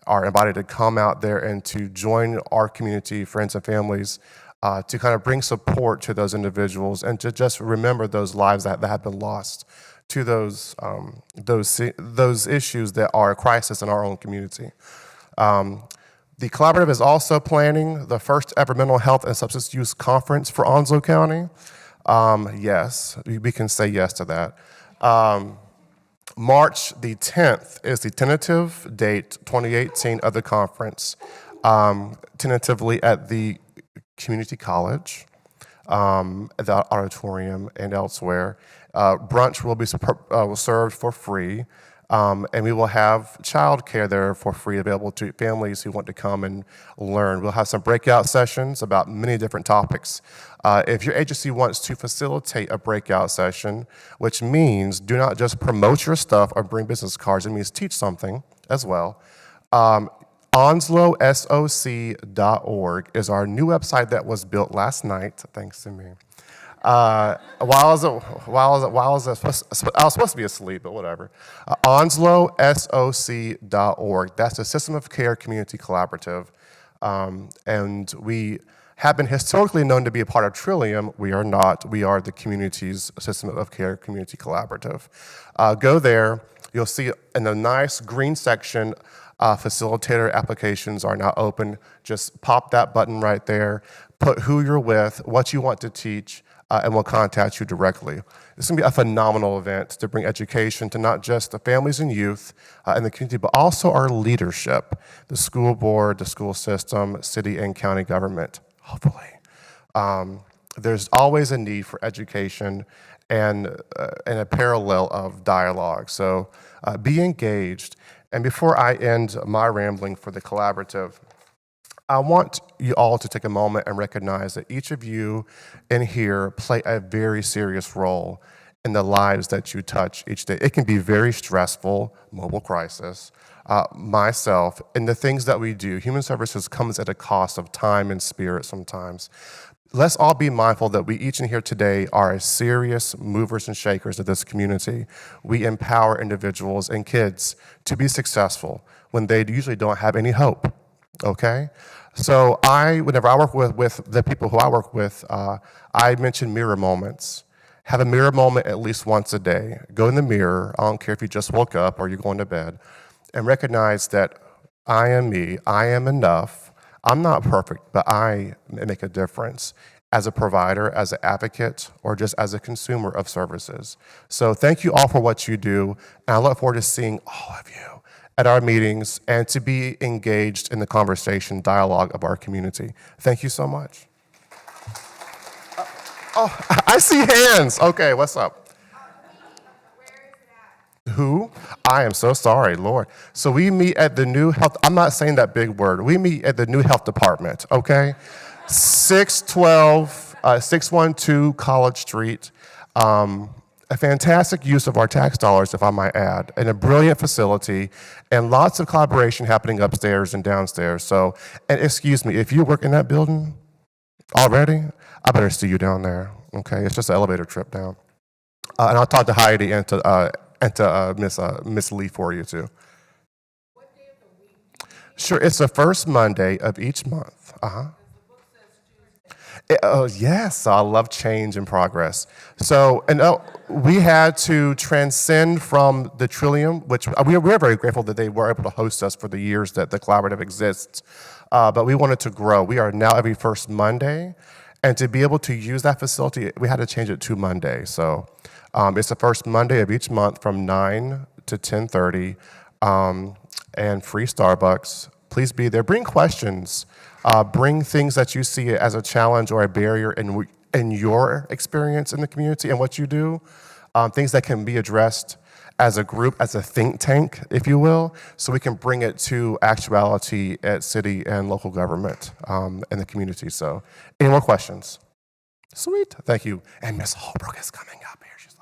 [SPEAKER 15] are invited to come out there and to join our community, friends and families, to kind of bring support to those individuals and to just remember those lives that have been lost to those issues that are a crisis in our own community. The collaborative is also planning the first ever mental health and substance use conference for Onslow County. Yes, we can say yes to that. March the 10th is the tentative date, 2018, of the conference, tentatively at the community college, at the auditorium, and elsewhere. Brunch will be served for free, and we will have childcare there for free available to families who want to come and learn. We'll have some breakout sessions about many different topics. If your agency wants to facilitate a breakout session, which means do not just promote your stuff or bring business cards, it means teach something as well. OnslowSOC.org is our new website that was built last night, thanks to me. I was supposed to be asleep, but whatever. OnslowSOC.org. That's the System of Care Community Collaborative. And we have been historically known to be a part of Trillium. We are not. We are the community's System of Care Community Collaborative. Go there. You'll see in the nice green section, facilitator applications are now open. Just pop that button right there. Put who you're with, what you want to teach, and we'll contact you directly. This is going to be a phenomenal event to bring education to not just the families and youth in the community, but also our leadership, the school board, the school system, city and county government, hopefully. There's always a need for education and a parallel of dialogue. So be engaged. And before I end my rambling for the collaborative, I want you all to take a moment and recognize that each of you in here play a very serious role in the lives that you touch each day. It can be very stressful, mobile crisis, myself, and the things that we do. Human services comes at a cost of time and spirit sometimes. Let's all be mindful that we each in here today are serious movers and shakers of this community. We empower individuals and kids to be successful when they usually don't have any hope, okay? So whenever I work with the people who I work with, I mention mirror moments. Have a mirror moment at least once a day. Go in the mirror, I don't care if you just woke up or you're going to bed, and recognize that I am me, I am enough. I'm not perfect, but I make a difference as a provider, as an advocate, or just as a consumer of services. So thank you all for what you do, and I look forward to seeing all of you at our meetings and to be engaged in the conversation, dialogue of our community. Thank you so much. Oh, I see hands. Okay, what's up? Who? I am so sorry, Lord. So we meet at the new health, I'm not saying that big word. We meet at the new health department, okay? 612 College Street. A fantastic use of our tax dollars, if I might add, and a brilliant facility, and lots of collaboration happening upstairs and downstairs. So, and excuse me, if you work in that building already, I better see you down there, okay? It's just an elevator trip down. And I'll talk to Hyde and to Miss Lee for you too. What day of the week? Sure, it's the first Monday of each month. Oh yes, I love change and progress. So, we had to transcend from the Trillium, which we're very grateful that they were able to host us for the years that the collaborative exists. but we wanted to grow. We are now every first Monday, and to be able to use that facility, we had to change it to Monday. So it's the first Monday of each month from 9 to 10:30, and free Starbucks. Please be there. Bring questions. Bring things that you see as a challenge or a barrier in your experience in the community and what you do. Things that can be addressed as a group, as a think tank, if you will, so we can bring it to actuality at city and local government and the community. So, any more questions? Sweet. Thank you. And Miss Holbrook is coming up. Here she is.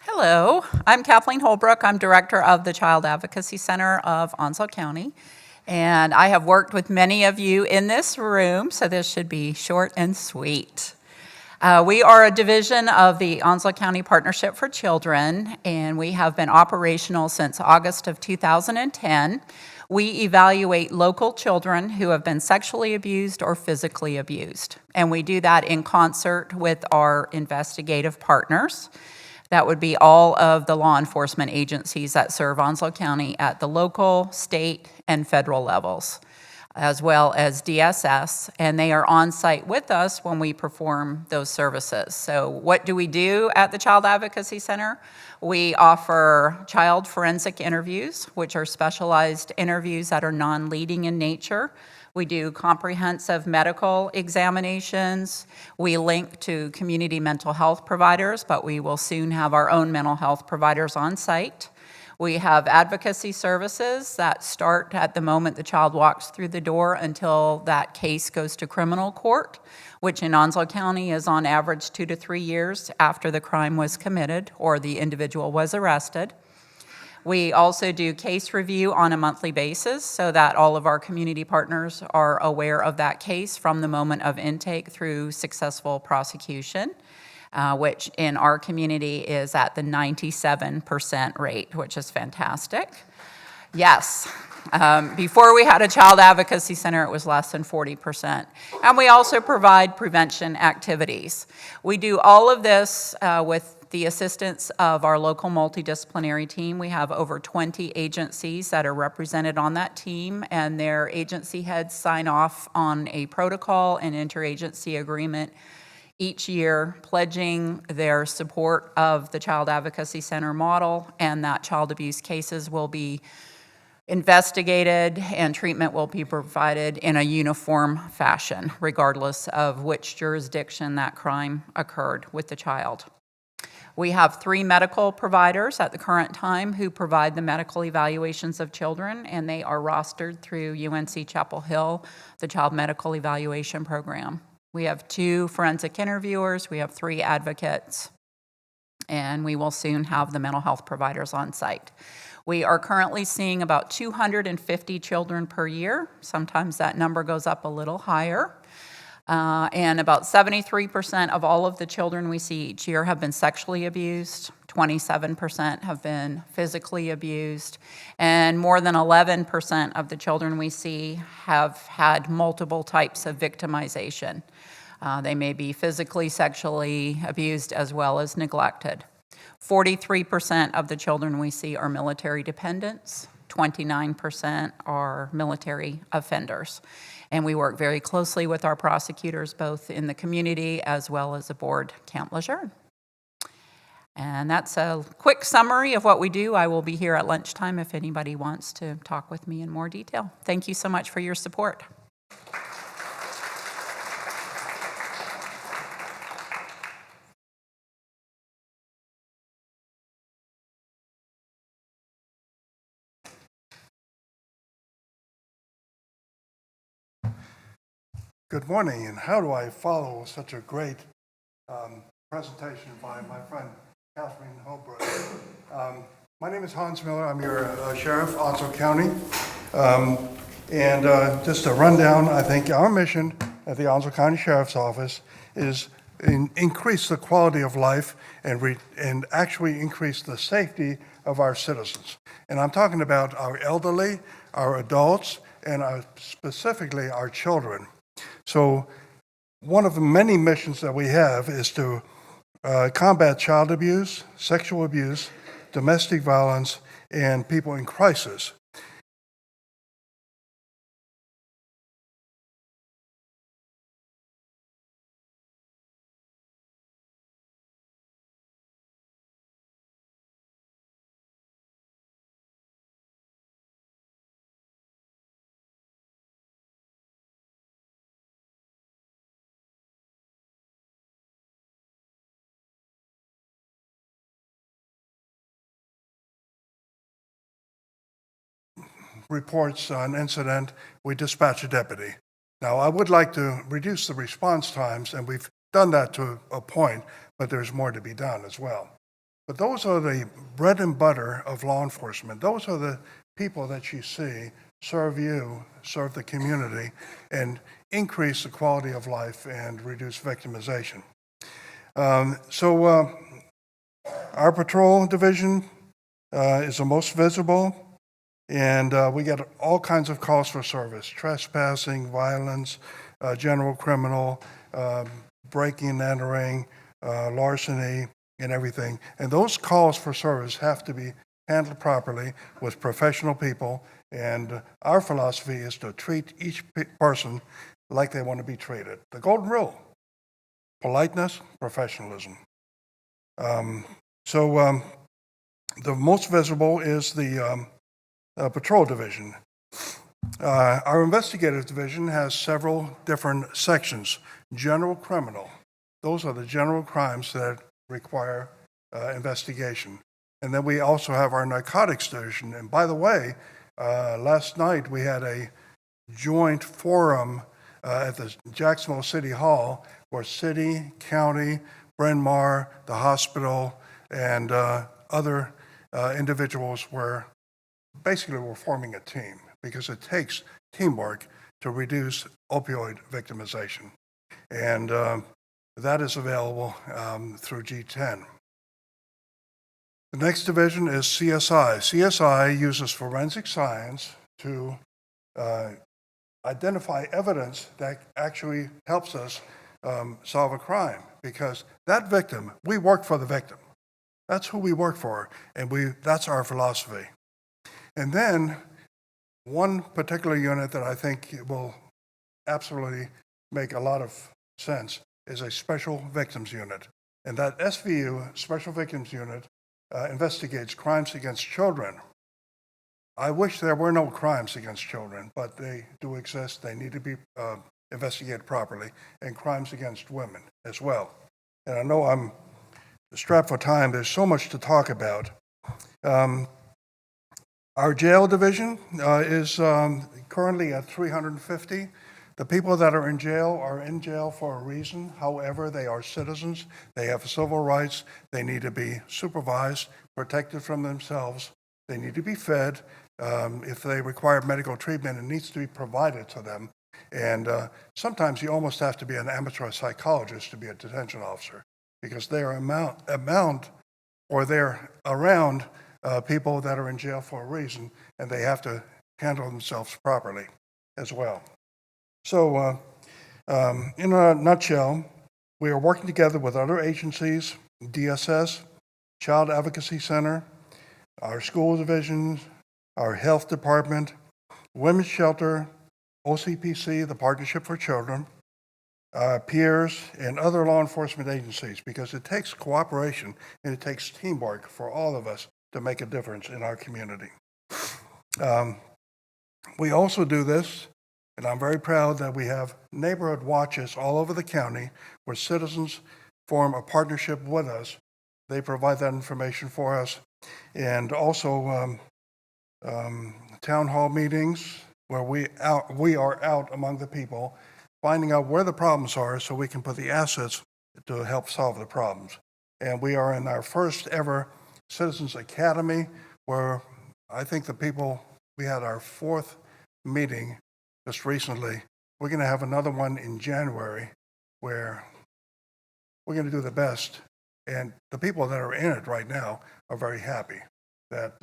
[SPEAKER 17] Hello, I'm Kathleen Holbrook. I'm director of the Child Advocacy Center of Onslow County, and I have worked with many of you in this room, so this should be short and sweet. We are a division of the Onslow County Partnership for Children, and we have been operational since August of 2010. We evaluate local children who have been sexually abused or physically abused, and we do that in concert with our investigative partners. That would be all of the law enforcement agencies that serve Onslow County at the local, state, and federal levels, as well as DSS, and they are on site with us when we perform those services. So what do we do at the Child Advocacy Center? We offer child forensic interviews, which are specialized interviews that are non-leading in nature. We do comprehensive medical examinations. We link to community mental health providers, but we will soon have our own mental health providers on site. We have advocacy services that start at the moment the child walks through the door until that case goes to criminal court, which in Onslow County is on average 2 to 3 years after the crime was committed or the individual was arrested. We also do case review on a monthly basis so that all of our community partners are aware of that case from the moment of intake through successful prosecution, which in our community is at the 97% rate, which is fantastic. Yes. Before we had a child advocacy center, it was less than 40%. And we also provide prevention activities. We do all of this with the assistance of our local multidisciplinary team. We have over 20 agencies that are represented on that team, and their agency heads sign off on a protocol and interagency agreement each year, pledging their support of the Child Advocacy Center model, and that child abuse cases will be investigated and treatment will be provided in a uniform fashion, regardless of which jurisdiction that crime occurred with the child. We have 3 medical providers at the current time who provide the medical evaluations of children, and they are rostered through UNC Chapel Hill, the Child Medical Evaluation Program. We have 2 forensic interviewers, we have 3 advocates, and we will soon have the mental health providers on site. We are currently seeing about 250 children per year. Sometimes that number goes up a little higher. And about 73% of all of the children we see each year have been sexually abused, 27% have been physically abused, and more than 11% of the children we see have had multiple types of victimization. They may be physically, sexually abused, as well as neglected. 43% of the children we see are military dependents, 29% are military offenders. And we work very closely with our prosecutors, both in the community as well as aboard Camp Lejeune. And that's a quick summary of what we do. I will be here at lunchtime if anybody wants to talk with me in more detail. Thank you so much for your support.
[SPEAKER 18] Good morning, and how do I follow such a great presentation by my friend Kathleen Holbrook? My name is Hans Miller. I'm your sheriff, Onslow County. And just a rundown, I think our mission at the Onslow County Sheriff's Office is increase the quality of life and actually increase the safety of our citizens. And I'm talking about our elderly, our adults, and specifically our children. So one of the many missions that we have is to combat child abuse, sexual abuse, domestic violence, and people in crisis. Reports an incident, we dispatch a deputy. Now, I would like to reduce the response times, and we've done that to a point, but there's more to be done as well. But those are the bread and butter of law enforcement. Those are the people that you see serve you, serve the community, and increase the quality of life and reduce victimization. Our patrol division is the most visible. And we get all kinds of calls for service: trespassing, violence, general criminal, breaking and entering, larceny, and everything. And those calls for service have to be handled properly with professional people. And our philosophy is to treat each person like they want to be treated. The golden rule: politeness, professionalism. The most visible is the patrol division. Our investigative division has several different sections. General criminal, those are the general crimes that require investigation. And then we also have our narcotics division. And by the way, last night we had a joint forum at the Jacksonville City Hall where city, county, Bryn Mawr, the hospital, and other individuals were basically, we're forming a team because it takes teamwork to reduce opioid victimization. And that is available through G10. The next division is CSI. CSI uses forensic science to identify evidence that actually helps us solve a crime, because that victim, we work for the victim. That's who we work for, and that's our philosophy. And then one particular unit that I think will absolutely make a lot of sense is a special victims unit. And that SVU, Special Victims Unit, investigates crimes against children. I wish there were no crimes against children, but they do exist. They need to be investigated properly, and crimes against women as well. And I know I'm strapped for time. There's so much to talk about. Our jail division is currently at 350. The people that are in jail for a reason. However, they are citizens. They have civil rights. They need to be supervised, protected from themselves. They need to be fed. If they require medical treatment, it needs to be provided to them. And sometimes you almost have to be an amateur psychologist to be a detention officer, because they're around people that are in jail for a reason, and they have to handle themselves properly as well. So, in a nutshell, we are working together with other agencies, DSS, Child Advocacy Center, our school divisions, our health department, Women's Shelter, OCPC, the Partnership for Children, peers, and other law enforcement agencies, because it takes cooperation and it takes teamwork for all of us to make a difference in our community. We also do this, and I'm very proud that we have neighborhood watches all over the county where citizens form a partnership with us. They provide that information for us. And also town hall meetings where we are out among the people, finding out where the problems are so we can put the assets to help solve the problems. And we are in our first ever Citizens Academy, where I think we had our 4th meeting just recently. We're going to have another one in January where we're going to do the best. And the people that are in it right now are very happy that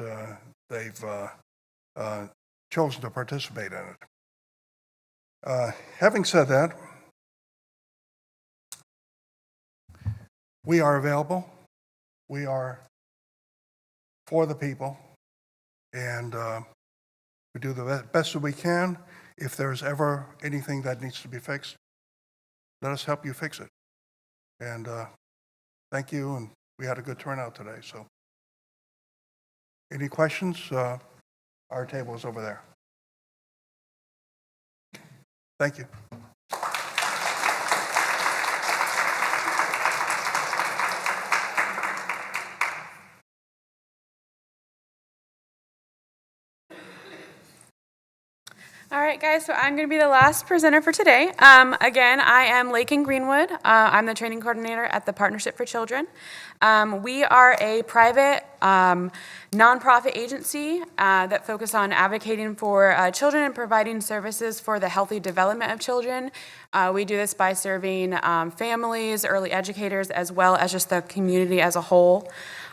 [SPEAKER 18] they've chosen to participate in it. Having said that, we are available. We are for the people, and we do the best that we can. If there's ever anything that needs to be fixed, let us help you fix it. And thank you, and we had a good turnout today. So, any questions? Our table is over there. Thank you.
[SPEAKER 2] All right, guys, so I'm going to be the last presenter for today. Again, I am Laken Greenwood. I'm the training coordinator at the Partnership for Children. We are a private nonprofit agency that focus on advocating for children and providing services for the healthy development of children. We do this by serving families, early educators, as well as just the community as a whole.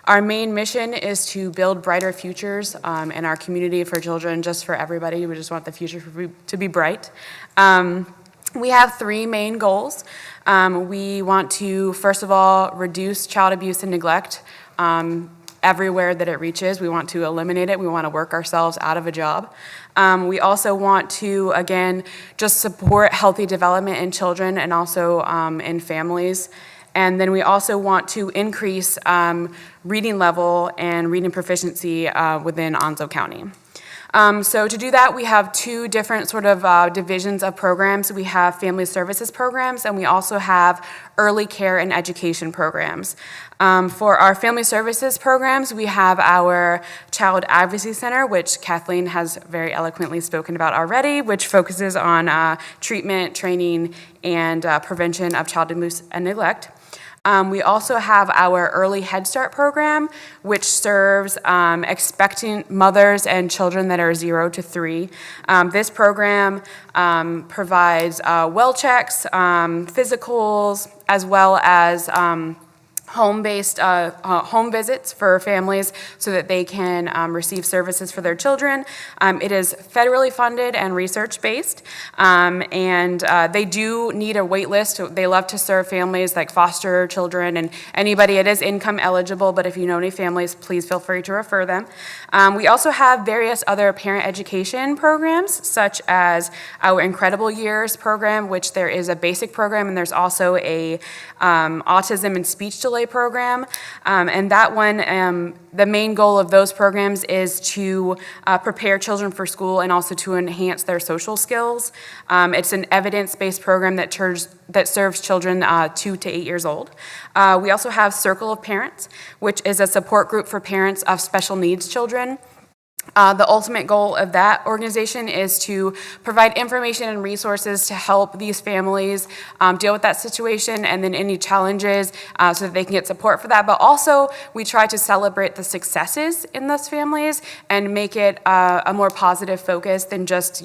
[SPEAKER 2] Our main mission is to build brighter futures in our community for children, just for everybody. We just want the future to be bright. We have three main goals. We want to, first of all, reduce child abuse and neglect everywhere that it reaches. We want to eliminate it. We want to work ourselves out of a job. We also want to, again, just support healthy development in children and also in families. And then we also want to increase reading level and reading proficiency within Onslow County. So to do that, we have two different sort of divisions of programs. We have family services programs, and we also have early care and education programs. For our family services programs, we have our Child Advocacy Center, which Kathleen has very eloquently spoken about already, which focuses on treatment, training, and prevention of child abuse and neglect. We also have our Early Head Start program, which serves expectant mothers and children that are 0 to 3. This program provides well checks, physicals, as well as home-based home visits for families so that they can receive services for their children. It is federally funded and research-based, and they do need a wait list. They love to serve families like foster children and anybody. It is income eligible, but if you know any families, please feel free to refer them. We also have various other parent education programs, such as our Incredible Years program, which there is a basic program, and there's also a autism and speech delay program, and that one, the main goal of those programs is to prepare children for school and also to enhance their social skills. It's an evidence-based program that serves children 2 to 8 years old. We also have Circle of Parents, which is a support group for parents of special needs children. The ultimate goal of that organization is to provide information and resources to help these families deal with that situation and then any challenges so that they can get support for that. But also, we try to celebrate the successes in those families and make it a more positive focus than just,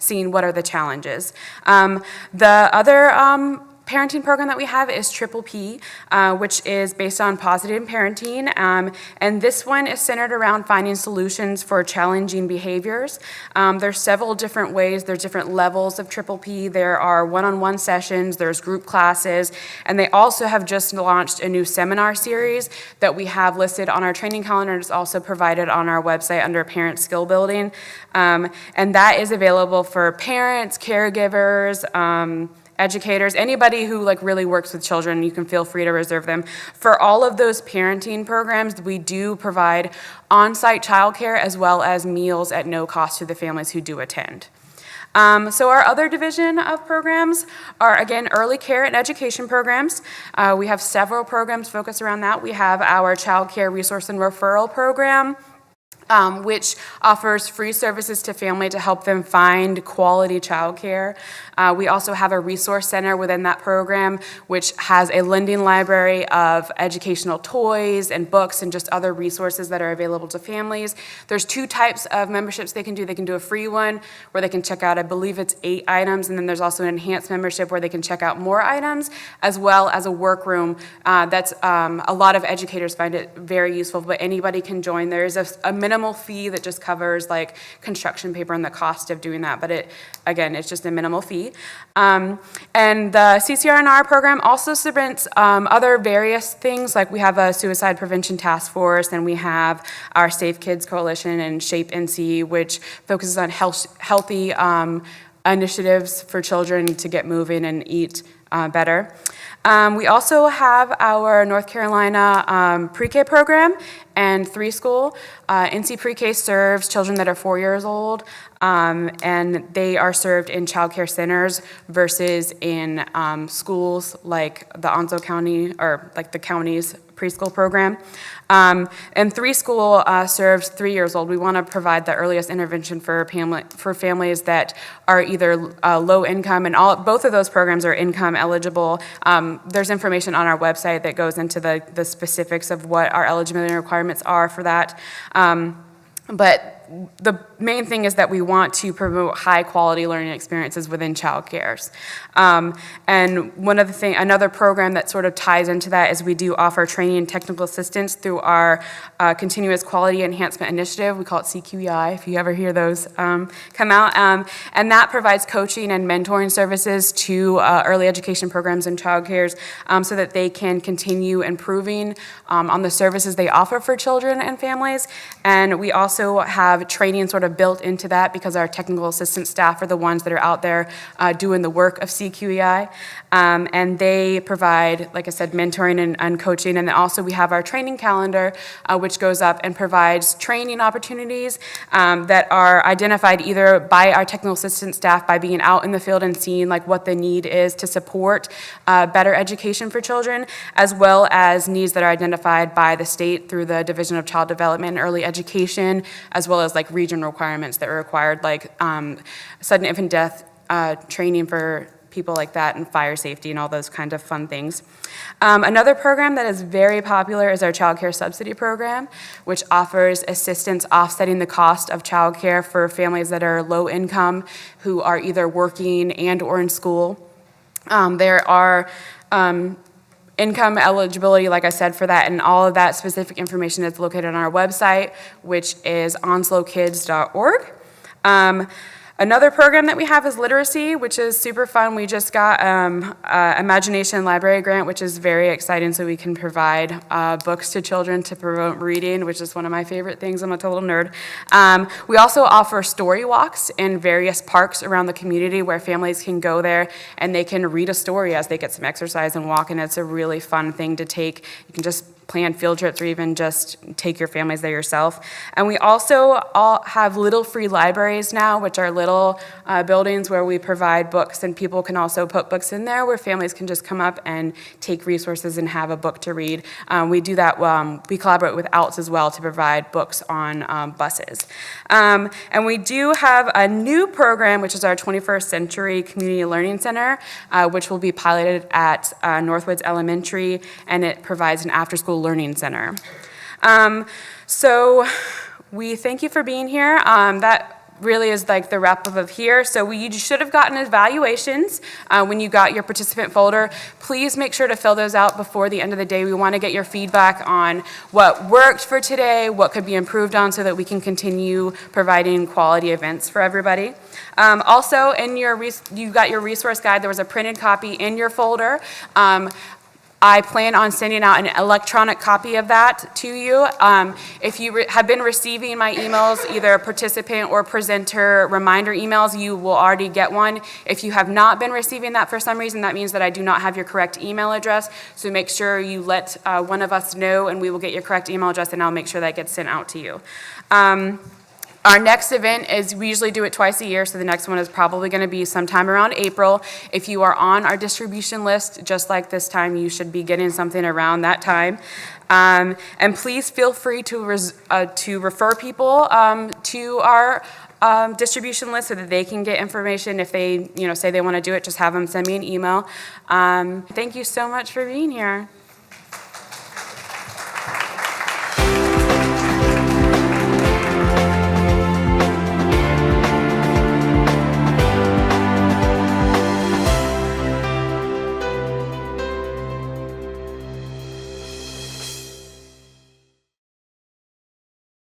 [SPEAKER 2] seeing what are the challenges. The other parenting program that we have is Triple P, which is based on positive parenting, and this one is centered around finding solutions for challenging behaviors. There's several different ways, there's different levels of Triple P. There are one-on-one sessions, there's group classes, and they also have just launched a new seminar series that we have listed on our training calendar. It's also provided on our website under Parent Skill Building, and that is available for parents, caregivers, educators, anybody who really works with children. You can feel free to reserve them. For all of those parenting programs, we do provide on-site childcare as well as meals at no cost to the families who do attend. So our other division of programs are, again, early care and education programs. We have several programs focused around that. We have our Child Care Resource and Referral Program, which offers free services to family to help them find quality childcare. We also have a resource center within that program, which has a lending library of educational toys and books and just other resources that are available to families. There's two types of memberships they can do. They can do a free one where they can check out, I believe it's 8 items, and then there's also an enhanced membership where they can check out more items, as well as a workroom that's a lot of educators find it very useful, but anybody can join. There is a minimum minimal fee that just covers like construction paper and the cost of doing that. But it's just a minimal fee. And the CCR&R program also submits other various things, like we have a suicide prevention task force, and we have our Safe Kids Coalition and Shape NC, which focuses on healthy initiatives for children to get moving and eat better. We also have our North Carolina pre-K program and 3 school. NC Pre-K serves children that are 4 years old, and they are served in child care centers versus in schools like the Onslow County, or like the county's preschool program. And 3 school serves 3 years old. We want to provide the earliest intervention for families that are either low income, and both of those programs are income eligible. There's information on our website that goes into the specifics of what our eligibility requirements are for that. But the main thing is that we want to promote high quality learning experiences within child cares. And another program that sort of ties into that is we do offer training and technical assistance through our Continuous Quality Enhancement Initiative. We call it CQEI, if you ever hear those come out. And that provides coaching and mentoring services to early education programs and child cares so that they can continue improving on the services they offer for children and families. And we also have training sort of built into that because our technical assistant staff are the ones that are out there doing the work of CQEI. And they provide, like I said, mentoring and coaching. And then also we have our training calendar, which goes up and provides training opportunities that are identified either by our technical assistant staff by being out in the field and seeing like what the need is to support better education for children, as well as needs that are identified by the state through the Division of Child Development and Early Education, as well as like region requirements that are required, like sudden infant death training for people like that, and fire safety and all those kind of fun things. Another program that is very popular is our child care subsidy program, which offers assistance offsetting the cost of child care for families that are low income who are either working and or in school. There are income eligibility, like I said, for that, and all of that specific information is located on our website, which is onslowkids.org. Another program that we have is literacy, which is super fun. We just got Imagination Library Grant, which is very exciting, so we can provide books to children to promote reading, which is one of my favorite things. I'm a total nerd. We also offer story walks in various parks around the community where families can go there and they can read a story as they get some exercise and walk, and it's a really fun thing to take. You can just plan field trips or even just take your families there yourself. And we also all have little free libraries now, which are little buildings where we provide books, and people can also put books in there where families can just come up and take resources and have a book to read. We do that, we collaborate with OUTS as well to provide books on buses. And we do have a new program, which is our 21st Century Community Learning Center, which will be piloted at Northwoods Elementary, and it provides an after-school learning center. So we thank you for being here. That really is like the wrap up of here. So you should have gotten evaluations when you got your participant folder. Please make sure to fill those out before the end of the day. We want to get your feedback on what worked for today, what could be improved on, so that we can continue providing quality events for everybody. Also, you got your resource guide. There was a printed copy in your folder. I plan on sending out an electronic copy of that to you. If you have been receiving my emails, either participant or presenter reminder emails, you will already get one. If you have not been receiving that for some reason, that means that I do not have your correct email address. So make sure you let one of us know, and we will get your correct email address, and I'll make sure that gets sent out to you. Our next event is, we usually do it twice a year, so the next one is probably going to be sometime around April. If you are on our distribution list, just like this time, you should be getting something around that time. And please feel free to refer people to our distribution list so that they can get information. If they say they want to do it, just have them send me an email. Thank you so much for being here.